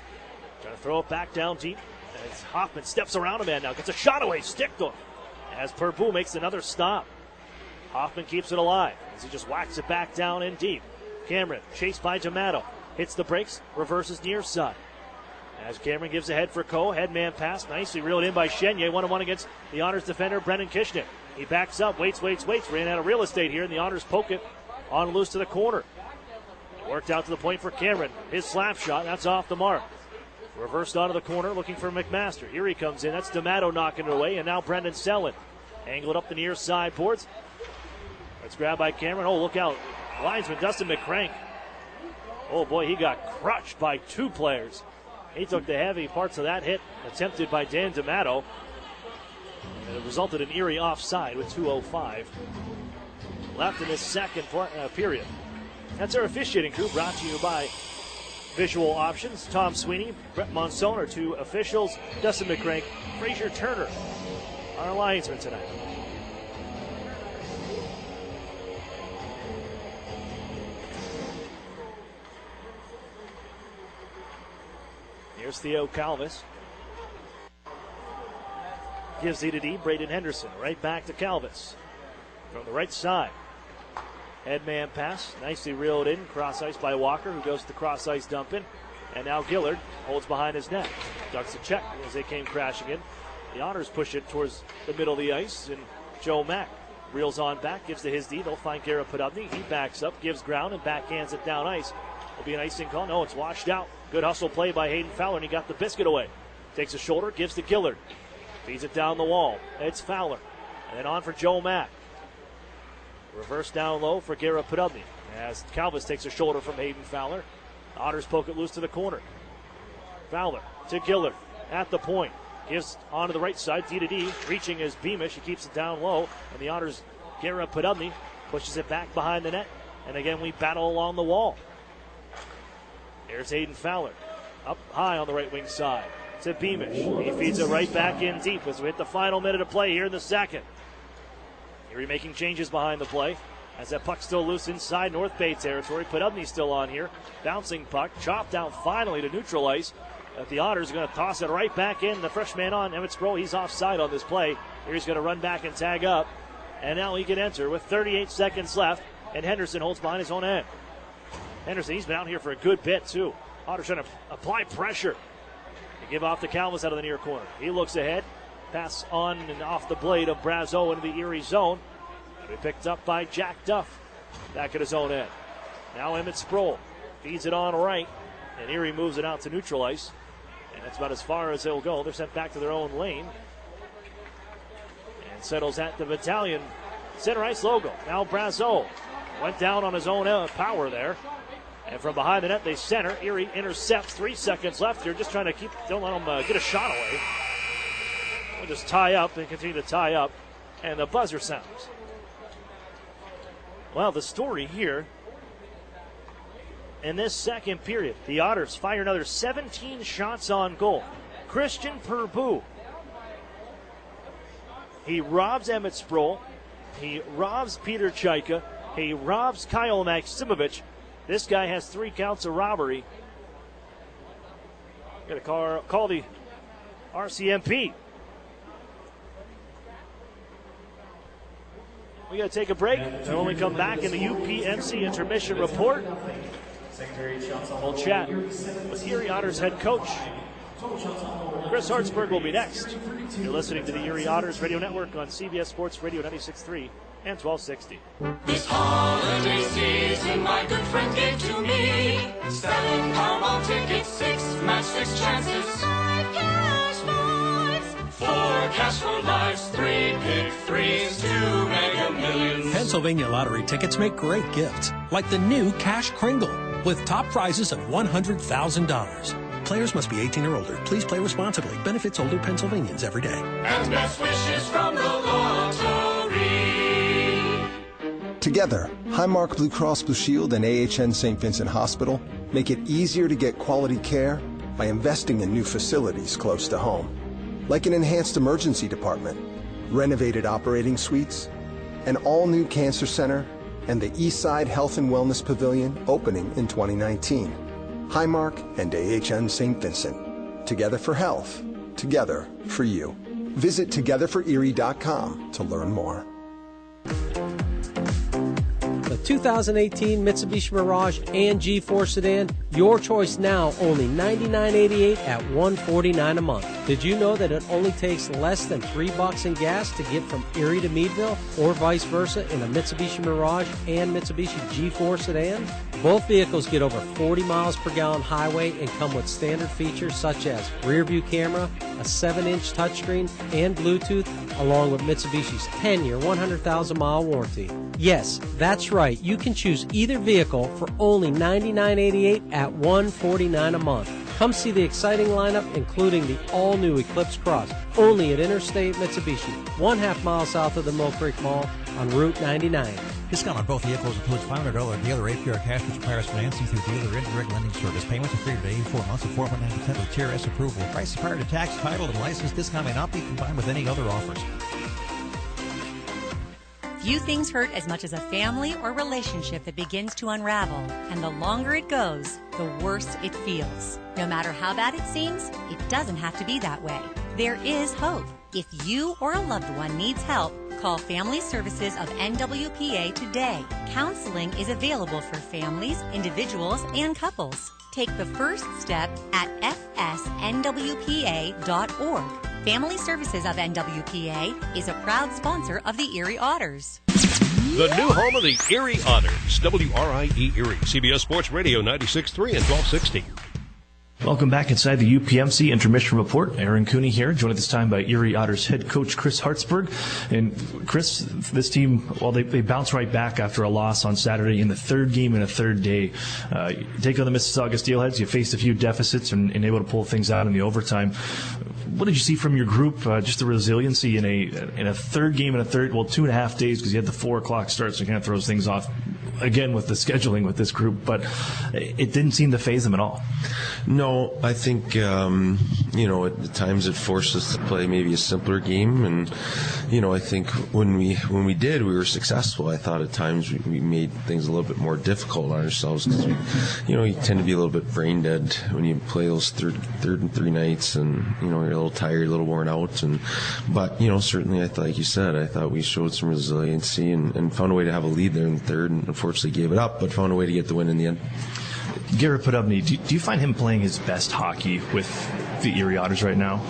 Trying to throw it back down deep. As Hoffman steps around a man now. Gets a shot away. Stick to him. As Perbu makes another stop. Hoffman keeps it alive as he just whacks it back down in deep. Cameron chased by D'Amato. Hits the brakes. Reverses near side. As Cameron gives a head for Coe. Headman pass. Nicely reeled in by Chenier. 1-on-1 against the Otters defender, Brendan Kishner. He backs up. Waits. Ran out of real estate here. And the Otters poke it on loose to the corner. Worked out to the point for Cameron. His slap shot. That's off the mark. Reversed onto the corner, looking for McMaster. Erie comes in. That's D'Amato knocking it away, and now Brendan Selland. Angled up the near side boards. It's grabbed by Cameron. Oh, look out. Linesman Dustin McCrank. Oh, boy, he got crushed by two players. He took the heavy parts of that hit attempted by Dan D'Amato. And it resulted in Erie offside with 2:05 left in this second period. That's our officiating crew, brought to you by Visual Options. Tom Sweeney, Brett Monson, our two officials. Dustin McCrank, Fraser Turner, our linesman tonight. Here's Theo Calvis. Gives it to D. Braden Henderson. Right back to Calvis. From the right side. Headman pass, nicely reeled in, cross ice by Walker, who goes to the cross ice dump in. And now Gillard holds behind his net. Ducks a check as they came crashing in. The Otters push it towards the middle of the ice, and Joe Mack reels on back, gives to his D. They'll find Garrett Podubny. He backs up, gives ground, and backhands it down ice. Will be an icing call. No, it's washed out. Good hustle play by Hayden Fowler, and he got the biscuit away. Takes a shoulder, gives to Gillard. Feeds it down the wall. It's Fowler. And then on for Joe Mack. Reverse down low for Garrett Podubny as Calvis takes a shoulder from Hayden Fowler. Otters poke it loose to the corner. Fowler to Gillard at the point. Gives onto the right side, D-to-D. Reaching is Beamish. He keeps it down low. And the Otters, Garrett Podubny, pushes it back behind the net. And again, we battle along the wall. There's Hayden Fowler. Up high on the right wing side to Beamish. He feeds it right back in deep as we hit the final minute of play here in the second. Erie making changes behind the play as that puck still loose inside North Bay territory. Podubny still on here. Bouncing puck. Chopped down finally to neutral ice. The Otters are going to toss it right back in. The freshman on, Emmett Sproul, he's offside on this play. Erie's going to run back and tag up. And now he can enter with 38 seconds left. And Henderson holds behind his own end. Henderson, he's been out here for a good bit too. Otters trying to apply pressure. They give off to Calvis out of the near corner. He looks ahead. Pass on and off the blade of Brazeau into the Erie zone. And be picked up by Jack Duff back at his own end. Now Emmett Sproul feeds it on right. And Erie moves it out to neutral ice. And that's about as far as they'll go. They're sent back to their own lane. And settles at the Battalion center ice logo. Now Brazeau went down on his own power there. And from behind the net, they center. Erie intercepts. 3 seconds left here. Just trying to don't let them get a shot away. We'll just tie up and continue to tie up. And the buzzer sounds. Well, the story here in this second period, the Otters fire another 17 shots on goal. Christian Perbu. He robs Emmett Sproul. He robs Peter Chaika. He robs Kyle Maximovich. This guy has 3 counts of robbery. Got to call the RCMP. We got to take a break, and when we come back in the UPMC intermission report, we'll chat with Erie Otters head coach Chris Hartsburg. Will be next. You're listening to the Erie Otters Radio Network on CBS Sports Radio 96.3 and 1260. This holiday season, my good friend gave to me 7 Powerball tickets, 6 match 6 chances, 5 cash vibes, 4 cash for lives, 3 pick 3s, 2 Mega Millions. Pennsylvania lottery tickets make great gifts, like the new Cash Kringle, with top prizes of $100,000. Players must be 18 or older. Please play responsibly. Benefits older Pennsylvanians every day. And best wishes from the lottery. Together, Highmark Blue Cross Blue Shield and AHN St. Vincent Hospital make it easier to get quality care by investing in new facilities close to home, like an enhanced emergency department, renovated operating suites, an all-new cancer center, and the Eastside Health and Wellness Pavilion opening in 2019. Highmark and AHN St. Vincent. Together for health. Together for you. Visit togetherforerie.com to learn more. The 2018 Mitsubishi Mirage and G4 sedan, your choice now, only $99.88 at $149 a month. Did you know that it only takes less than $3 in gas to get from Erie to Meadville, or vice versa in a Mitsubishi Mirage and Mitsubishi G4 sedan? Both vehicles get over 40 miles per gallon highway and come with standard features such as rear view camera, a 7-inch touchscreen, and Bluetooth, along with Mitsubishi's 10-year, 100,000-mile warranty. Yes, that's right. You can choose either vehicle for only $99.88 at $149 a month. Come see the exciting lineup, including the all-new Eclipse Cross, only at Interstate Mitsubishi, 1/2 mile south of the Mill Creek Mall on Route 99. Discount on both vehicles includes $500 dealer APR cash, which requires financing through dealer indirect lending service. Payments are free to 84 months of 4.9% with TRS approval. Price is prior to tax, title, and license. Discount may not be combined with any other offers. Few things hurt as much as a family or relationship that begins to unravel, and the longer it goes, the worse it feels. No matter how bad it seems, it doesn't have to be that way. There is hope. If you or a loved one needs help, call Family Services of NWPA today. Counseling is available for families, individuals, and couples. Take the first step at fsnwpa.org. Family Services of NWPA is a proud sponsor of the Erie Otters. The new home of the Erie Otters, WRIE Erie, CBS Sports Radio 96.3 and 1260. Welcome back inside the UPMC Intermission Report. Aaron Cooney here, joined at this time by Erie Otters head coach Chris Hartsburg. And Chris, this team, well, they bounced right back after a loss on Saturday in the third game in a third day. Take on the Mississauga Steelheads. You faced a few deficits and able to pull things out in the overtime. What did you see from your group? Just the resiliency in a third game in a third, 2.5 days, because you had the 4 o'clock start, so it kind of throws things off again with the scheduling with this group, but it didn't seem to faze them at all. No, I think, at times it forced us to play maybe a simpler game, and, I think when we did, we were successful. I thought at times we made things a little bit more difficult on ourselves because you tend to be a little bit brain dead when you play those third and 3 nights, and, you're a little tired, a little worn out, but certainly I thought, like you said, I thought we showed some resiliency and found a way to have a lead there in the third, and unfortunately gave it up, but found a way to get the win in the end. Garrett Podobny, do you find him playing his best hockey with the Erie Otters right now?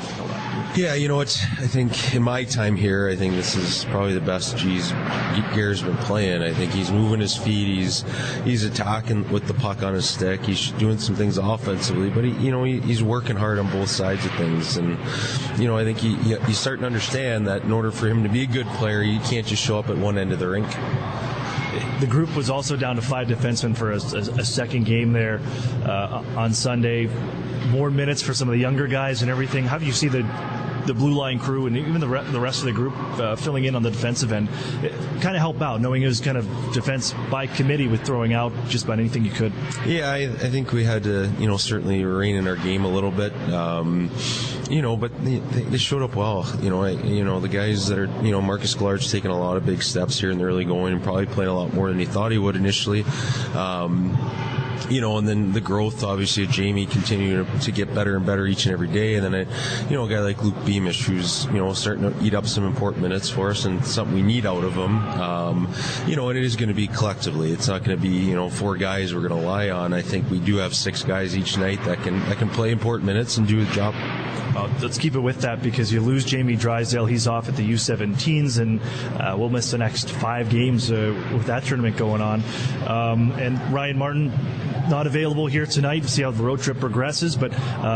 Yeah, I think in my time here, I think this is probably the best Garrett's been playing. I think he's moving his feet, he's attacking with the puck on his stick, he's doing some things offensively, but he's working hard on both sides of things, and I think he's starting to understand that in order for him to be a good player, you can't just show up at one end of the rink. The group was also down to 5 defensemen for a second game there on Sunday. More minutes for some of the younger guys and everything. How do you see the the blue line crew and even the rest of the group filling in on the defensive end kind of help out, knowing it was kind of defense by committee with throwing out just about anything you could? Yeah, I think we had to, certainly rein in our game a little bit. But they showed up well. The guys that are, Marcus Glart's taken a lot of big steps here in the early going and probably playing a lot more than he thought he would initially. And then the growth, obviously, of Jamie continuing to get better and better each and every day. And then, a guy like Luke Beamish, who's, starting to eat up some important minutes for us and something we need out of him. And it is going to be collectively. It's not going to be, 4 guys we're going to rely on. I think we do have 6 guys each night that can play important minutes and do the job. Let's keep it with that, because you lose Jamie Drysdale. He's off at the U17s, and we'll miss the next 5 games with that tournament going on. And Ryan Martin not available here tonight to see how the road trip progresses, but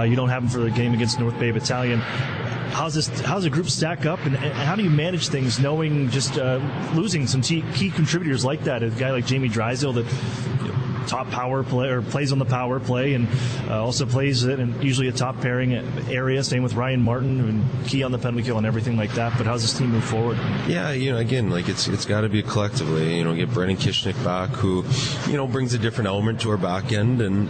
you don't have him for the game against North Bay Battalion. How's the group stack up, and how do you manage things knowing just losing some key contributors like that? A guy like Jamie Drysdale that top power play, or plays on the power play, and also plays it in usually a top pairing area. Same with Ryan Martin, and key on the penalty kill and everything like that. But how's this team move forward? Yeah, again, it's got to be collectively. Get Brennan Kishnick back, who brings a different element to our back end, and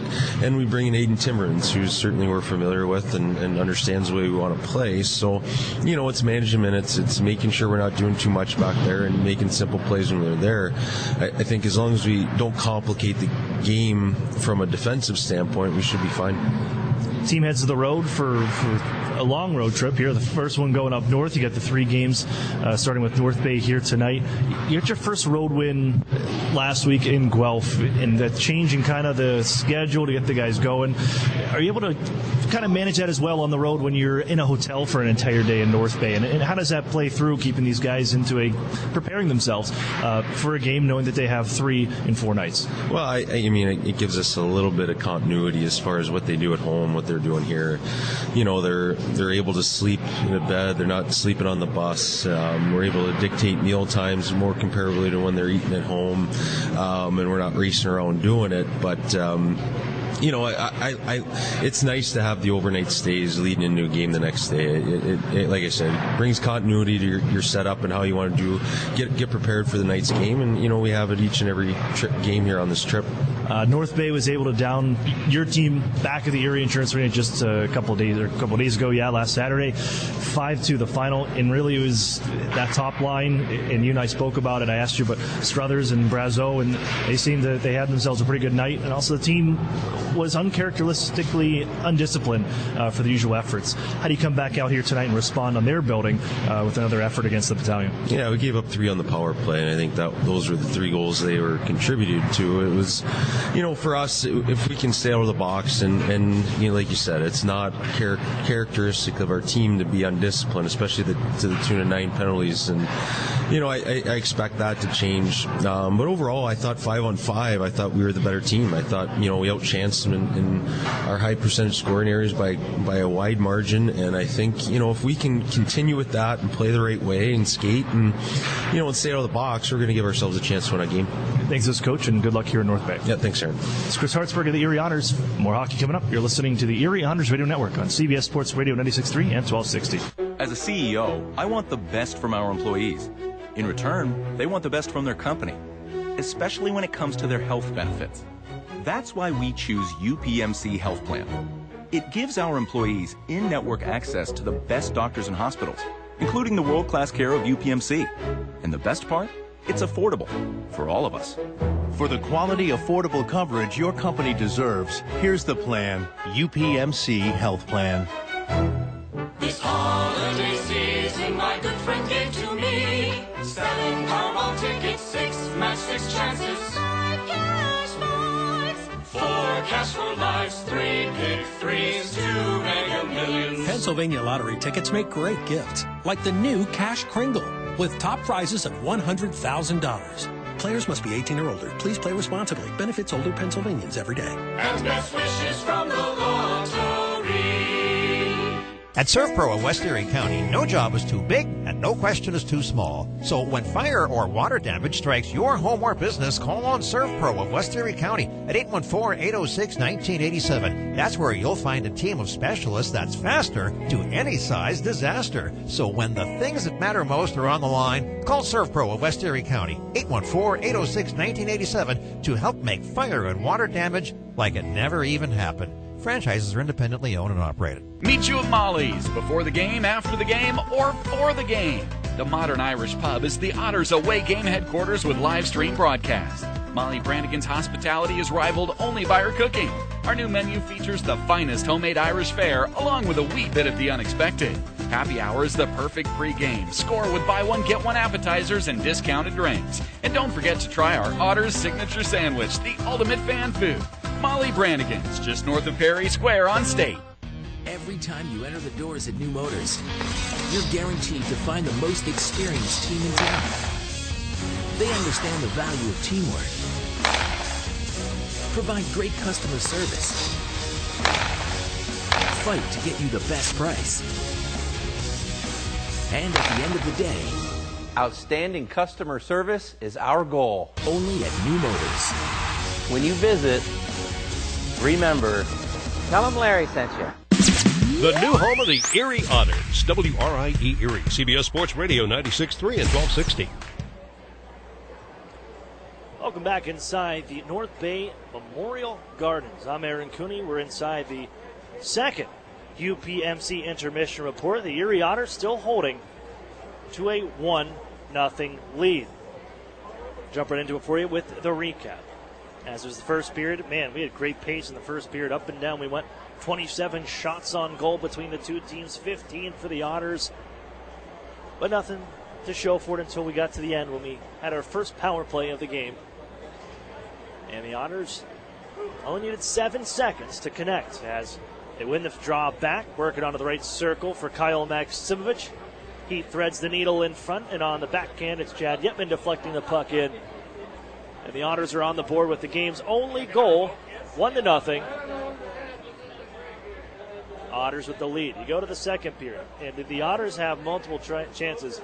we bring in Aiden Timmermans, who certainly we're familiar with and understands the way we want to play. So it's managing minutes, it's making sure we're not doing too much back there and making simple plays when we're there. I think as long as we don't complicate the game from a defensive standpoint, we should be fine. Team heads to the road for a long road trip here. The first one going up north. You got the 3 games starting with North Bay here tonight. You got your first road win last week in Guelph, and the change in kind of the schedule to get the guys going. Are you able to kind of manage that as well on the road when you're in a hotel for an entire day in North Bay? And how does that play through, keeping these guys preparing themselves for a game, knowing that they have 3 in 4 nights? Well, I mean, it gives us a little bit of continuity as far as what they do at home, what they're doing here. They're able to sleep in a bed. They're not sleeping on the bus. We're able to dictate meal times more comparably to when they're eating at home, and we're not racing around doing it. But it's nice to have the overnight stays leading into a game the next day. It like I said, it brings continuity to your setup and how you want to get prepared for the night's game. And we have it each and every game here on this trip. North Bay was able to down your team back at the Erie Insurance Arena just a couple of days ago. Last Saturday, 5-2 the final, and really it was that top line. And you and I spoke about it. I asked you about Struthers and Brazeau, and they seemed that they had themselves a pretty good night. And also the team was uncharacteristically undisciplined for the usual efforts. How do you come back out here tonight and respond on their building with another effort against the Battalion? Yeah, we gave up 3 on the power play, and I think that those were the 3 goals they were contributed to. It was, for us, if we can stay out of the box, and like you said, it's not characteristic of our team to be undisciplined, especially to the tune of 9 penalties. And I expect that to change. But overall, I thought 5-on-5, I thought we were the better team. I thought we outchanced them in our high percentage scoring areas by a wide margin. And I think if we can continue with that and play the right way and skate and and stay out of the box, we're going to give ourselves a chance to win a game. Thanks, this coach, and good luck here in North Bay. Yeah, thanks, Aaron. It's Chris Hartsburg of the Erie Otters. More hockey coming up. You're listening to the Erie Otters Radio Network on CBS Sports Radio 96.3 and 1260. As a CEO, I want the best from our employees. In return, they want the best from their company, especially when it comes to their health benefits. That's why we choose UPMC Health Plan. It gives our employees in-network access to the best doctors and hospitals, including the world-class care of UPMC. And the best part? It's affordable for all of us. For the quality, affordable coverage your company deserves, here's the plan: UPMC Health Plan. This holiday season, my good friend gave to me 7 Powerball tickets, 6 match 6 chances, 5 cash points, 4 cash for lives, 3 pick 3s, 2 Mega Millions. Pennsylvania Lottery tickets make great gifts, like the new Cash Kringle, with top prizes of $100,000. Players must be 18 or older. Please play responsibly. Benefits older Pennsylvanians every day. And best wishes from the lottery. At ServPro of West Erie County, no job is too big and no question is too small. So when fire or water damage strikes your home or business, call on ServPro of West Erie County at 814-806-1987. That's where you'll find a team of specialists that's faster to any size disaster. So when the things that matter most are on the line, call ServPro of West Erie County, 814-806-1987 to help make fire and water damage like it never even happened. Franchises are independently owned and operated. Meet you at Molly's before the game, after the game, or for the game. The Modern Irish Pub is the Otters away game headquarters with live stream broadcast. Molly Brannigan's hospitality is rivaled only by her cooking. Our new menu features the finest homemade Irish fare along with a wee bit of the unexpected. Happy hour is the perfect pre-game. Score with buy one, get one appetizers and discounted drinks. And don't forget to try our Otters signature sandwich, the ultimate fan food. Molly Brannigan's, just north of Perry Square on State. Every time you enter the doors at New Motors, you're guaranteed to find the most experienced team in town. They understand the value of teamwork, provide great customer service, fight to get you the best price, and at the end of the day, outstanding customer service is our goal. Only at New Motors. When you visit, remember, tell them Larry sent you. The new home of the Erie Otters, WRIE Erie, CBS Sports Radio 96.3 and 1260. Welcome back inside the North Bay Memorial Gardens. I'm Aaron Cooney. We're inside the second UPMC intermission report. The Erie Otters still holding to a 1-0 lead. Jump right into it for you with the recap. As was the first period, man, we had great pace in the first period. Up and down we went. 27 shots on goal between the two teams, 15 for the Otters. But nothing to show for it until we got to the end when we had our first power play of the game. And the Otters only needed 7 seconds to connect as they win the draw back, working onto the right circle for Kyle Maksimovic. He threads the needle in front, and on the backhand, it's Chad Yetman deflecting the puck in. And the Otters are on the board with the game's only goal, 1-0. Otters with the lead. You go to the second period, and the Otters have multiple chances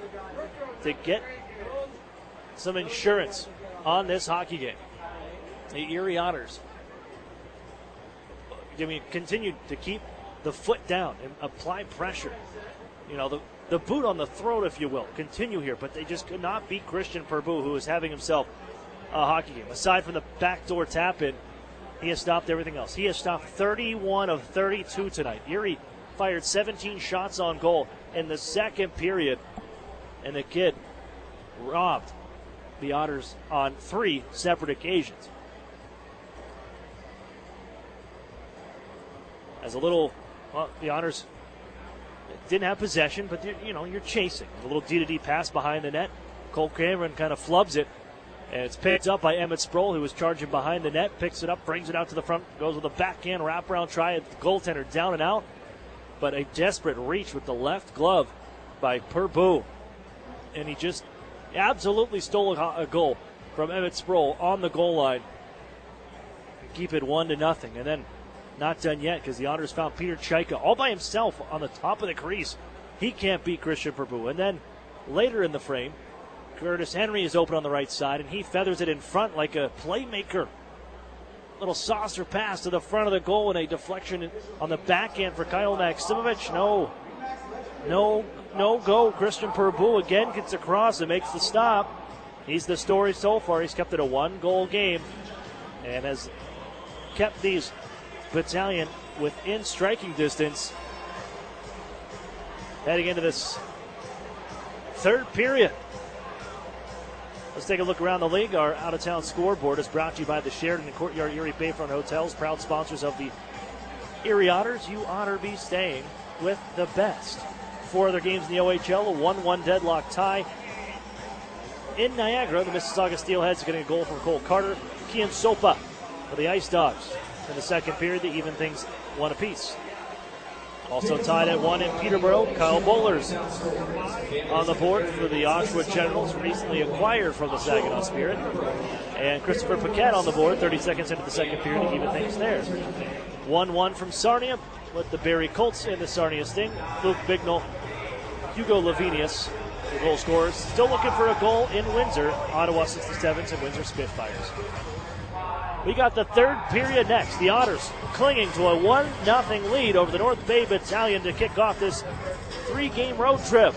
to get some insurance on this hockey game. The Erie Otters continue to keep the foot down and apply pressure. You know, the boot on the throat, if you will, continue here, but they just could not beat Christian Perbu, who is having himself a hockey game. Aside from the backdoor tap-in, he has stopped everything else. He has stopped 31 of 32 tonight. Erie fired 17 shots on goal in the second period, and the kid robbed the Otters on 3 separate occasions. As a little, well, the Otters didn't have possession, but you're chasing. A little D-to-D pass behind the net. Cole Cameron kind of flubs it, and it's picked up by Emmett Sproul, who was charging behind the net, picks it up, brings it out to the front, goes with a backhand wraparound try, goaltender down and out, but a desperate reach with the left glove by Perbu, and he just absolutely stole a goal from Emmett Sproul on the goal line. Keep it 1-0, and then not done yet because the Otters found Peter Chaika all by himself on the top of the crease. He can't beat Christian Perbu, and then later in the frame, Curtis Henry is open on the right side, and he feathers it in front like a playmaker. Little saucer pass to the front of the goal and a deflection on the backhand for Kyle Maksimovic. No go. Christian Perbu again gets across and makes the stop. He's the story so far. He's kept it a 1-goal game and has kept these Battalion within striking distance heading into this third period. Let's take a look around the league. Our out-of-town scoreboard is brought to you by the Sheraton and Courtyard Erie Bayfront Hotels, proud sponsors of the Erie Otters. You ought to be staying with the best. 4 other games in the OHL, a 1-1 deadlock tie. In Niagara, the Mississauga Steelheads are getting a goal from Cole Carter. Kian Sopa for the Ice Dogs. In the second period, they even things 1 apiece. Also tied at 1 in Peterborough, Kyle Bowlers on the board for the Oshawa Generals, recently acquired from the Saginaw Spirit. And Christopher Paquette on the board, 30 seconds into the second period to even things there. 1-1 from Sarnia with the Barrie Colts and the Sarnia Sting. Luke Bignell, Hugo Lavinius, the goal scorers. Still looking for a goal in Windsor. Ottawa 67s and Windsor Spitfires. We got the third period next. The Otters clinging to a 1-0 lead over the North Bay Battalion to kick off this 3-game road trip.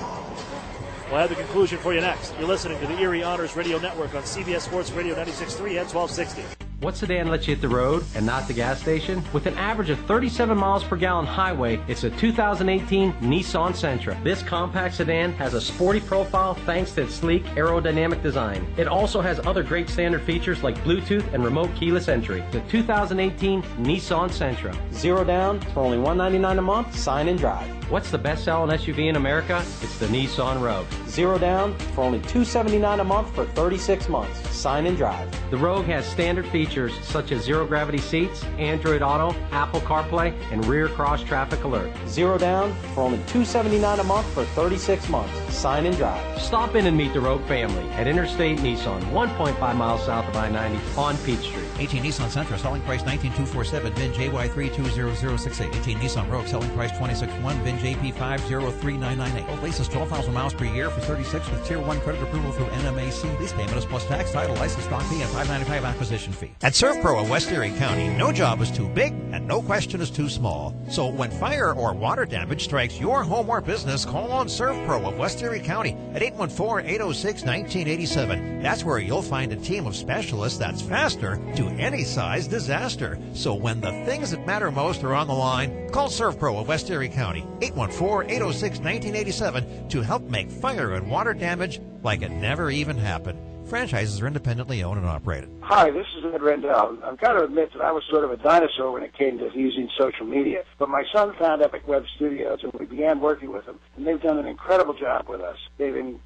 We'll have the conclusion for you next. You're listening to the Erie Otters Radio Network on CBS Sports Radio 96.3 and 1260. What sedan lets you hit the road and not the gas station? With an average of 37 miles per gallon highway, it's a 2018 Nissan Sentra. This compact sedan has a sporty profile thanks to its sleek aerodynamic design. It also has other great standard features like Bluetooth and remote keyless entry. The 2018 Nissan Sentra. 0 down for only $199 a month. Sign and drive. What's the best-selling SUV in America? It's the Nissan Rogue. 0 down for only $279 a month for 36 months. Sign and drive. The Rogue has standard features such as zero-gravity seats, Android Auto, Apple CarPlay, and rear cross-traffic alert. 0 down for only $279 a month for 36 months. Sign and drive. Stop in and meet the Rogue family at Interstate Nissan, 1.5 miles south of I-90 on Peachtree. 18 Nissan Sentra, selling price $19,247, VIN JY320068. 18 Nissan Rogue, selling price $26,100, VIN JP503998. Both leases 12,000 miles per year for 36 with Tier 1 credit approval through NMAC. Lease payment is plus tax, title, license, stock fee, and $595 acquisition fee. At ServPro of West Erie County, no job is too big and no question is too small. So when fire or water damage strikes your home or business, call on ServPro of West Erie County at 814-806-1987. That's where you'll find a team of specialists that's faster to any size disaster. So when the things that matter most are on the line, call ServPro of West Erie County, 814-806-1987 to help make fire and water damage like it never even happened. Franchises are independently owned and operated. Hi, this is Ed Rendell. I've got to admit that I was sort of a dinosaur when it came to using social media. But my son found Epic Web Studios, and we began working with them. And they've done an incredible job with us. They've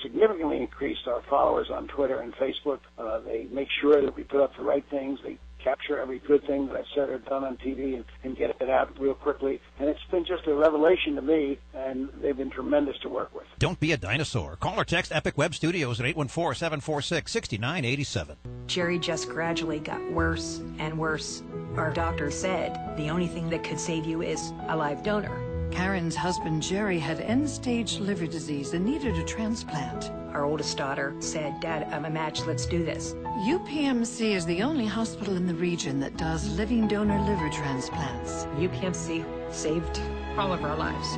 significantly increased our followers on Twitter and Facebook. They make sure that we put up the right things. They capture every good thing that I've said or done on TV and get it out real quickly. And it's been just a revelation to me, and they've been tremendous to work with. Don't be a dinosaur. Call or text Epic Web Studios at 814-746-6987. Jerry just gradually got worse and worse. Our doctor said the only thing that could save you is a live donor. Karen's husband Jerry had end-stage liver disease and needed a transplant. Our oldest daughter said, Dad, I'm a match, let's do this. UPMC is the only hospital in the region that does living donor liver transplants. UPMC saved all of our lives.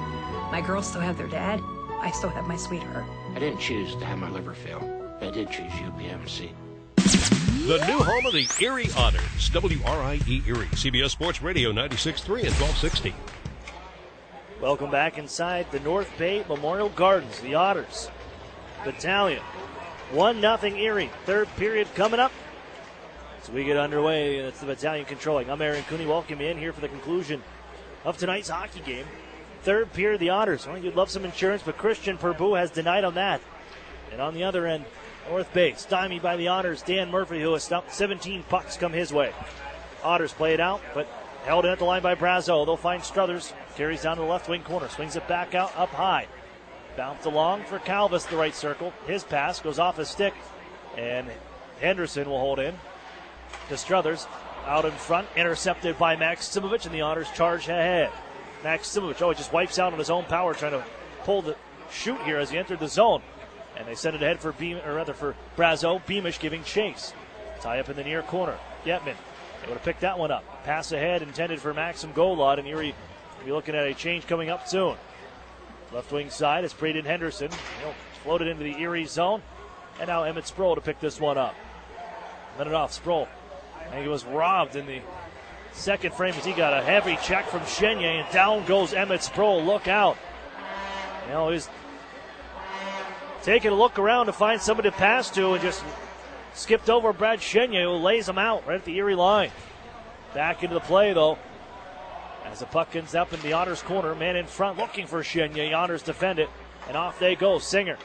My girls still have their dad. I still have my sweetheart. I didn't choose to have my liver fail. I did choose UPMC. The new home of the Erie Otters, WRIE Erie, CBS Sports Radio 96.3 and 1260. Welcome back inside the North Bay Memorial Gardens. The Otters Battalion 1-0 Erie. Third period coming up. So we get underway. It's the Battalion controlling. I'm Aaron Cooney. Welcome you in here for the conclusion of tonight's hockey game. Third period, the Otters. Well, you'd love some insurance, but Christian Perbu has denied on that. And on the other end, North Bay stymied by the Otters. Dan Murphy, who has stopped 17 pucks come his way. Otters play it out, but held in at the line by Brazeau. They'll find Struthers. Carries down to the left wing corner. Swings it back out up high. Bounced along for Calvis, the right circle. His pass goes off his stick, and Henderson will hold in to Struthers. Out in front, intercepted by Max Simovic, and the Otters charge ahead. Max Simovic, he just wipes out on his own power, trying to pull the shoot here as he entered the zone. And they send it ahead for for Brazeau. Beamish giving chase. Tie up in the near corner. Getman able to pick that one up. Pass ahead intended for Maxim Golod, and Erie will be looking at a change coming up soon. Left wing side is Braden Henderson. He'll float it into the Erie zone. And now Emmett Sproul to pick this one up. Minute off, Sproul. And he was robbed in the second frame as he got a heavy check from Chenier, and down goes Emmett Sproul. Look out. He's taking a look around to find somebody to pass to and just skipped over Brad Chenier, who lays him out right at the Erie line. Back into the play, though, as the puck ends up in the Otters corner. Man in front looking for Chenier. The Otters defend it, and off they go. Singer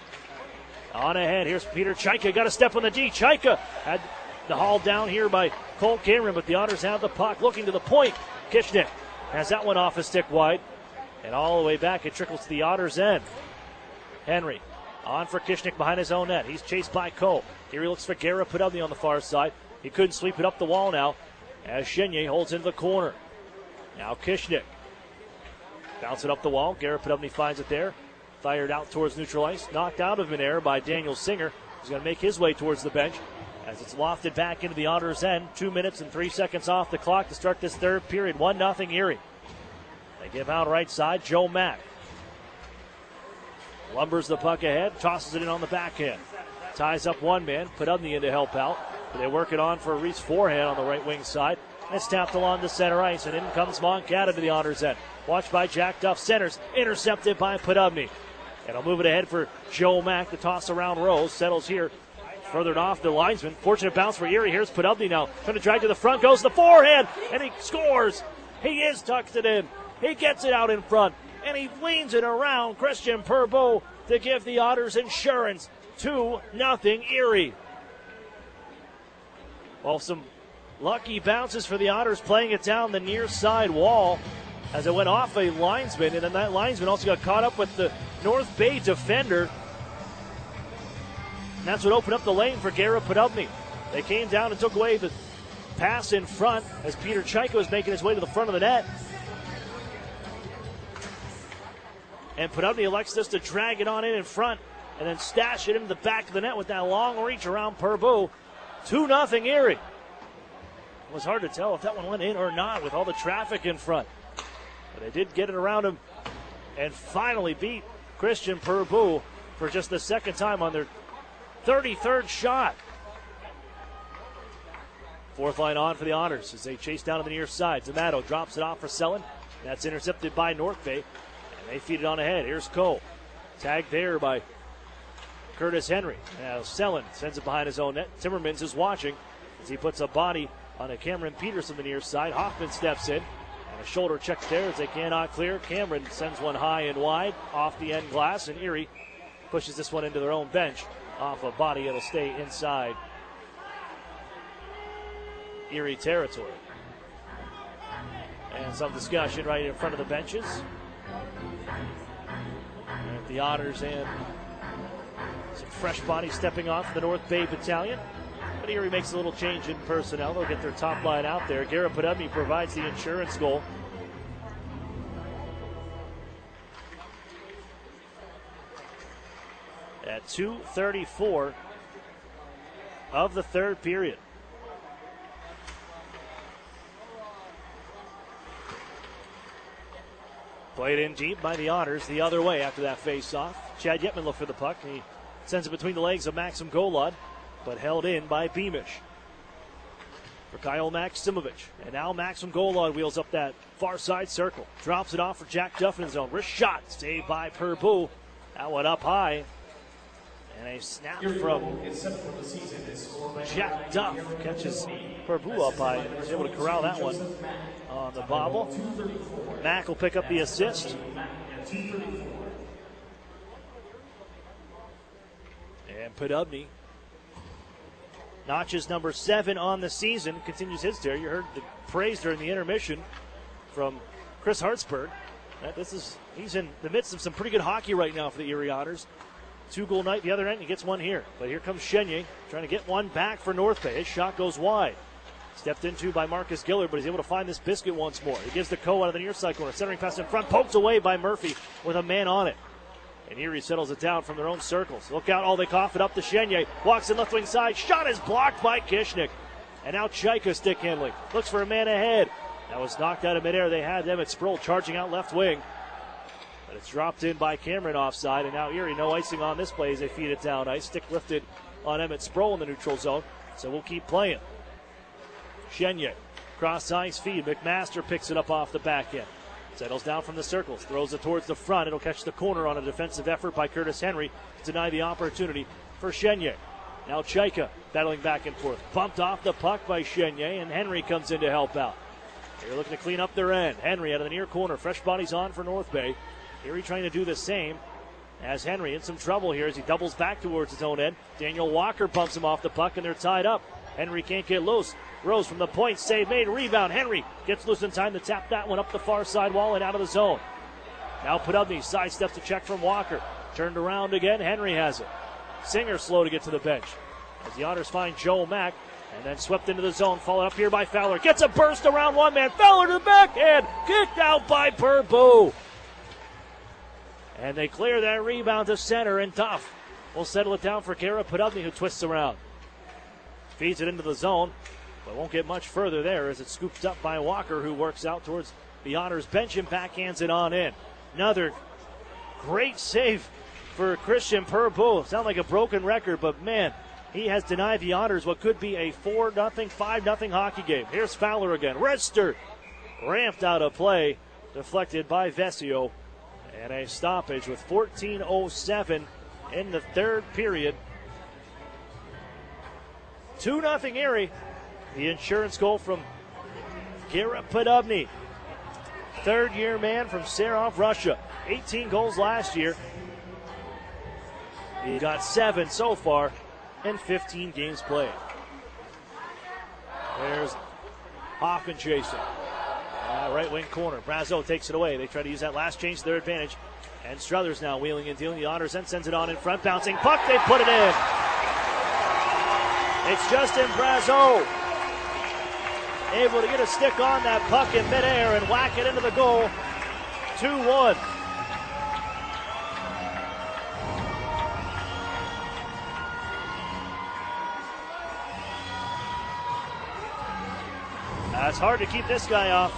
on ahead. Here's Peter Chaika. Got a step on the D. Chaika had the haul down here by Cole Cameron, but the Otters have the puck looking to the point. Kishnick has that one off his stick wide, and all the way back it trickles to the Otters' end. Henry on for Kishnick behind his own net. He's chased by Cole. Erie looks for Garrett Pudelny on the far side. He couldn't sweep it up the wall now, as Chenier holds into the corner. Now Kishnick. Bounce it up the wall. Garrett Podubny finds it there. Fired out towards neutral ice. Knocked out of midair by Daniel Singer. He's going to make his way towards the bench as it's lofted back into the Otters' end. 2 minutes and 3 seconds off the clock to start this third period. 1-0 Erie. They give out right side. Joe Mack lumbers the puck ahead. Tosses it in on the backhand. Ties up one man. Podubny in to help out. But they work it on for a Reese forehand on the right wing side. It's tapped along the center ice, and in comes Moncada to the Otters' end. Watched by Jack Duff. Centers. Intercepted by Podubny. And I'll move it ahead for Joe Mack. The toss around Rose. Settles here. Further off the linesman. Fortunate bounce for Erie. Here's Podubny now. Trying to drag to the front. Goes the forehand. And he scores. He is tucked it in. He gets it out in front. And he leans it around Christian Purbeau to give the Otters insurance. 2-0 Erie. Well, some lucky bounces for the Otters, playing it down the near side wall as it went off a linesman, and then that linesman also got caught up with the North Bay defender. And that's what opened up the lane for Garrett Podubny. They came down and took away the pass in front as Peter Chaika was making his way to the front of the net. And Podubny elects just to drag it on in front and then stash it into the back of the net with that long reach around Purbeau. 2-0 Erie. It was hard to tell if that one went in or not with all the traffic in front. But they did get it around him and finally beat Christian Purbeau for just the second time on their 33rd shot. Fourth line on for the Otters as they chase down to the near side. D'Amato drops it off for Selin. That's intercepted by North Bay. And they feed it on ahead. Here's Cole. Tagged there by Curtis Henry. Now Selin sends it behind his own net. Timmermans is watching as he puts a body on a Cameron Peters on the near side. Hoffman steps in. And a shoulder check there as they cannot clear. Cameron sends one high and wide off the end glass. And Erie pushes this one into their own bench. Off a body, it'll stay inside Erie territory. And some discussion right in front of the benches. And the Otters and some fresh bodies stepping off the North Bay Battalion. But Erie makes a little change in personnel. They'll get their top line out there. Garrett Podubny provides the insurance goal. At 2:34 of the third period. Played in deep by the Otters the other way after that face-off. Chad Yetman looked for the puck. He sends it between the legs of Maxim Golod, but held in by Beamish. For Kyle Maximovich. And now Maxim Golod wheels up that far side circle. Drops it off for Jack Duff in his zone. Wrist shot saved by Purbeau. That one up high. And a snap from Jack Duff catches Purbeau up high. He was able to corral that one on the bobble. Mack will pick up the assist. And Podubny notches number 7 on the season. Continues his tear. You heard the praise during the intermission from Chris Hartsburg. He's in the midst of some pretty good hockey right now for the Erie Otters. 2-goal night the other end. He gets one here. But here comes Chenier trying to get one back for North Bay. His shot goes wide. Stepped into by Marcus Gillard, but he's able to find this biscuit once more. He gives the Coe out of the near side corner. Centering pass in front. Poked away by Murphy with a man on it. And Erie settles it down from their own circles. Look out. They cough it up to Chenier. Walks in left wing side. Shot is blocked by Kishnick. And now Chaika stick handling. Looks for a man ahead. That was knocked out of midair. They had Emmett Sproul charging out left wing. But it's dropped in by Cameron offside, and now Erie, no icing on this play as they feed it down ice. Stick lifted on Emmett Sproul in the neutral zone, so we'll keep playing. Chenier, cross ice feed. McMaster picks it up off the back end. Settles down from the circles, throws it towards the front. It'll catch the corner on a defensive effort by Curtis Henry to deny the opportunity for Chenier. Now Chaika battling back and forth. Bumped off the puck by Chenier, and Henry comes in to help out. They're looking to clean up their end. Henry out of the near corner. Fresh bodies on for North Bay. Erie trying to do the same as Henry in some trouble here as he doubles back towards his own end. Daniel Walker bumps him off the puck, and they're tied up. Henry can't get loose. Rose from the point, save made, rebound. Henry gets loose in time to tap that one up the far side wall and out of the zone. Now Podubny sidesteps a check from Walker. Turned around again, Henry has it. Singer slow to get to the bench as the Otters find Joe Mack, And then swept into the zone, followed up here by Fowler. Gets a burst around one man. Fowler to the backhand. Kicked out by Purbu. And they clear that rebound to center, and Duff will settle it down for Garrett Podubny, who twists around. Feeds it into the zone, but won't get much further there as it's scooped up by Walker, who works out towards the Otters bench and backhands it on in. Another great save for Christian Purbu. Sound like a broken record, but man, he has denied the Otters what could be a 4-0, 5-0 hockey game. Here's Fowler again. Wrister ramped out of play, deflected by Vesio, and a stoppage with 14:07 in the third period. 2-0 Erie. The insurance goal from Garrett Podubny. Third-year man from Sarov, Russia. 18 goals last year. He got 7 so far in 15 games played. There's Hoffman chasing. Right wing corner. Brazeau takes it away. They try to use that last change to their advantage. And Struthers now wheeling and dealing. The Otters then sends it on in front. Bouncing puck. They put it in. It's Justin Brazeau able to get a stick on that puck in midair and whack it into the goal. 2-1. It's hard to keep this guy off.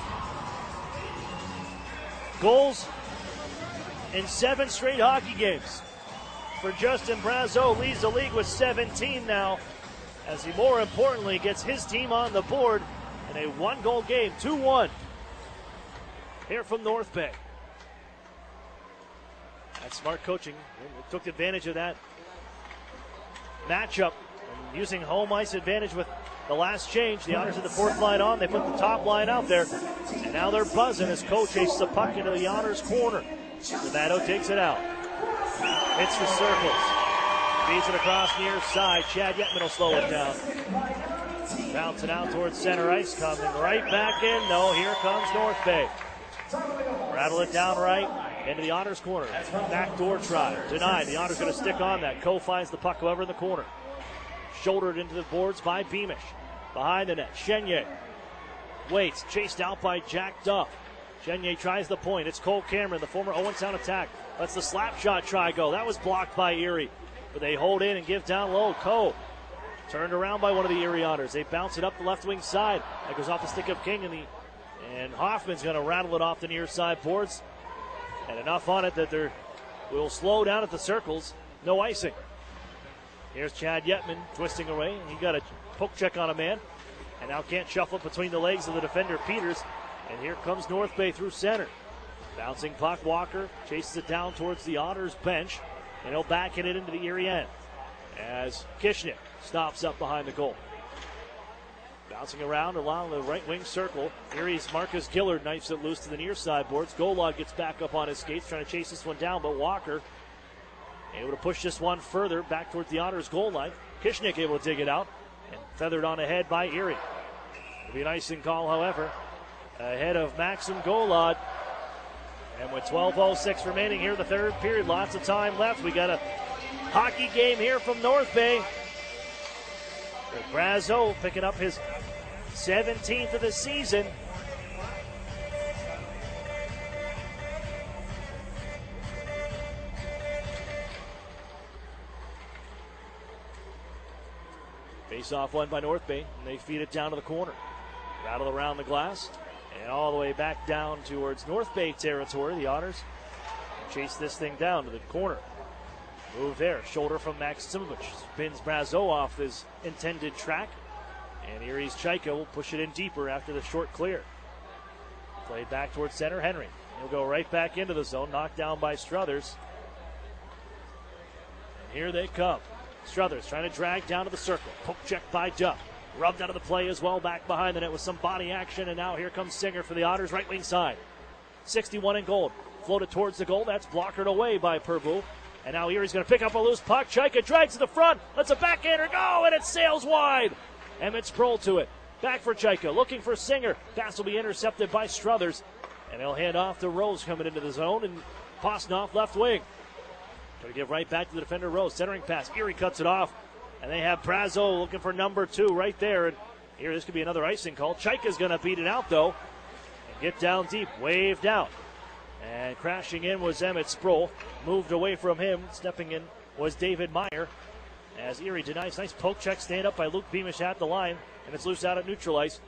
Goals in 7 straight hockey games for Justin Brazeau. Leads the league with 17 now, as he more importantly gets his team on the board in a 1-goal game. 2-1 here from North Bay. That's smart coaching. They took advantage of that matchup and using home ice advantage with the last change. The Otters had the fourth line on. They put the top line out there, and now they're buzzing as Coach chases the puck into the Otters corner. D'Amato takes it out. Hits the circles. Feeds it across near side. Chad Yetman will slow it down. Bouncing out towards center ice. Coming right back in. No, here comes North Bay. Rattle it down right into the Otters corner. Backdoor try. Denied. The Otters going to stick on that. Coe finds the puck over in the corner. Shouldered into the boards by Beamish. Behind the net. Chenier waits. Chased out by Jack Duff. Chenier tries the point. It's Cole Cameron, the former Owen Sound attack. Lets the slap shot try go. That was blocked by Erie. But they hold in and give down low. Coe turned around by one of the Erie Otters. They bounce it up the left wing side. That goes off the stick of King, and Hoffman's going to rattle it off the near side boards. And enough on it that they will slow down at the circles. No icing. Here's Chad Yetman twisting away. He got a poke check on a man. And now can't shuffle it between the legs of the defender, Peters. And here comes North Bay through center. Bouncing puck, Walker chases it down towards the Otters bench. And he'll back it into the Erie end as Kishnick stops up behind the goal. Bouncing around along the right wing circle. Erie's Marcus Gillard knifes it loose to the near side boards. Golod gets back up on his skates, trying to chase this one down, but Walker able to push this one further back towards the Otters goal line. Kishnick able to dig it out and feathered on ahead by Erie. It'll be an icing call, however, ahead of Maxim Golod. And with 12:06 remaining here, the third period, lots of time left. We got a hockey game here from North Bay. Brazeau picking up his 17th of the season. Face-off won by North Bay, and they feed it down to the corner. Rattle around the glass, and all the way back down towards North Bay territory. The Otters chase this thing down to the corner. Move there, shoulder from Max Simovich. Spins Brazeau off his intended track, and Erie's Chaika will push it in deeper after the short clear. Played back towards center, Henry. He'll go right back into the zone, knocked down by Struthers. And here they come. Struthers trying to drag down to the circle. Poke check by Duff. Rubbed out of the play as well, back behind the net with some body action, and now here comes Singer for the Otters right wing side. 61 in gold. Floated towards the goal. That's blockered away by Purbu. And now Erie's going to pick up a loose puck. Chaika drags to the front. Lets a backhander go, and it sails wide. Emmett Sproul to it. Back for Chaika. Looking for Singer. Pass will be intercepted by Struthers. And he'll hand off to Rose coming into the zone. And Posnoff left wing. Going to give right back to the defender, Rose. Centering pass. Erie cuts it off. And they have Brazo looking for number 2 right there. And here, this could be another icing call. Chaika's going to beat it out, though. And get down deep, waved out. And crashing in was Emmett Sproul. Moved away from him. Stepping in was David Meyer. As Erie denies, nice poke check stand up by Luke Beamish at the line. And it's loose out at neutral ice.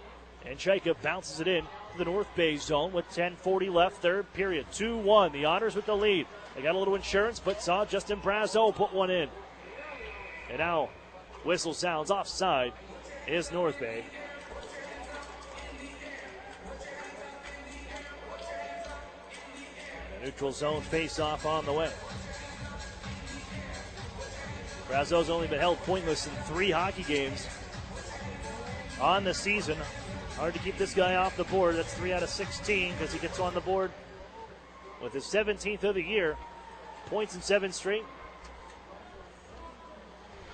And Chaika bounces it in to the North Bay zone with 10:40 left, third period. 2-1, the Otters with the lead. They got a little insurance, but saw Justin Brazo put one in. And now, whistle sounds offside is North Bay. And a neutral zone face-off on the way. Brazo's only been held pointless in 3 hockey games on the season. Hard to keep this guy off the board. That's 3 out of 16 because he gets on the board with his 17th of the year. Points in 7 straight.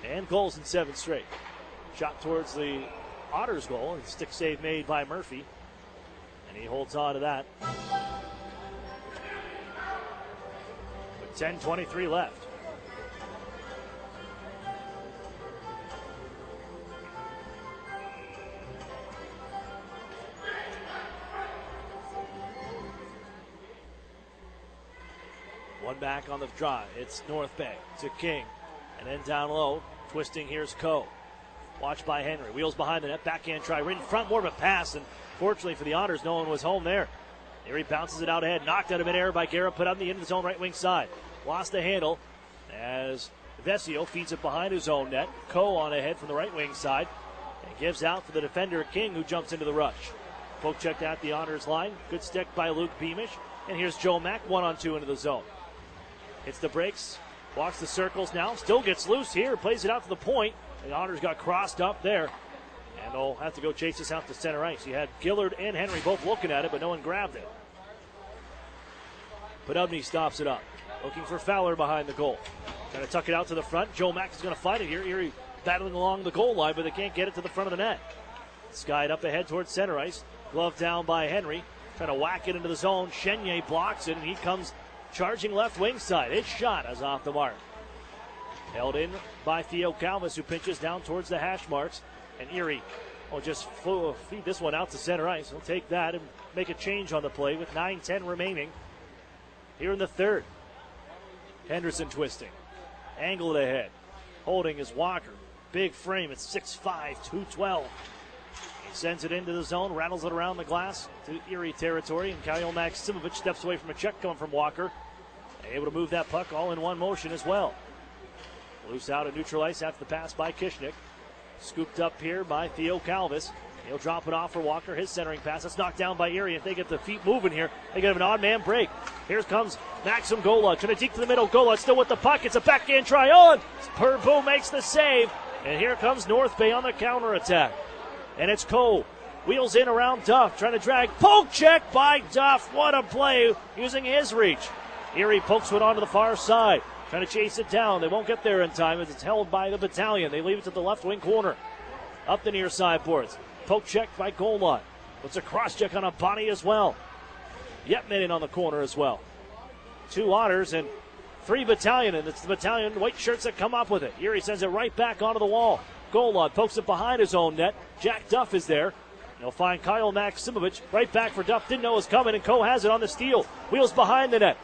And goals in 7 straight. Shot towards the Otters goal, and stick save made by Murphy. And he holds on to that. With 10:23 left. One back on the draw. It's North Bay to King. And then down low, twisting, here's Coe. Watched by Henry. Wheels behind the net. Backhand try. Right in front, more of a pass. And fortunately for the Otters, no one was home there. Erie bounces it out ahead. Knocked out of midair by Garrett. Put on the end of his own right wing side. Lost the handle as Vesio feeds it behind his own net. Coe on ahead from the right wing side. And gives out for the defender, King, who jumps into the rush. Poke checked out the Otters line. Good stick by Luke Beamish. And here's Joe Mack, 1-on-2 into the zone. Hits the brakes, walks the circles now, still gets loose here, plays it out to the point. The Otters got crossed up there, and they'll have to go chase this out to center ice. You had Gillard and Henry both looking at it, but no one grabbed it. Podubny stops it up, looking for Fowler behind the goal. Trying to tuck it out to the front. Joe Mack is going to fight it here. Erie battling along the goal line, but they can't get it to the front of the net. Skied up ahead towards center ice. Glove down by Henry. Trying to whack it into the zone. Chenier blocks it, and he comes charging left wing side. His shot is off the mark. Held in by Theo Calvis, who pinches down towards the hash marks. And Erie will just feed this one out to center ice. He'll take that and make a change on the play with 9:10 remaining here in the third. Henderson twisting. Angled ahead. Holding is Walker. Big frame. It's 6'5", 212. He sends it into the zone, rattles it around the glass to Erie territory, and Kyle Maksimovic steps away from a check coming from Walker. Able to move that puck all in one motion as well. Loose out at neutral ice after the pass by Kishnik. Scooped up here by Theo Calvis. He'll drop it off for Walker. His centering pass. That's knocked down by Erie. If they get the feet moving here, they get an odd man break. Here comes Maxim Golod. Trying to deep to the middle. Golod still with the puck. It's a backhand try on. Purbo makes the save. And here comes North Bay on the counterattack. And it's Cole. Wheels in around Duff. Trying to drag. Poke check by Duff. What a play using his reach. Erie pokes it onto the far side. Trying to chase it down. They won't get there in time as it's held by the Battalion. They leave it to the left wing corner. Up the near side boards. Poke check by Golod. Puts a cross check on a body as well. Yetman in on the corner as well. 2 Otters and 3 Battalion. And it's the Battalion white shirts that come up with it. Erie sends it right back onto the wall. Golod pokes it behind his own net. Jack Duff is there. They'll find Kyle Maksimovic right back for Duff. Didn't know it was coming, and Coe has it on the steal. Wheels behind the net.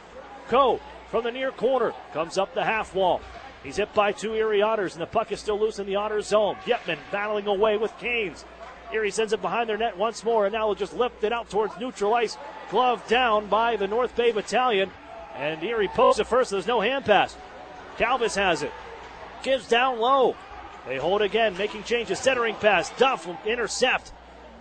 Coe from the near corner comes up the half wall. He's hit by 2 Erie Otters, and the puck is still loose in the Otters zone. Yetman battling away with Canes. Erie sends it behind their net once more, and now will just lift it out towards neutral ice. Glove down by the North Bay Battalion, and Erie pokes it first. So there's no hand pass. Calvis has it. Gives down low. They hold again, making changes. Centering pass. Duff will intercept.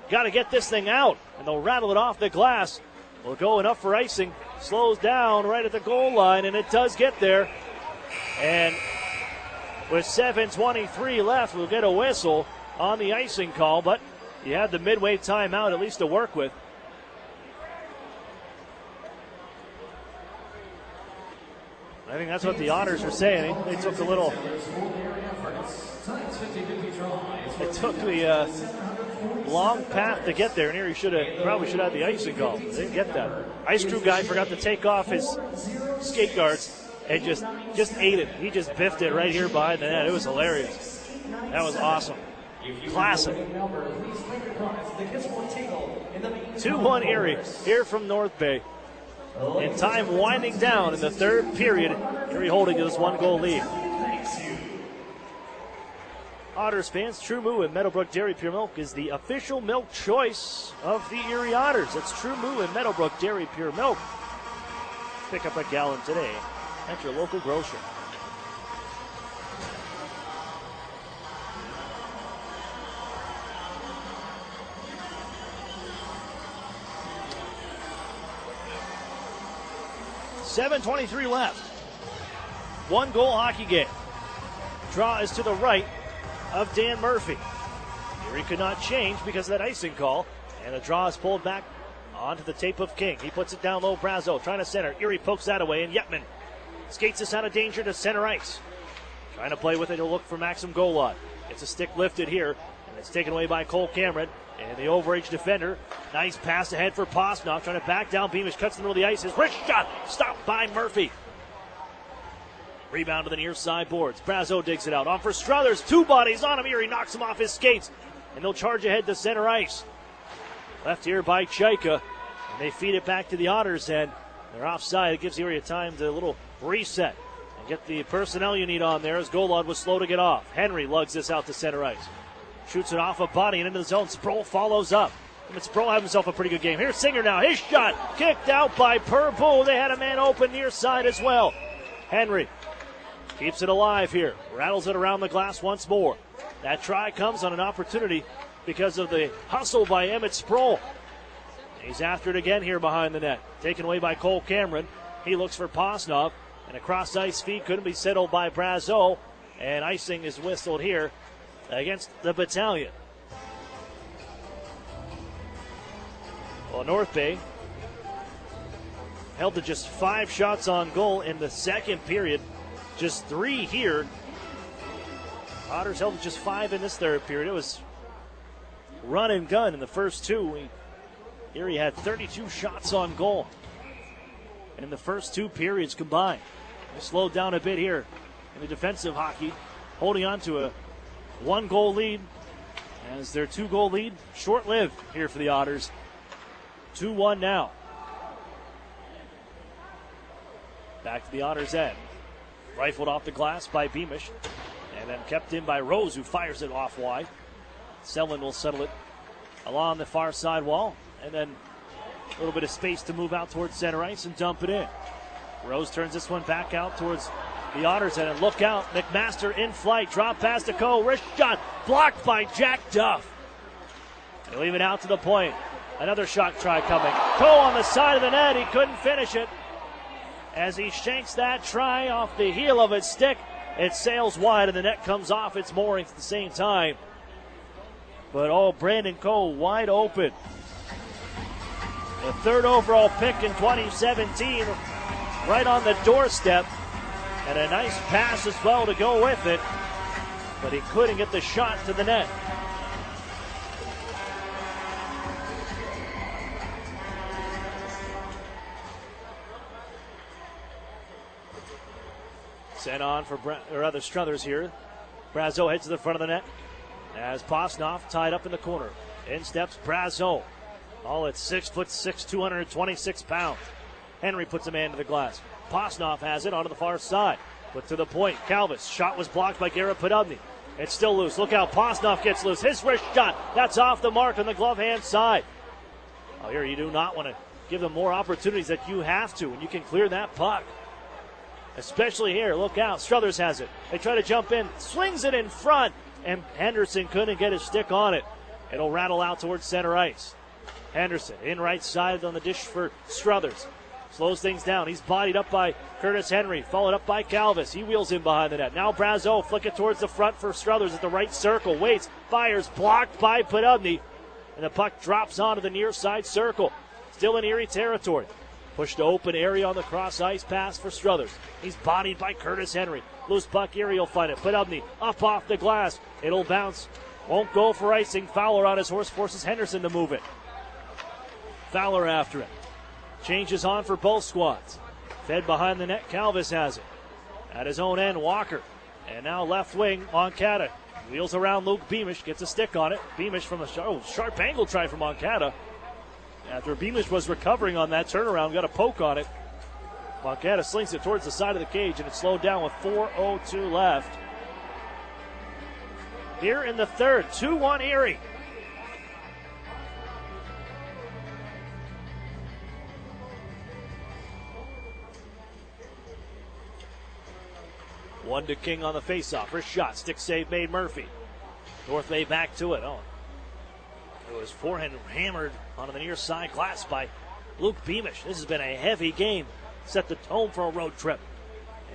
Got to get this thing out, and they'll rattle it off the glass. Will go enough for icing. Slows down right at the goal line, and it does get there. And with 7:23 left, we'll get a whistle on the icing call, but you had the midway timeout at least to work with. I think that's what the Otters are saying. They took a little. It took the long path to get there, and Erie probably should have the icing call. They didn't get that. Ice crew guy forgot to take off his skate guards and just ate it. He just biffed it right here behind the net. It was hilarious. That was awesome. Classic. 2-1 Erie here from North Bay. And time winding down in the third period. Erie holding this 1-goal lead. Otters fans, True Moo and Meadowbrook Dairy Pure Milk is the official milk choice of the Erie Otters. It's True Moo and Meadowbrook Dairy Pure Milk. Pick up a gallon today at your local grocer. .7:23 left. 1-goal hockey game. Draw is to the right of Dan Murphy. Erie could not change because of that icing call, and the draw is pulled back onto the tape of King. He puts it down low. Brazo trying to center. Erie pokes that away, and Yetman skates us out of danger to center ice. Trying to play with it. He'll look for Maxim Golod. Gets a stick lifted here, and it's taken away by Cole Cameron. And the overage defender. Nice pass ahead for Posnoff. Trying to back down. Beamish cuts in the middle of the ice. His wrist shot stopped by Murphy. Rebound to the near side boards. Brazo digs it out. On for Struthers. 2 bodies on him. Erie knocks him off his skates. And they'll charge ahead to center ice. Left here by Chaika. And they feed it back to the Otters' end. They're offside. It gives Erie a time to a little reset. And get the personnel you need on there as Golod was slow to get off. Henry lugs this out to center ice. Shoots it off a body and into the zone. Sproul follows up. Sproul had himself a pretty good game. Here's Singer now. His shot kicked out by Purbu. They had a man open near side as well. Henry keeps it alive here. Rattles it around the glass once more. That try comes on an opportunity because of the hustle by Emmett Sproul. He's after it again here behind the net. Taken away by Cole Cameron. He looks for Posnov. And a cross-ice feed couldn't be settled by Brazo. And icing is whistled here against the Battalion. Well, North Bay held to just 5 shots on goal in the second period. Just 3 here. Otters held to just 5 in this third period. It was run and gun in the first 2. Erie had 32 shots on goal in the first 2 periods combined. They slowed down a bit here in the defensive hockey, holding on to a 1-goal lead as their 2-goal lead short-lived here for the Otters. 2-1 now. Back to the Otters' end. Rifled off the glass by Beamish and then kept in by Rose, who fires it off wide. Selin will settle it along the far side wall, and then a little bit of space to move out towards center ice and dump it in. Rose turns this one back out towards the Otters end, and look out, McMaster in flight, drop pass to Coe, wrist shot, blocked by Jack Duff. They leave it out to the point. Another shot try coming. Coe on the side of the net, he couldn't finish it. As he shanks that try off the heel of its stick, it sails wide and the net comes off its moorings at the same time. But Brandon Coe wide open. The 3rd overall pick in 2017, right on the doorstep. And a nice pass as well to go with it. But he couldn't get the shot to the net. Sent on for Struthers here. Brazo heads to the front of the net as Posnoff tied up in the corner. In steps Brazo. All at 6'6", 226 pounds. Henry puts a man to the glass. Posnoff has it onto the far side. Put to the point. Calvis. Shot was blocked by Garrett Podubny. It's still loose. Look out. Posnoff gets loose. His wrist shot. That's off the mark on the glove hand side. Oh, here you do not want to give them more opportunities that you have to, and you can clear that puck. Especially here. Look out. Struthers has it. They try to jump in. Swings it in front, and Henderson couldn't get his stick on it. It'll rattle out towards center ice. Henderson in right side on the dish for Struthers. Slows things down. He's bodied up by Curtis Henry, followed up by Calvis. He wheels in behind the net. Now Brazo flick it towards the front for Struthers at the right circle. Waits, fires, blocked by Podubny. And the puck drops onto the near side circle. Still in Erie territory. Pushed to open area on the cross ice pass for Struthers. He's bodied by Curtis Henry. Loose puck, Erie will find it. Podubny up off the glass. It'll bounce. Won't go for icing. Fowler on his horse forces Henderson to move it. Fowler after it. Changes on for both squads. Fed behind the net, Calvis has it. At his own end, Walker. And now left wing, Moncada Wheels around Luke Beamish, gets a stick on it. Beamish from a sharp angle try from Moncada. After Beamish was recovering on that turnaround, got a poke on it. Moncada slings it towards the side of the cage, and it's slowed down with 4:02 left. Here in the third, 2-1 Erie. One to King on the faceoff. First shot, stick save made Murphy. North Bay back to it. It was forehand hammered onto the near side glass by Luke Beamish. This has been a heavy game. Set the tone for a road trip.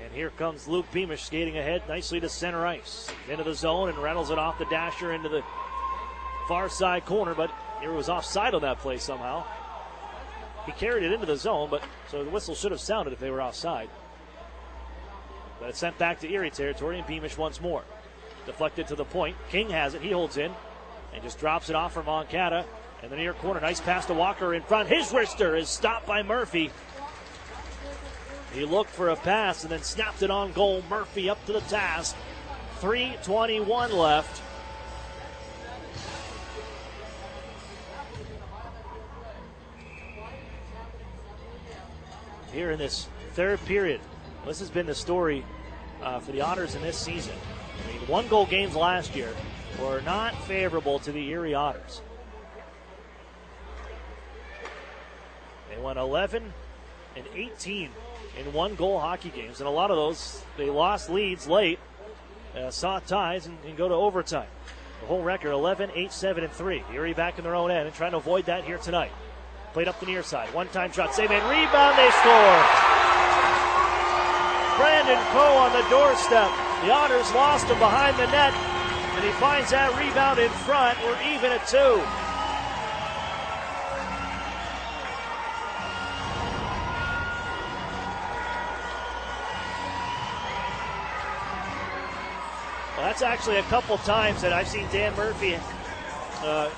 And here comes Luke Beamish skating ahead nicely to center ice. Into the zone and rattles it off the dasher into the far side corner, but Erie was offside on that play somehow. He carried it into the zone, but so the whistle should have sounded if they were offside. But it's sent back to Erie territory, and Beamish once more. Deflected to the point. King has it. He holds in and just drops it off for Moncada. In the near corner, nice pass to Walker in front. His wrister is stopped by Murphy. He looked for a pass and then snapped it on goal. Murphy up to the task. 3:21 left. Here in this third period. This has been the story for the Otters in this season. I mean, 1-goal games last year were not favorable to the Erie Otters. They went 11 and 18 in 1-goal hockey games, and a lot of those they lost leads late, saw ties, and go to overtime. The whole record 11, 8, 7, and 3. Erie back in their own end and trying to avoid that here tonight. Played up the near side. One-time shot, save and rebound. They score. Brandon Coe on the doorstep. The Otters lost him behind the net, and he finds that rebound in front. We're even at 2. Well, that's actually a couple times that I've seen Dan Murphy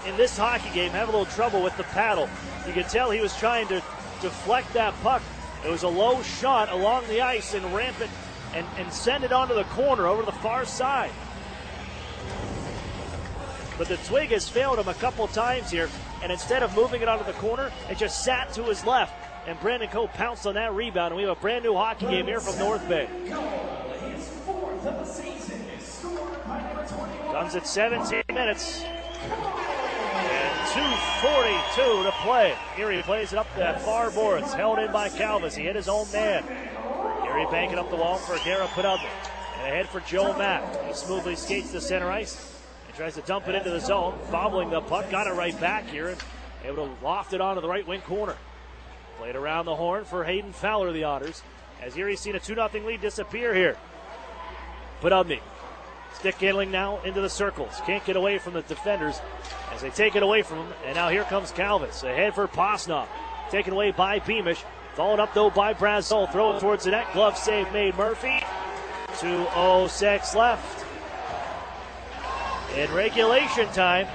in this hockey game have a little trouble with the paddle. You could tell he was trying to deflect that puck. It was a low shot along the ice and ramp it and send it onto the corner over the far side. But the twig has failed him a couple times here, and instead of moving it onto the corner, it just sat to his left. And Brandon Coe pounced on that rebound, and we have a brand new hockey game here from North Bay. Comes at 17 minutes. And 2:42 to play. Erie plays it up that far boards. Held in by Calvis. He hit his own man. Erie banking up the wall for Garrett Podubnik. And ahead for Joe Mack. He smoothly skates to center ice and tries to dump it into the zone. Bobbling the puck. Got it right back here and able to loft it onto the right wing corner. Played around the horn for Hayden Fowler of the Otters. As Erie's seen a 2-0 lead disappear here. Podubnik. Stick handling now into the circles. Can't get away from the defenders as they take it away from him. And now here comes Calvis. Ahead for Posnoff. Taken away by Beamish. Followed up though by Brazeau. Throw it towards the net. Glove save made Murphy. 2:06 left. In regulation time.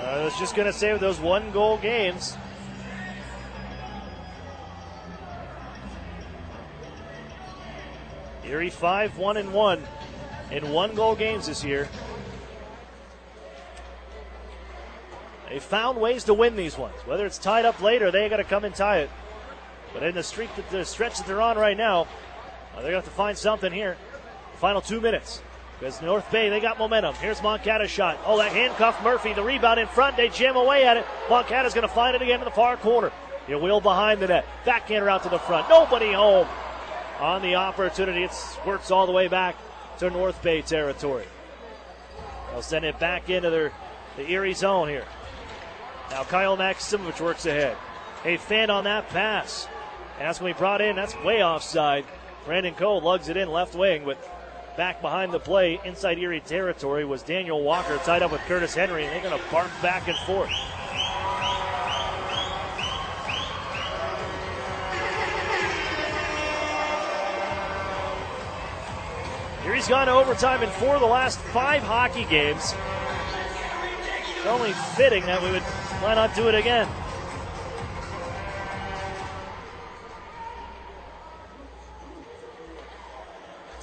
I was just going to say with those 1-goal games. Erie 5-1-1 in 1-goal games this year. They found ways to win these ones. Whether it's tied up later, they got to come and tie it. But in the stretch that they're on right now, they're going to have to find something here. The final 2 minutes. Because North Bay, they got momentum. Here's Moncada's shot. Oh, that handcuffed Murphy. The rebound in front. They jam away at it. Moncada's going to find it again in the far corner. He'll wheel behind the net. Backhander out to the front. Nobody home. On the opportunity, it squirts all the way back to North Bay territory. They'll send it back into the Erie zone here. Now Kyle Maximovich works ahead. A fan on that pass. And that's going to be brought in. That's way offside. Brandon Coe lugs it in left wing, but back behind the play inside Erie territory was Daniel Walker tied up with Curtis Henry, and they're going to bark back and forth. Erie's gone to overtime in 4 of the last 5 hockey games. It's only fitting that we would plan on do it again.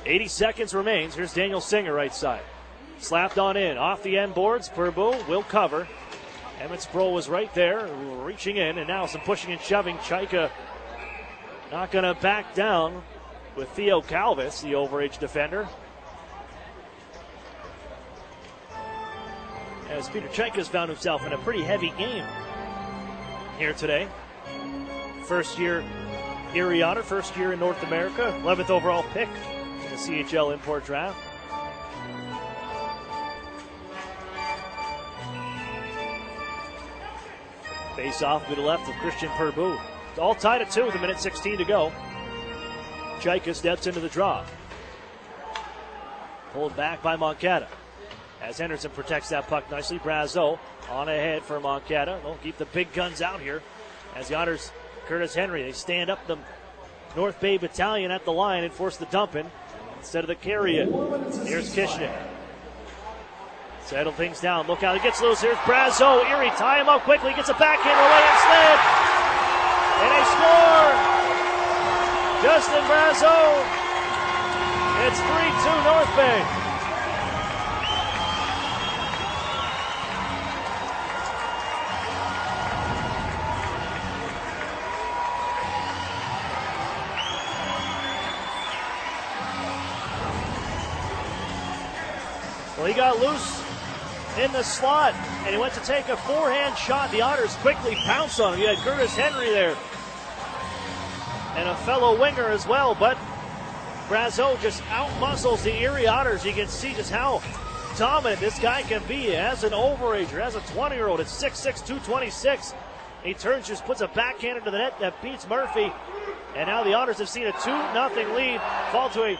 80 seconds remains. Here's Daniel Singer right side. Slapped on in. Off the end boards. Purbu will cover. Emmett Sproul was right there, reaching in, and now some pushing and shoving. Chaika not going to back down with Theo Calvis, the overage defender. As Peter Chaika's found himself in a pretty heavy game here today. First year Erie Otter, first year in North America, 11th overall pick in the CHL import draft. Face off to the left of Christian Purbu. All tied at 2 with 1:16 to go. Chaika steps into the draw. Pulled back by Moncada. As Henderson protects that puck nicely. Brazeau on ahead for Moncada. They'll keep the big guns out here. As the Otters, Curtis Henry, they stand up the North Bay Battalion at the line and force the dump in instead of the carry in. Here's Kishnik. Settle things down. Look out. He gets loose. Here's Brazeau. Erie tie him up quickly. Gets a backhand away instead. And they score. Justin Brazeau. It's 3-2 North Bay. Well, he got loose in the slot, and he went to take a forehand shot. The Otters quickly pounced on him. You had Curtis Henry there and a fellow winger as well, but Brazeau just out-muscles the Erie Otters. You can see just how dominant this guy can be as an overager, as a 20-year-old. It's 6'6", 226. He turns, just puts a backhand into the net that beats Murphy, and now the Otters have seen a 2-0 lead fall to a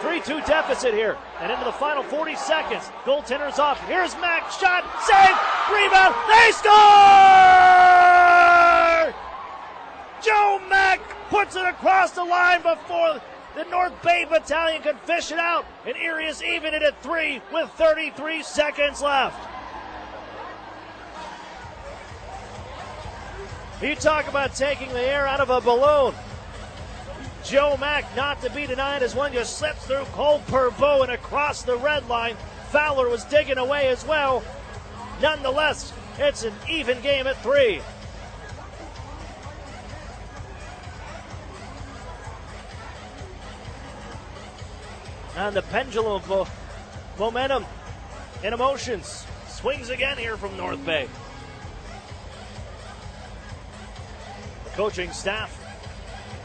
3-2 deficit here, and into the final 40 seconds. Goaltender's off. Here's Mack. Shot. Save. Rebound. They score! Joe Mack puts it across the line before the North Bay Battalion can fish it out, and Erie is even it at 3 with 33 seconds left. You talk about taking the air out of a balloon. Joe Mack, not to be denied, as one just slips through Cole Purbu and across the red line. Fowler was digging away as well. Nonetheless, it's an even game at 3. And the pendulum of momentum and emotions swings again here from North Bay. The coaching staff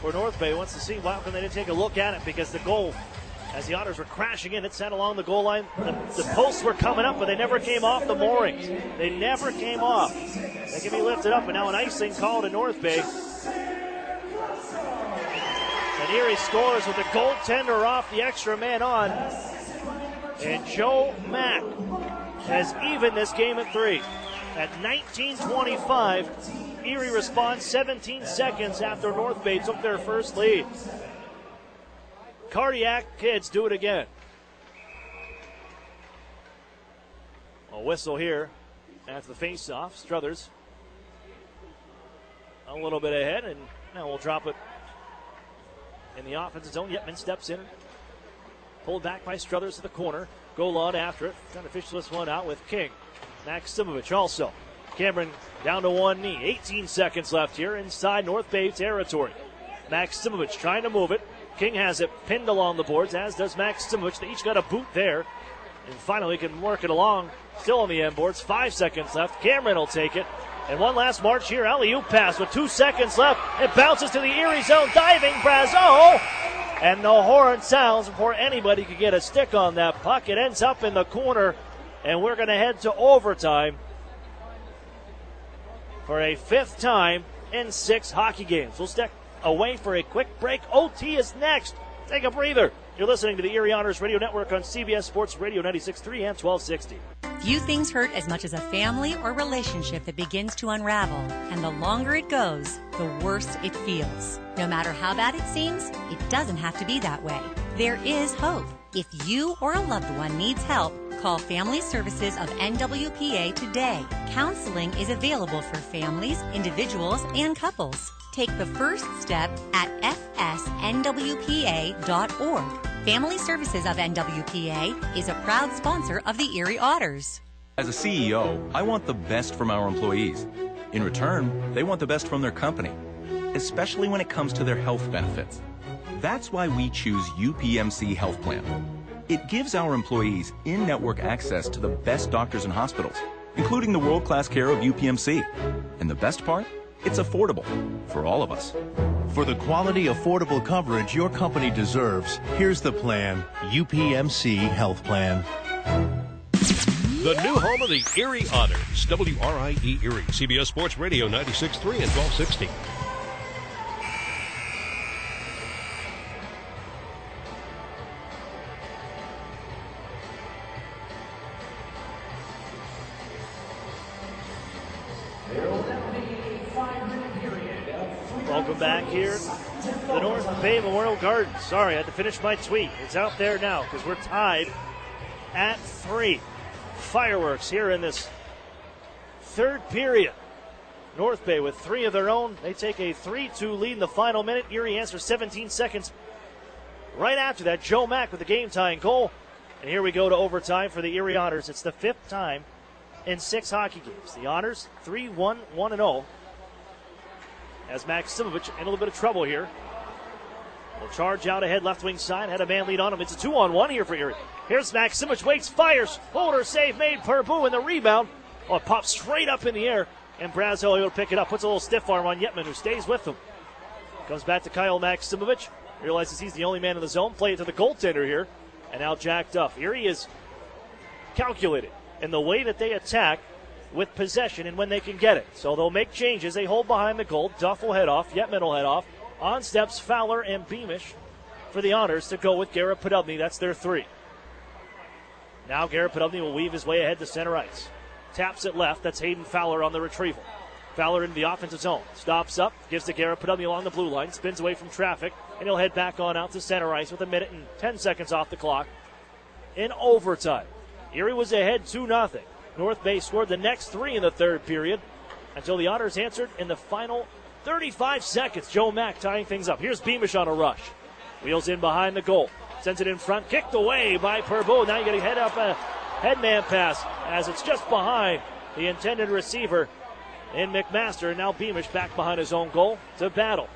for North Bay wants to see why they didn't take a look at it, because the goal, as the Otters were crashing in, it sent along the goal line. The posts were coming up, but they never came off the moorings. They never came off. They can be lifted up, and now an icing call to North Bay. And Erie scores with the goaltender off the extra man on. And Joe Mack has evened this game at 3. At 19:25, Erie responds 17 seconds after North Bay took their first lead. Cardiac kids do it again. A whistle here after the face-off. Struthers a little bit ahead, and now we'll drop it in the offensive zone. Yetman steps in. Pulled back by Struthers to the corner. Golod after it. Trying to fish this one out with King. Maximovich also. Cameron down to one knee. 18 seconds left here inside North Bay territory. Maximovich trying to move it. King has it pinned along the boards, as does Maximovich. They each got a boot there. And finally can work it along. Still on the end boards. 5 seconds left. Cameron will take it. And one last march here. Alley-oop pass with 2 seconds left. It bounces to the Erie zone. Diving Brazeau. And the horn sounds before anybody could get a stick on that puck. It ends up in the corner. And we're going to head to overtime for a 5th time in 6 hockey games. We'll step away for a quick break. OT is next. Take a breather. You're listening to the Erie Otters Radio Network on CBS Sports Radio 96.3 and 1260. Few things hurt as much as a family or relationship that begins to unravel. And the longer it goes, the worse it feels. No matter how bad it seems, it doesn't have to be that way. There is hope. If you or a loved one needs help, call Family Services of NWPA today. Counseling is available for families, individuals, and couples. Take the first step at fsnwpa.org. Family Services of NWPA is a proud sponsor of the Erie Otters. As a CEO, I want the best from our employees. In return, they want the best from their company, especially when it comes to their health benefits. That's why we choose UPMC Health Plan. It gives our employees in-network access to the best doctors and hospitals, including the world-class care of UPMC. And the best part? It's affordable for all of us. For the quality, affordable coverage your company deserves, here's the plan, UPMC Health Plan. The new home of the Erie Otters, WRIE Erie, CBS Sports Radio 96.3 and 1260. Welcome back here to the North Bay Memorial Garden. Sorry, I had to finish my tweet. It's out there now because we're tied at 3. Fireworks here in this third period. North Bay with 3 of their own. They take a 3-2 lead in the final minute. Erie answers 17 seconds. Right after that, Joe Mack with the game-tying goal. And here we go to overtime for the Erie Otters. It's the 5th time in 6 hockey games. The Otters 3-1, 1-0. As Maksimovic in a little bit of trouble here. Will charge out ahead, left wing side. Had a man lead on him. It's a 2-on-1 here for Erie. Here's Maksimovic, waits, fires. Holder save made, Perbu in the rebound. Oh, it pops straight up in the air. And Brazo able to pick it up. Puts a little stiff arm on Yetman, who stays with him. Comes back to Kyle Maksimovic. Realizes he's the only man in the zone. Play it to the goaltender here. And now Jack Duff. Erie is calculated in the way that they attack with possession and when they can get it. So they'll make changes. They hold behind the goal. Duff will head off. Yetman will head off. On steps Fowler and Beamish for the Otters to go with Garrett Podubny. That's their 3. Now Garrett Podubny will weave his way ahead to center ice. Taps it left. That's Hayden Fowler on the retrieval. Fowler into the offensive zone. Stops up. Gives to Garrett Podubny along the blue line. Spins away from traffic. And he'll head back on out to center ice with 1 minute and 10 seconds off the clock in overtime. Erie was ahead 2-0. North Bay scored the next 3 in the third period until the Otters answered in the final 35 seconds. Joe Mack tying things up. Here's Beamish on a rush. Wheels in behind the goal. Sends it in front. Kicked away by Perbu. Now you got to head up a headman pass as it's just behind the intended receiver in McMaster. And now Beamish back behind his own goal to battle.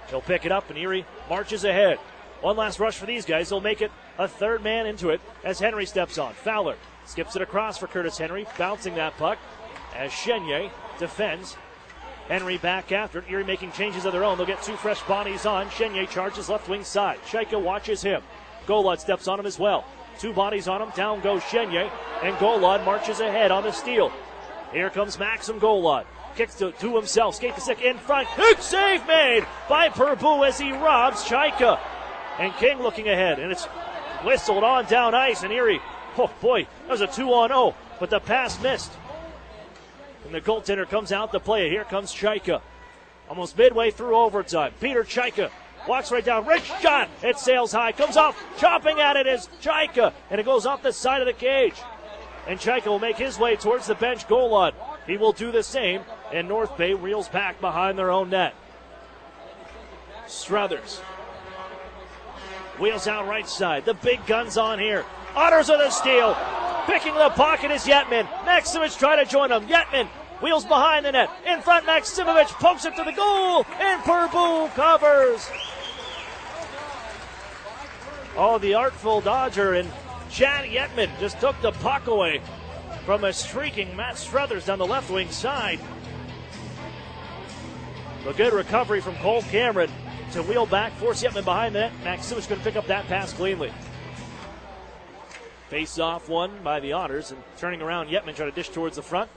He'll pick it up and Erie marches ahead. One last rush for these guys. They'll make it a third man into it as Henry steps on. Fowler skips it across for Curtis Henry, bouncing that puck as Chenier defends. Henry back after it. Erie making changes of their own. They'll get 2 fresh bodies on. Chenier charges left wing side. Shaika watches him. Golod steps on him as well. 2 bodies on him. Down goes Chenier, and Golod marches ahead on the steal. Here comes Maxim Golod. Kicks to himself. Skate the stick in front. Big save made by Perbu as he robs Shaika. And King looking ahead, and it's whistled on down ice, and Erie, oh boy, that was a 2-on-0, but the pass missed. And the goaltender comes out to play it. Here comes Chaika. Almost midway through overtime. Peter Chaika walks right down. Rich shot. It sails high. Comes off. Chopping at it is Chaika. And it goes off the side of the cage. And Chaika will make his way towards the bench goal line. He will do the same. And North Bay reels back behind their own net. Struthers wheels out right side. The big guns on here. Otters with a steal. Picking the pocket is Yetman. Maksimovic trying to join him. Yetman wheels behind the net. In front, Maksimovic pokes it to the goal. And Perbu covers. Oh, the artful Dodger and Chad Yetman just took the puck away from a streaking Matt Struthers down the left wing side. A good recovery from Cole Cameron to wheel back, force Yetman behind the net. Maksimovic going to pick up that pass cleanly. Face-off won by the Otters, and turning around, Yetman trying to dish towards the front.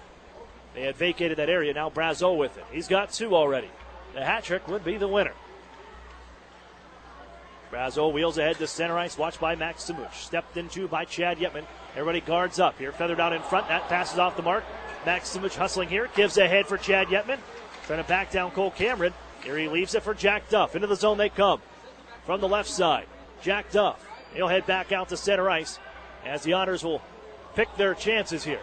They had vacated that area. Now Brazo with it. He's got 2 already. The hat trick would be the winner. Brazo wheels ahead to center ice, watched by Maksimovic. Stepped into by Chad Yetman. Everybody guards up here. Feathered out in front. That passes off the mark. Maksimovic hustling here. Gives ahead for Chad Yetman. Trying to back down Cole Cameron. Here he leaves it for Jack Duff. Into the zone they come. From the left side, Jack Duff. He'll head back out to center ice as the Otters will pick their chances here.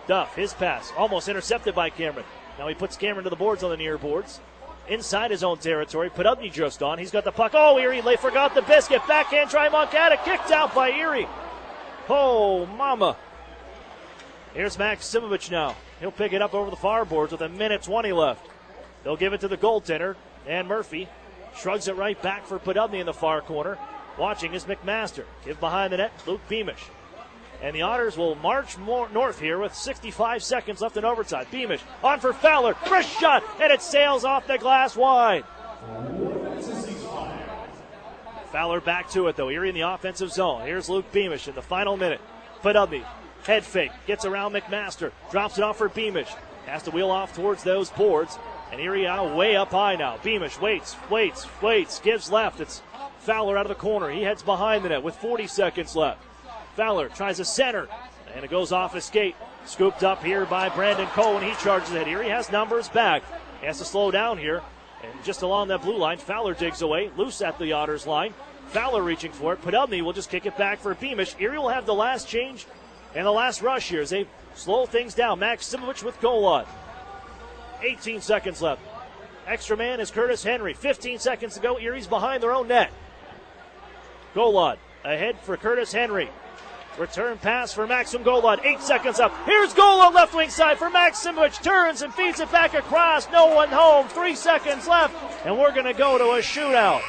Duff, his pass, almost intercepted by Cameron. Now he puts Cameron to the boards on the near boards. inside his own territory. Podubny just on. He's got the puck. Oh, Erie, they forgot the biscuit. Backhand try, Moncada kicked out by Erie. Oh, mama. Here's Maximovich now. He'll pick it up over the far boards with 1:20 left. They'll give it to the goaltender, and Murphy shrugs it right back for Podubny in the far corner. Watching is McMaster. Give behind the net, Luke Beamish. And the Otters will march more north here with 65 seconds left in overtime. Beamish on for Fowler. First shot, and it sails off the glass wide. Fowler back to it, though. Erie in the offensive zone. Here's Luke Beamish in the final minute. Podubny, head fake, gets around McMaster. Drops it off for Beamish. Has to wheel off towards those boards. And Erie way up high now. Beamish waits, gives left. It's Fowler out of the corner. He heads behind the net with 40 seconds left. Fowler tries a center, and it goes off his skate. Scooped up here by Brandon Cohen. He charges ahead. Erie has numbers back. He has to slow down here. And just along that blue line, Fowler digs away. Loose at the Otters line. Fowler reaching for it. Podubny will just kick it back for Beamish. Erie will have the last change and the last rush here as they slow things down. Maximovich with goal on. 18 seconds left. Extra man is Curtis Henry. 15 seconds to go. Erie's behind their own net. Golod ahead for Curtis Henry. Return pass for Maxim Golod. 8 seconds up. Here's Golod left wing side for Maximovich. Turns and feeds it back across. No one home. 3 seconds left. And we're going to go to a shootout.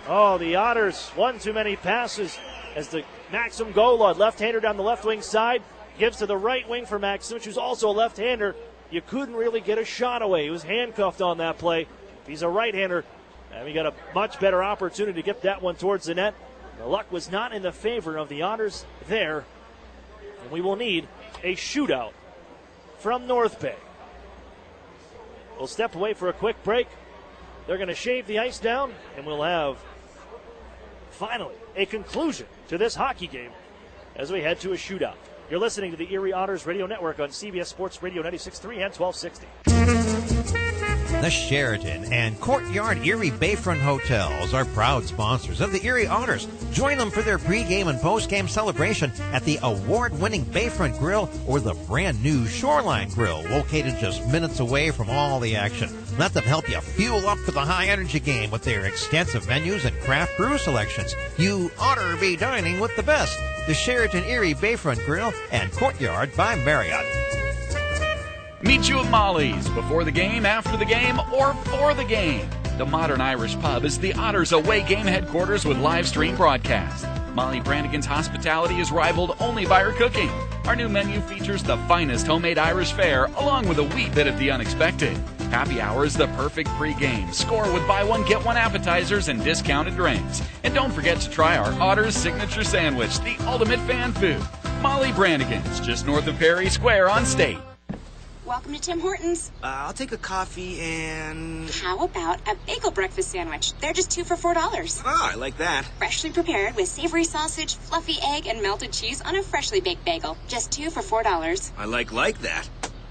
Oh, the Otters, one too many passes as the Maxim Golod, left-hander down the left wing side, gives to the right wing for Maximovich, who's also a left-hander. You couldn't really get a shot away. He was handcuffed on that play. If he's a right-hander, and we got a much better opportunity to get that one towards the net. The luck was not in the favor of the Otters there, and we will need a shootout from North Bay. We'll step away for a quick break. They're going to shave the ice down, and we'll have finally a conclusion to this hockey game as we head to a shootout. You're listening to the Erie Otters Radio Network on CBS Sports Radio 96.3 and 1260. The Sheraton and Courtyard Erie Bayfront Hotels are proud sponsors of the Erie Otters. Join them for their pregame and postgame celebration at the award-winning Bayfront Grill or the brand-new Shoreline Grill, located just minutes away from all the action. Let them help you fuel up for the high-energy game with their extensive menus and craft brew selections. You oughter be dining with the best. The Sheraton Erie Bayfront Grill and Courtyard by Marriott. Meet you at Molly's before the game, after the game, or for the game. The Modern Irish Pub is the Otters away game headquarters with live stream broadcast. Molly Brannigan's hospitality is rivaled only by her cooking. Our new menu features the finest homemade Irish fare, along with a wee bit of the unexpected. Happy hour is the perfect pregame. Score with buy one, get one appetizers and discounted drinks. And don't forget to try our Otters signature sandwich, the ultimate fan food. Molly Brannigan's, just north of Perry Square on State. Welcome to Tim Hortons. I'll take a coffee and... How about a bagel breakfast sandwich? They're just 2 for $4. Oh, I like that. Freshly prepared with savory sausage, fluffy egg, and melted cheese on a freshly baked bagel. Just 2 for $4. I like that.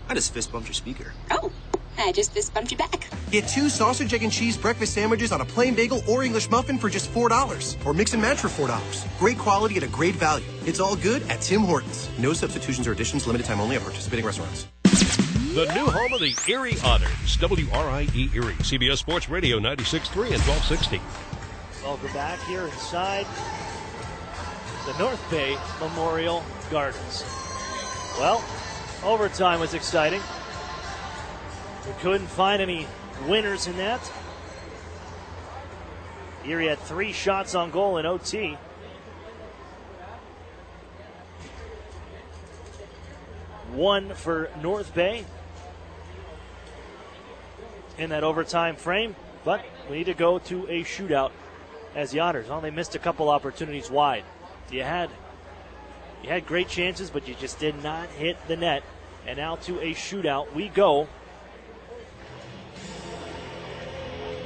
I just fist bumped your speaker. Oh, I just fist bumped you back. Get 2 sausage, egg, and cheese breakfast sandwiches on a plain bagel or English muffin for just $4. Or mix and match for $4. Great quality at a great value. It's all good at Tim Hortons. No substitutions or additions, limited time only at participating restaurants. The new home of the Erie Otters, WRIE Erie, CBS Sports Radio 96.3 and 1260. Welcome back here inside the North Bay Memorial Gardens. Well, overtime was exciting. We couldn't find any winners in that. Erie had 3 shots on goal in OT. One for North Bay in that overtime frame, but we need to go to a shootout as the Otters. Well, they missed a couple opportunities wide. You had great chances, but you just did not hit the net. And now to a shootout we go,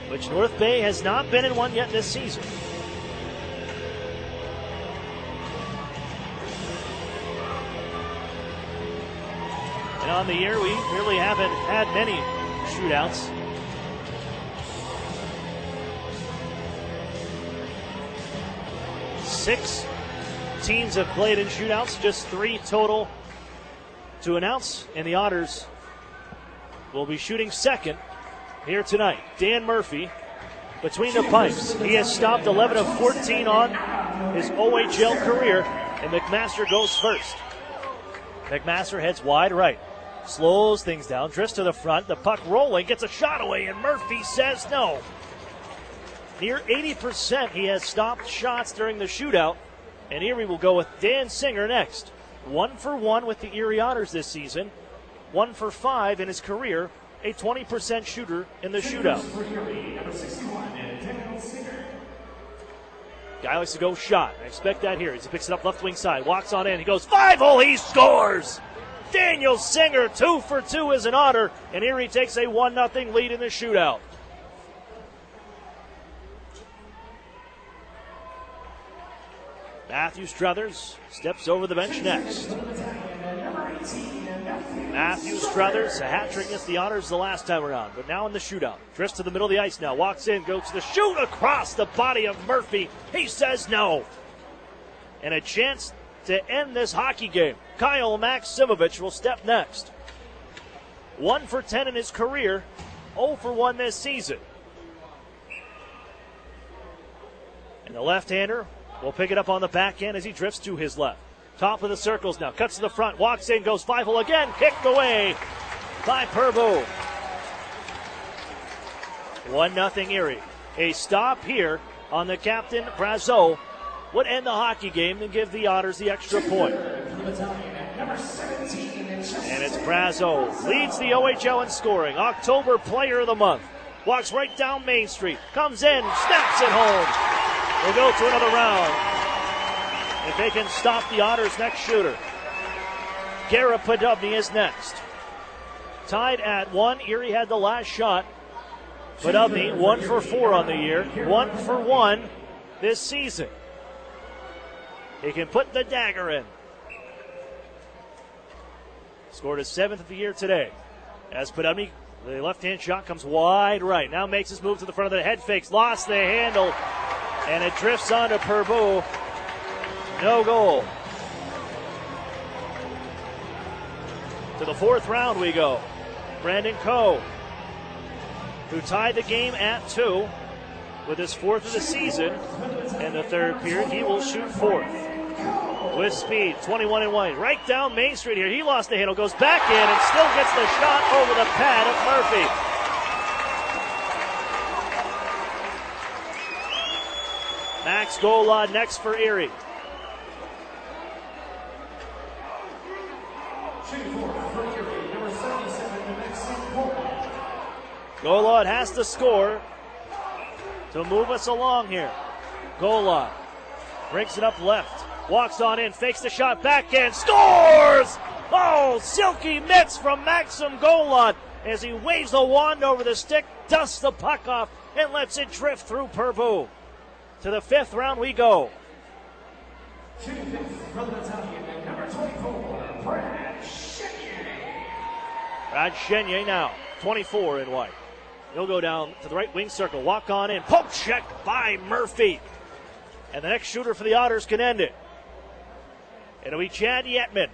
which North Bay has not been in one yet this season. And on the year, we really haven't had many shootouts. Six teams have played in shootouts, just 3 total to announce. And the Otters will be shooting second here tonight. Dan Murphy between the pipes. He has stopped 11 of 14 on his OHL career, and McMaster goes first. McMaster heads wide right. Slows things down, drifts to the front, the puck rolling, gets a shot away, and Murphy says no. Near 80% he has stopped shots during the shootout, and Erie will go with Dan Singer next. 1 for 1 with the Erie Otters this season, 1 for 5 in his career, a 20% shooter in the shootout. Guy likes to go shot. I expect that here. He picks it up left wing side, walks on in, he goes 5-hole, he scores! Daniel Singer, 2 for 2 as an Otter, and Erie takes a 1-0 lead in the shootout. Matthew Struthers steps over the bench next. Matthew Struthers, a hat trick against the Otters the last time around, but now in the shootout. Drifts to the middle of the ice now, walks in, goes to the shoot across the body of Murphy. He says no. And a chance to end this hockey game. Kyle Maximovich will step next. 1 for 10 in his career, 0 for 1 this season. And the left-hander will pick it up on the back end as he drifts to his left. Top of the circles now, cuts to the front, walks in, goes 5-hole again, kicked away by Purbo. 1-0 Erie. A stop here on the captain, Brazeau, would end the hockey game and give the Otters the extra point. And it's Brazeau. Leads the OHL in scoring. October Player of the Month. Walks right down Main Street. Comes in, snaps it home. We'll go to another round. If they can stop the Otters' next shooter. Garrett Podubny is next. Tied at 1. Erie had the last shot. Podubny 1 for 4 on the year. 1 for 1 this season. He can put the dagger in. Scored his 7th of the year today. As Podubny, the left-hand shot comes wide right. Now makes his move to the front of the head fakes. Lost the handle. And it drifts onto Purbo. No goal. To the 4th round we go. Brandon Coe, who tied the game at 2 with his 4th of the season. In the 3rd period, he will shoot 4th. With speed, 21 and white. Right down Main Street here. He lost the handle, goes back in, and still gets the shot over the pad of Murphy. Max Golod next for Erie. Golod has to score to move us along here. Golod brings it up left. Walks on in, fakes the shot, back end, scores! Oh, silky mitts from Maxim Golod as he waves the wand over the stick, dusts the puck off, and lets it drift through Purbo. To the 5th round we go. Brad Chenier now, 24 in white. He'll go down to the right wing circle, walk on in, poke check by Murphy. And the next shooter for the Otters can end it. It'll be Chad Yetman.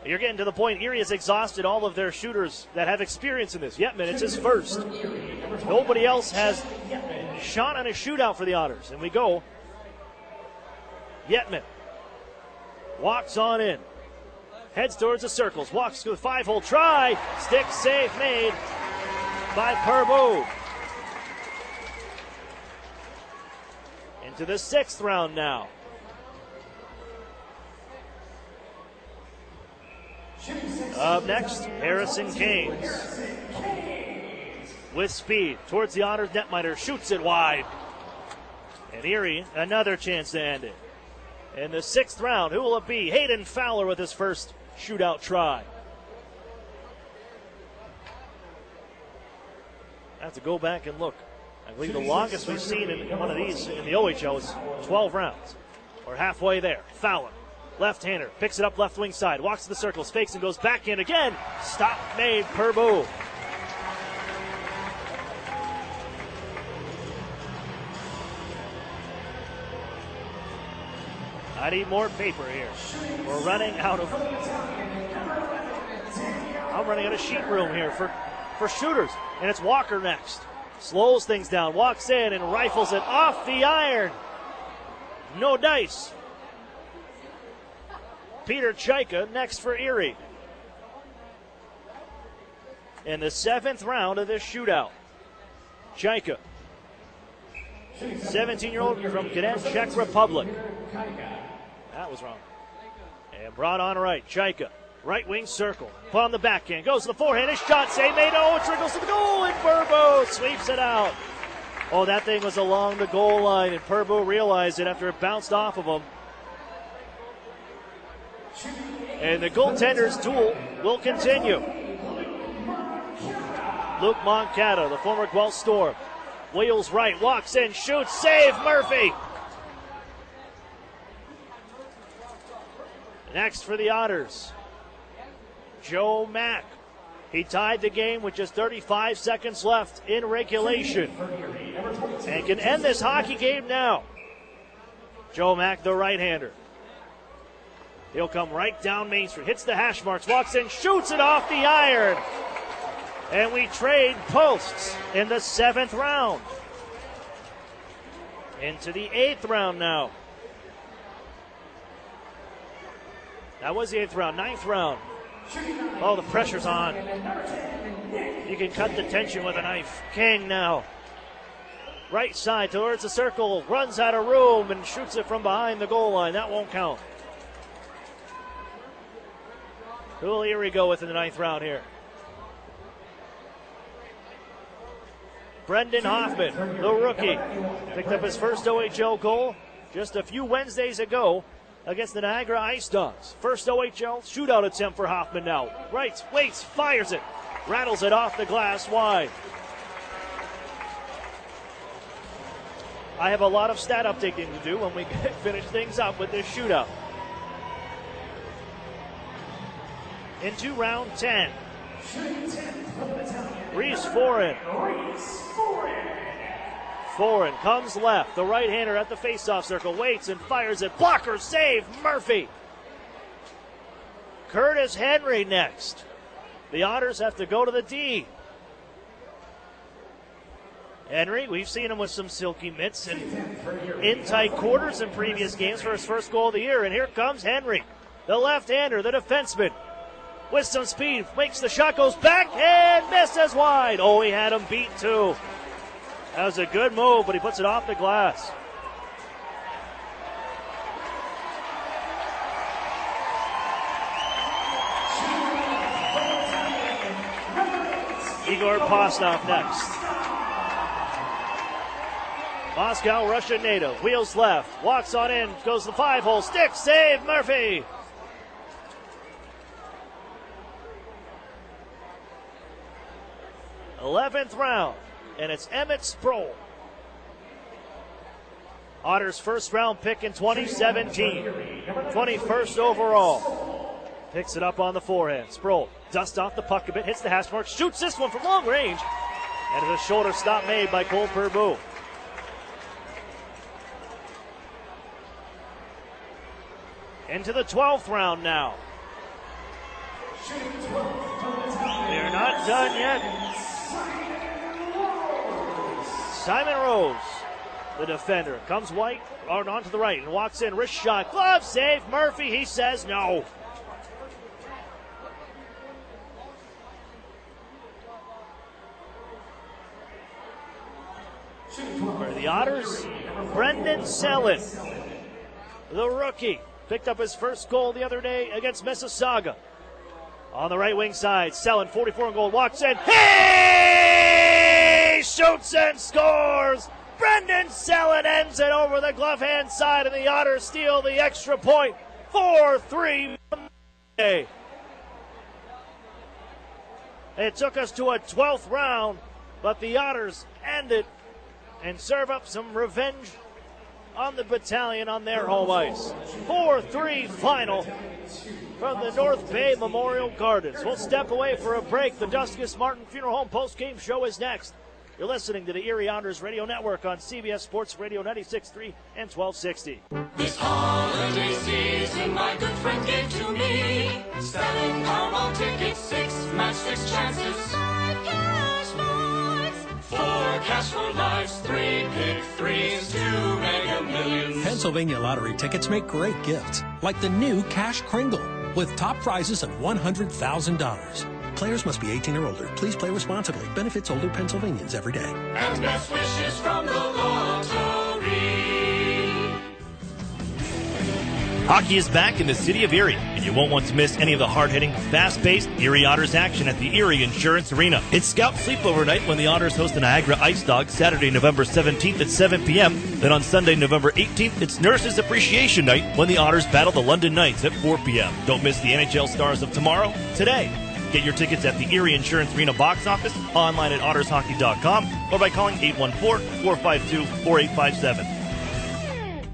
You're getting to the point, Erie has exhausted all of their shooters that have experience in this. Yetman, it's his first. Nobody else has shot on a shootout for the Otters. And we go. Yetman walks on in. Heads towards the circles. Walks to the 5-hole try. Stick save made by Purbo. Into the 6th round now. Up next, Harrison Keynes. With speed towards the Otters netminder. Shoots it wide. And Erie, another chance to end it. In the 6th round, who will it be? Hayden Fowler with his first shootout try. I have to go back and look. I believe the longest we've seen in one of these in the OHL is 12 rounds. We're halfway there. Fowler, left-hander, picks it up left wing side, walks to the circle, fakes and goes back in again. Stop made, Purbo. I need more paper here. We're running out of I'm running out of sheet room here for shooters. And it's Walker next. Slows things down, walks in and rifles it off the iron. No dice. Peter Chaika next for Erie. In the 7th round of this shootout. Chaika, 17-year-old from Gdansk, Czech Republic. That was wrong. And brought on right. Chaika, right wing circle. Put on the backhand. Goes to the forehand. His shot save made. Oh, it trickles to the goal. And Purbo sweeps it out. Oh, that thing was along the goal line. And Purbo realized it after it bounced off of him. And the goaltenders' duel will continue. Luke Moncada, the former Guelph Storm. Wheels right, walks in, shoots, save, Murphy. Next for the Otters, Joe Mack. He tied the game with just 35 seconds left in regulation and can end this hockey game now. Joe Mack, the right-hander. He'll come right down Main Street, hits the hash marks, walks in, shoots it off the iron. And we trade posts in the 7th round. Into the 8th round now. That was the 8th round. 9th round. Oh, the pressure's on. You can cut the tension with a knife. King now. Right side towards the circle. Runs out of room and shoots it from behind the goal line. That won't count. Who will Erie go with in the 9th round here? Brendan Hoffman, the rookie, picked up his first OHL goal just a few Wednesdays ago against the Niagara Ice Dogs. First OHL shootout attempt for Hoffman now. Right, waits, fires it, rattles it off the glass wide. I have a lot of stat updating to do when we finish things up with this shootout. Into round 10. Reese Foran. Foran comes left. The right-hander at the face-off circle. Waits and fires it. Blocker save. Murphy. Curtis Henry next. The Otters have to go to the D. Henry, we've seen him with some silky mitts and in tight quarters in previous games for his first goal of the year. And here comes Henry, the left-hander, the defenseman. With some speed, makes the shot, goes back, and misses wide. Oh, he had him beat too. That was a good move, but he puts it off the glass. Igor Postov next. Moscow, Russian native, wheels left, walks on in, goes to the 5-hole, stick, save, Murphy. th round, and it's Emmett Sproul. Otters' first round pick in 2017, 21st overall. Picks it up on the forehand. Sproul dusts off the puck a bit, hits the hash mark, shoots this one from long range, and it's a shoulder stop made by Cole Purbo. Into the 12th round now. They're not done yet. Simon Rose, the defender, comes white or onto the right and walks in. Wrist shot, glove save. Murphy, he says no. For the Otters, Brendan Selin, the rookie, picked up his first goal the other day against Mississauga. On the right wing side, Selin, 44 in goal, walks in. He shoots and scores. Brendan Selin ends it over the glove hand side, and the Otters steal the extra point. 4-3. It took us to a 12th round, but the Otters end it and serve up some revenge on the Battalion on their home ice. 4-3 final from the North Bay Memorial Gardens. We'll step away for a break. The Duskus Martin Funeral Home post-game show is next. You're listening to the Erie Otters Radio Network on CBS Sports Radio 96.3 and 1260. This holiday season, my good friend gave to me 7 Powerball tickets, 6 match 6 chances, 5 cash fives, 4 cash for lives, 3 pick 3s, 2 Mega Millions. Pennsylvania lottery tickets make great gifts, like the new Cash Kringle, with top prizes of $100,000. Players must be 18 or older. Please play responsibly. Benefits older Pennsylvanians every day. And best wishes from the lottery. Hockey is back in the city of Erie, and you won't want to miss any of the hard-hitting, fast-paced Erie Otters action at the Erie Insurance Arena. It's Scout Sleepover Night when the Otters host the Niagara Ice Dogs Saturday, November 17th at 7 p.m. Then on Sunday, November 18th, it's Nurses Appreciation Night when the Otters battle the London Knights at 4 p.m. Don't miss the NHL stars of tomorrow, today. Get your tickets at the Erie Insurance Arena box office, online at ottershockey.com, or by calling 814-452-4857.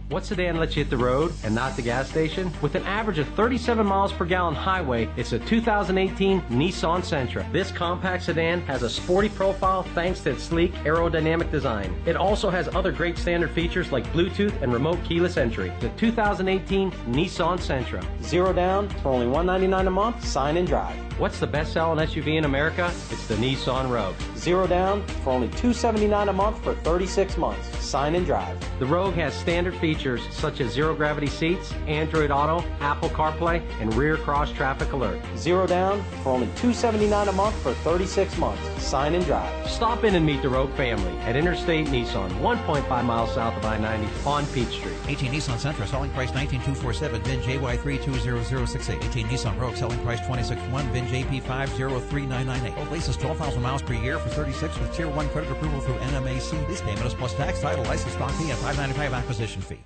What sedan lets you hit the road and not the gas station? With an average of 37 miles per gallon highway, it's a 2018 Nissan Sentra. This compact sedan has a sporty profile thanks to its sleek aerodynamic design. It also has other great standard features like Bluetooth and remote keyless entry. The 2018 Nissan Sentra. 0 down for only $199 a month. Sign and drive. What's the best-selling SUV in America? It's the Nissan Rogue. 0 down for only $279 a month for 36 months. Sign and drive. The Rogue has standard features such as zero-gravity seats, Android Auto, Apple CarPlay, and rear cross-traffic alert. 0 down for only $279 a month for 36 months. Sign and drive. Stop in and meet the Rogue family at Interstate Nissan, 1.5 miles south of I-90 on Peach Street. 18 Nissan Sentra, selling price $19,247, VIN JY320068. 18 Nissan Rogue, selling price $26,100, VIN JP503998. Both leases 12,000 miles per year for 36 with Tier 1 credit approval through NMAC. Lease payment is plus tax, title, license, stock fee, and $595 acquisition fee.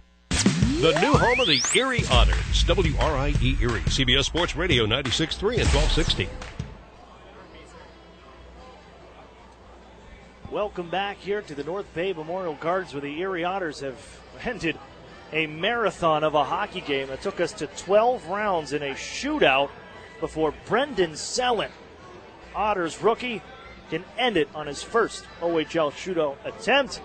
The new home of the Erie Otters, WRIE Erie, CBS Sports Radio 96.3 and 1260. Welcome back here to the North Bay Memorial Gardens, where the Erie Otters have ended a marathon of a hockey game that took us to 12 rounds in a shootout before Brendan Sellen, Otters rookie, can end it on his first OHL shootout attempt.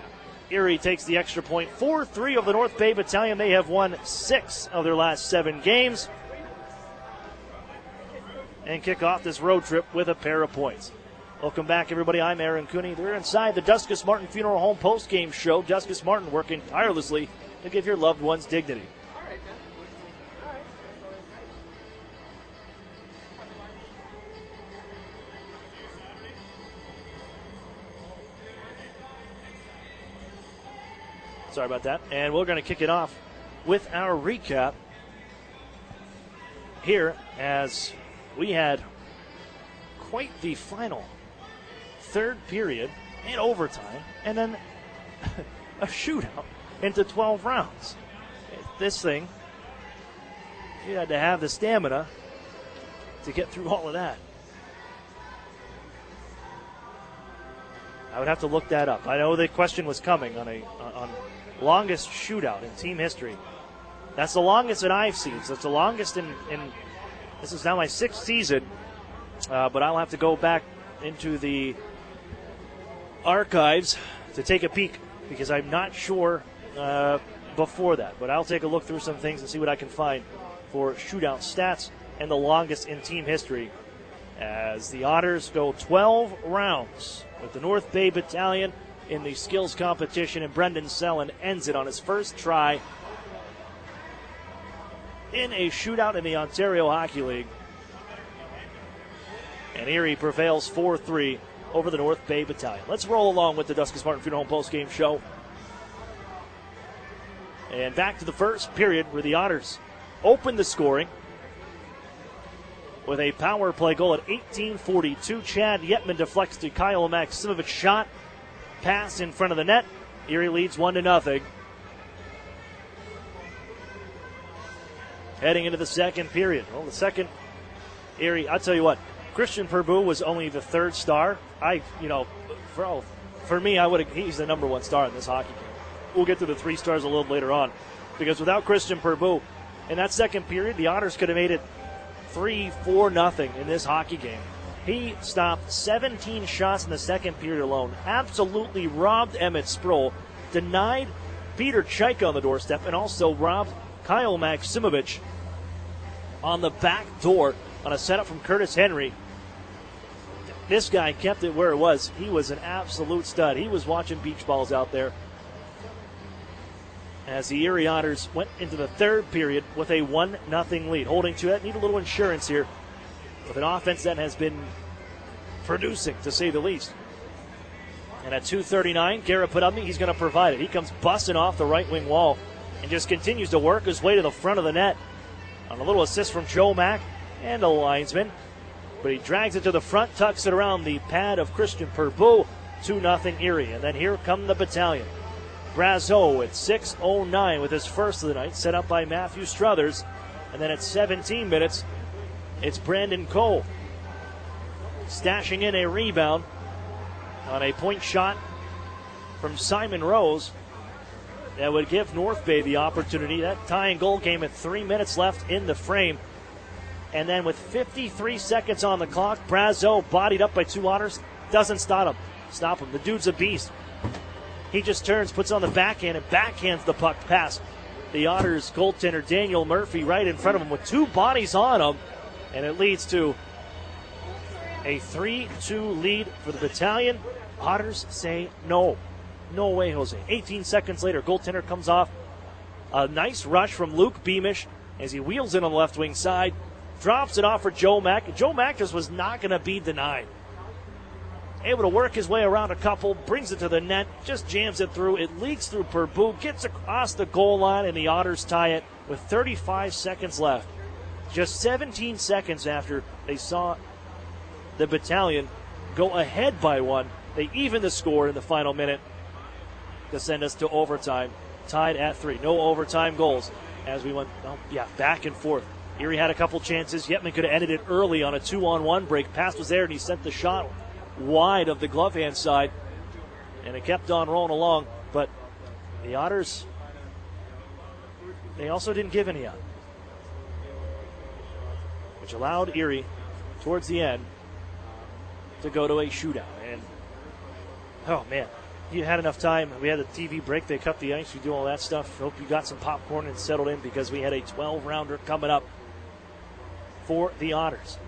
Erie takes the extra point, 4-3 of the North Bay Battalion. They have won 6 of their last 7 games and kick off this road trip with a pair of points. Welcome back, everybody. I'm Aaron Cooney. They're inside the Duskus Martin Funeral Home post-game show. Duskus Martin working tirelessly to give your loved ones dignity. Sorry about that. And we're going to kick it off with our recap here, as we had quite the final third period and overtime, and then a shootout into 12 rounds. This thing, you had to have the stamina to get through all of that. I would have to look that up. I know the question was coming on longest shootout in team history. That's the longest that I've seen. So it's the longest in this is now my 6th season, but I'll have to go back into the archives to take a peek, because I'm not sure before that. But I'll take a look through some things and see what I can find for shootout stats and the longest in team history, as the Otters go 12 rounds with the North Bay Battalion in the skills competition, and Brendan Sellen ends it on his first try in a shootout in the Ontario Hockey League. And Erie prevails 4-3 over the North Bay Battalion. Let's roll along with the Duskus Martin Funeral Home post-game show. And back to the first period, where the Otters opened the scoring with a power play goal at 18:42. Chad Yetman deflects to Kyle Maximovich shot. Pass in front of the net. Erie leads 1-0. Heading into the second period. Well, the second, Erie, I'll tell you what, Christian Perbu was only the 3rd star. For me, he's the number 1 star in this hockey game. We'll get to the 3 stars a little later on, because without Christian Perbu, in that second period, the Otters could have made it 3-4-0 in this hockey game. He stopped 17 shots in the second period alone. Absolutely robbed Emmett Sproul, denied Peter Chaika on the doorstep, and also robbed Kyle Maksimovic on the back door on a setup from Curtis Henry. This guy kept it where it was. He was an absolute stud. He was watching beach balls out there. As the Erie Otters went into the third period with a 1-0 lead. Holding to it, need a little insurance here with an offense that has been producing, to say the least. And at 2:39, Garrett Podubny, he's going to provide it. He comes busting off the right wing wall and just continues to work his way to the front of the net on a little assist from Joe Mack and a linesman. But he drags it to the front, tucks it around the pad of Christian Purbu. 2-0 Erie. And then here come the Battalion. Brazeau at 6:09 with his first of the night, set up by Matthew Struthers. And then at 17 minutes, it's Brandon Cole stashing in a rebound on a point shot from Simon Rose that would give North Bay the opportunity. That tying goal came at 3 minutes left in the frame. And then with 53 seconds on the clock, Brazeau, bodied up by two Otters, doesn't stop him. The dude's a beast. He just turns, puts on the backhand, and backhands the puck past the Otters goaltender Daniel Murphy right in front of him with two bodies on him. And it leads to a 3-2 lead for the Battalion. Otters say no. No way, Jose. 18 seconds later, goaltender comes off. A nice rush from Luke Beamish as he wheels in on the left wing side. Drops it off for Joe Mack. Joe Mack just was not going to be denied. Able to work his way around a couple, brings it to the net, just jams it through. It leaks through Purbu, gets across the goal line, and the Otters tie it with 35 seconds left. Just 17 seconds after they saw the Battalion go ahead by one, they even the score in the final minute to send us to overtime, tied at 3. No overtime goals as we went back and forth. Erie had a couple chances. Yetman could have ended it early on a 2-on-1 break. Pass was there, and he sent the shot wide of the glove hand side, and it kept on rolling along. But the Otters, they also didn't give any up, which allowed Erie, towards the end, to go to a shootout. And, oh, man, you had enough time. We had a TV break. They cut the ice. We do all that stuff. Hope you got some popcorn and settled in because we had a 12-rounder coming up for the Otters.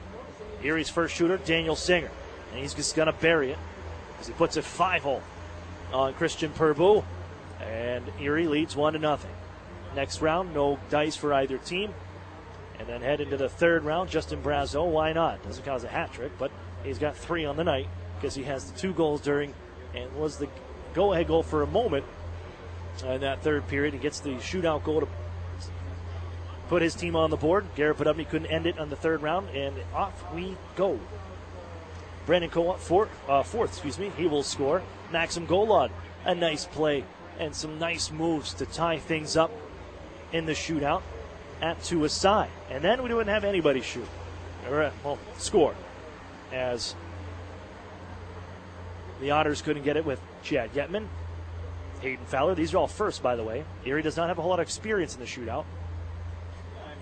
Erie's first shooter, Daniel Singer. And he's just going to bury it as he puts it 5-hole on Christian Purbu. And Erie leads 1-0. Next round, no dice for either team. And then head into the third round, Justin Brazeau. Why not? Doesn't count as a hat trick, but he's got 3 on the night because he has the 2 goals during and was the go-ahead goal for a moment in that third period. He gets the shootout goal to put his team on the board. Garrett Podubny couldn't end it on the third round, and off we go. Brandon Cole fourth, he will score. Maxim Golod, a nice play and some nice moves to tie things up in the shootout at 2 aside. And then we didn't have anybody shoot, score, as the Otters couldn't get it with Chad Yetman, Hayden Fowler. These are all firsts, by the way. Erie does not have a whole lot of experience in the shootout,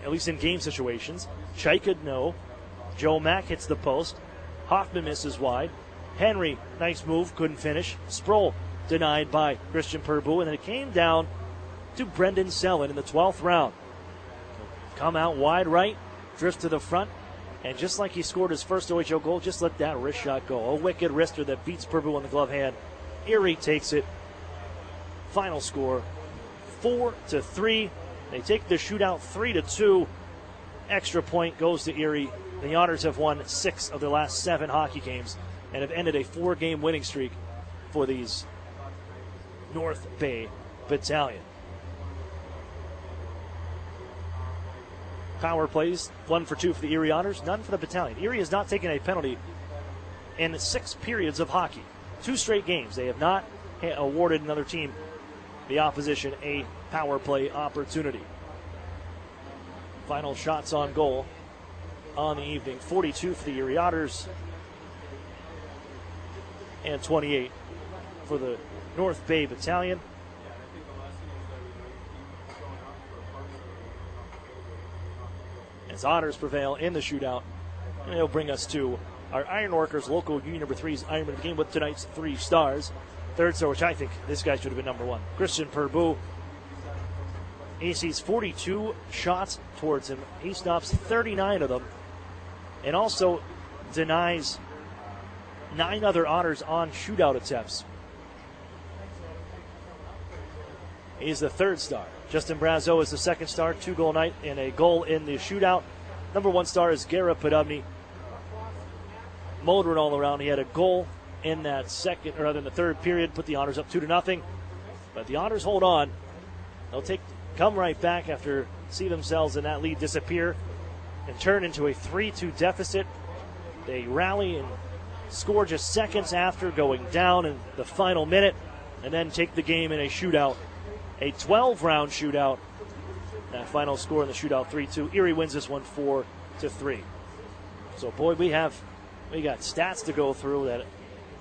at least in game situations. Chaika, no. Joe Mack hits the post. Hoffman misses wide. Henry, nice move, couldn't finish. Sproul denied by Christian Purbu, and then it came down to Brendan Selin in the 12th round. Come out wide right, drift to the front, and just like he scored his first OHL goal, just let that wrist shot go. A wicked wrister that beats Purbu on the glove hand. Erie takes it. Final score, 4-3. They take the shootout 3-2. Extra point goes to Erie. The Otters have won 6 of their last 7 hockey games and have ended a 4-game winning streak for these North Bay Battalion. Power plays, 1 for 2 for the Erie Otters, none for the Battalion. Erie has not taken a penalty in 6 periods of hockey. 2 straight games. They have not awarded another team, the opposition, a power play opportunity. Final shots on goal on the evening, 42 for the Erie Otters and 28 for the North Bay Battalion. As Otters prevail in the shootout, and it'll bring us to our Ironworkers local union number 3's Ironman of the game with tonight's 3 stars. Third star, which I think this guy should have been number 1, Christian Perbu. AC's 42 shots towards him. He stops 39 of them and also denies 9 other Otters on shootout attempts. He's the third star. Justin Brazeau is the second star, 2-goal night and a goal in the shootout. Number 1 star is Garrett Podubny. Motoring all around. He had a goal in that second, or rather in the third period, put the Otters up 2-0. But the Otters hold on. They'll come right back after see themselves in that lead disappear and turn into a 3-2 deficit. They rally and score just seconds after going down in the final minute, and then take the game in a shootout, a 12-round shootout. That final score in the shootout, 3-2. Erie wins this one 4-3. So, boy, we got stats to go through that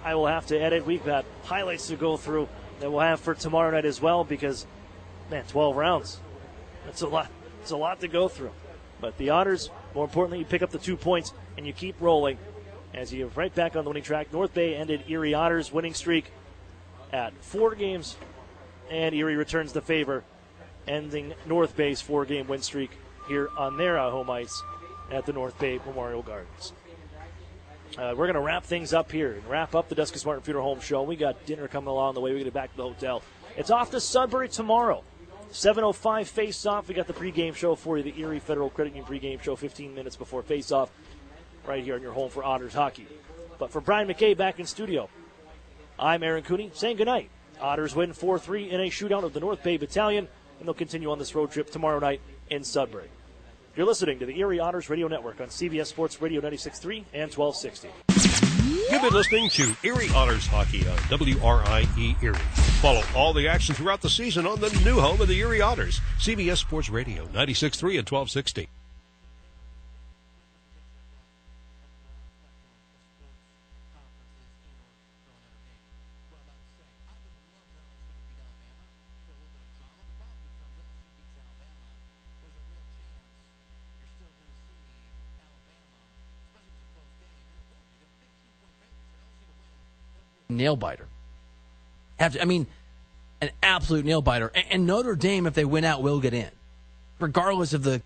I will have to edit. We've got highlights to go through that we'll have for tomorrow night as well because, man, 12 rounds. That's a lot. It's a lot to go through. But the Otters, more importantly, you pick up the 2 points and you keep rolling as you're right back on the winning track. North Bay ended Erie Otters' winning streak at 4 games, and Erie returns the favor, ending North Bay's 4-game win streak here on their home ice at the North Bay Memorial Gardens. We're going to wrap things up here and wrap up the Duskus Martin Funeral Home show. We got dinner coming along the way. We get back to the hotel. It's off to Sudbury tomorrow. 7:05 face-off. We got the pregame show for you, the Erie Federal Credit Union pregame show 15 minutes before face-off right here on your home for Otters hockey. But for Brian McKay back in studio, I'm Aaron Cooney saying goodnight. Otters win 4-3 in a shootout of the North Bay Battalion, and they'll continue on this road trip tomorrow night in Sudbury. You're listening to the Erie Otters Radio Network on CBS Sports Radio 96.3 and 1260. You've been listening to Erie Otters Hockey on WRIE Erie. Follow all the action throughout the season on the new home of the Erie Otters, CBS Sports Radio 96.3 and 1260. Nail-biter. An absolute nail-biter. And Notre Dame, if they win out, will get in, regardless of the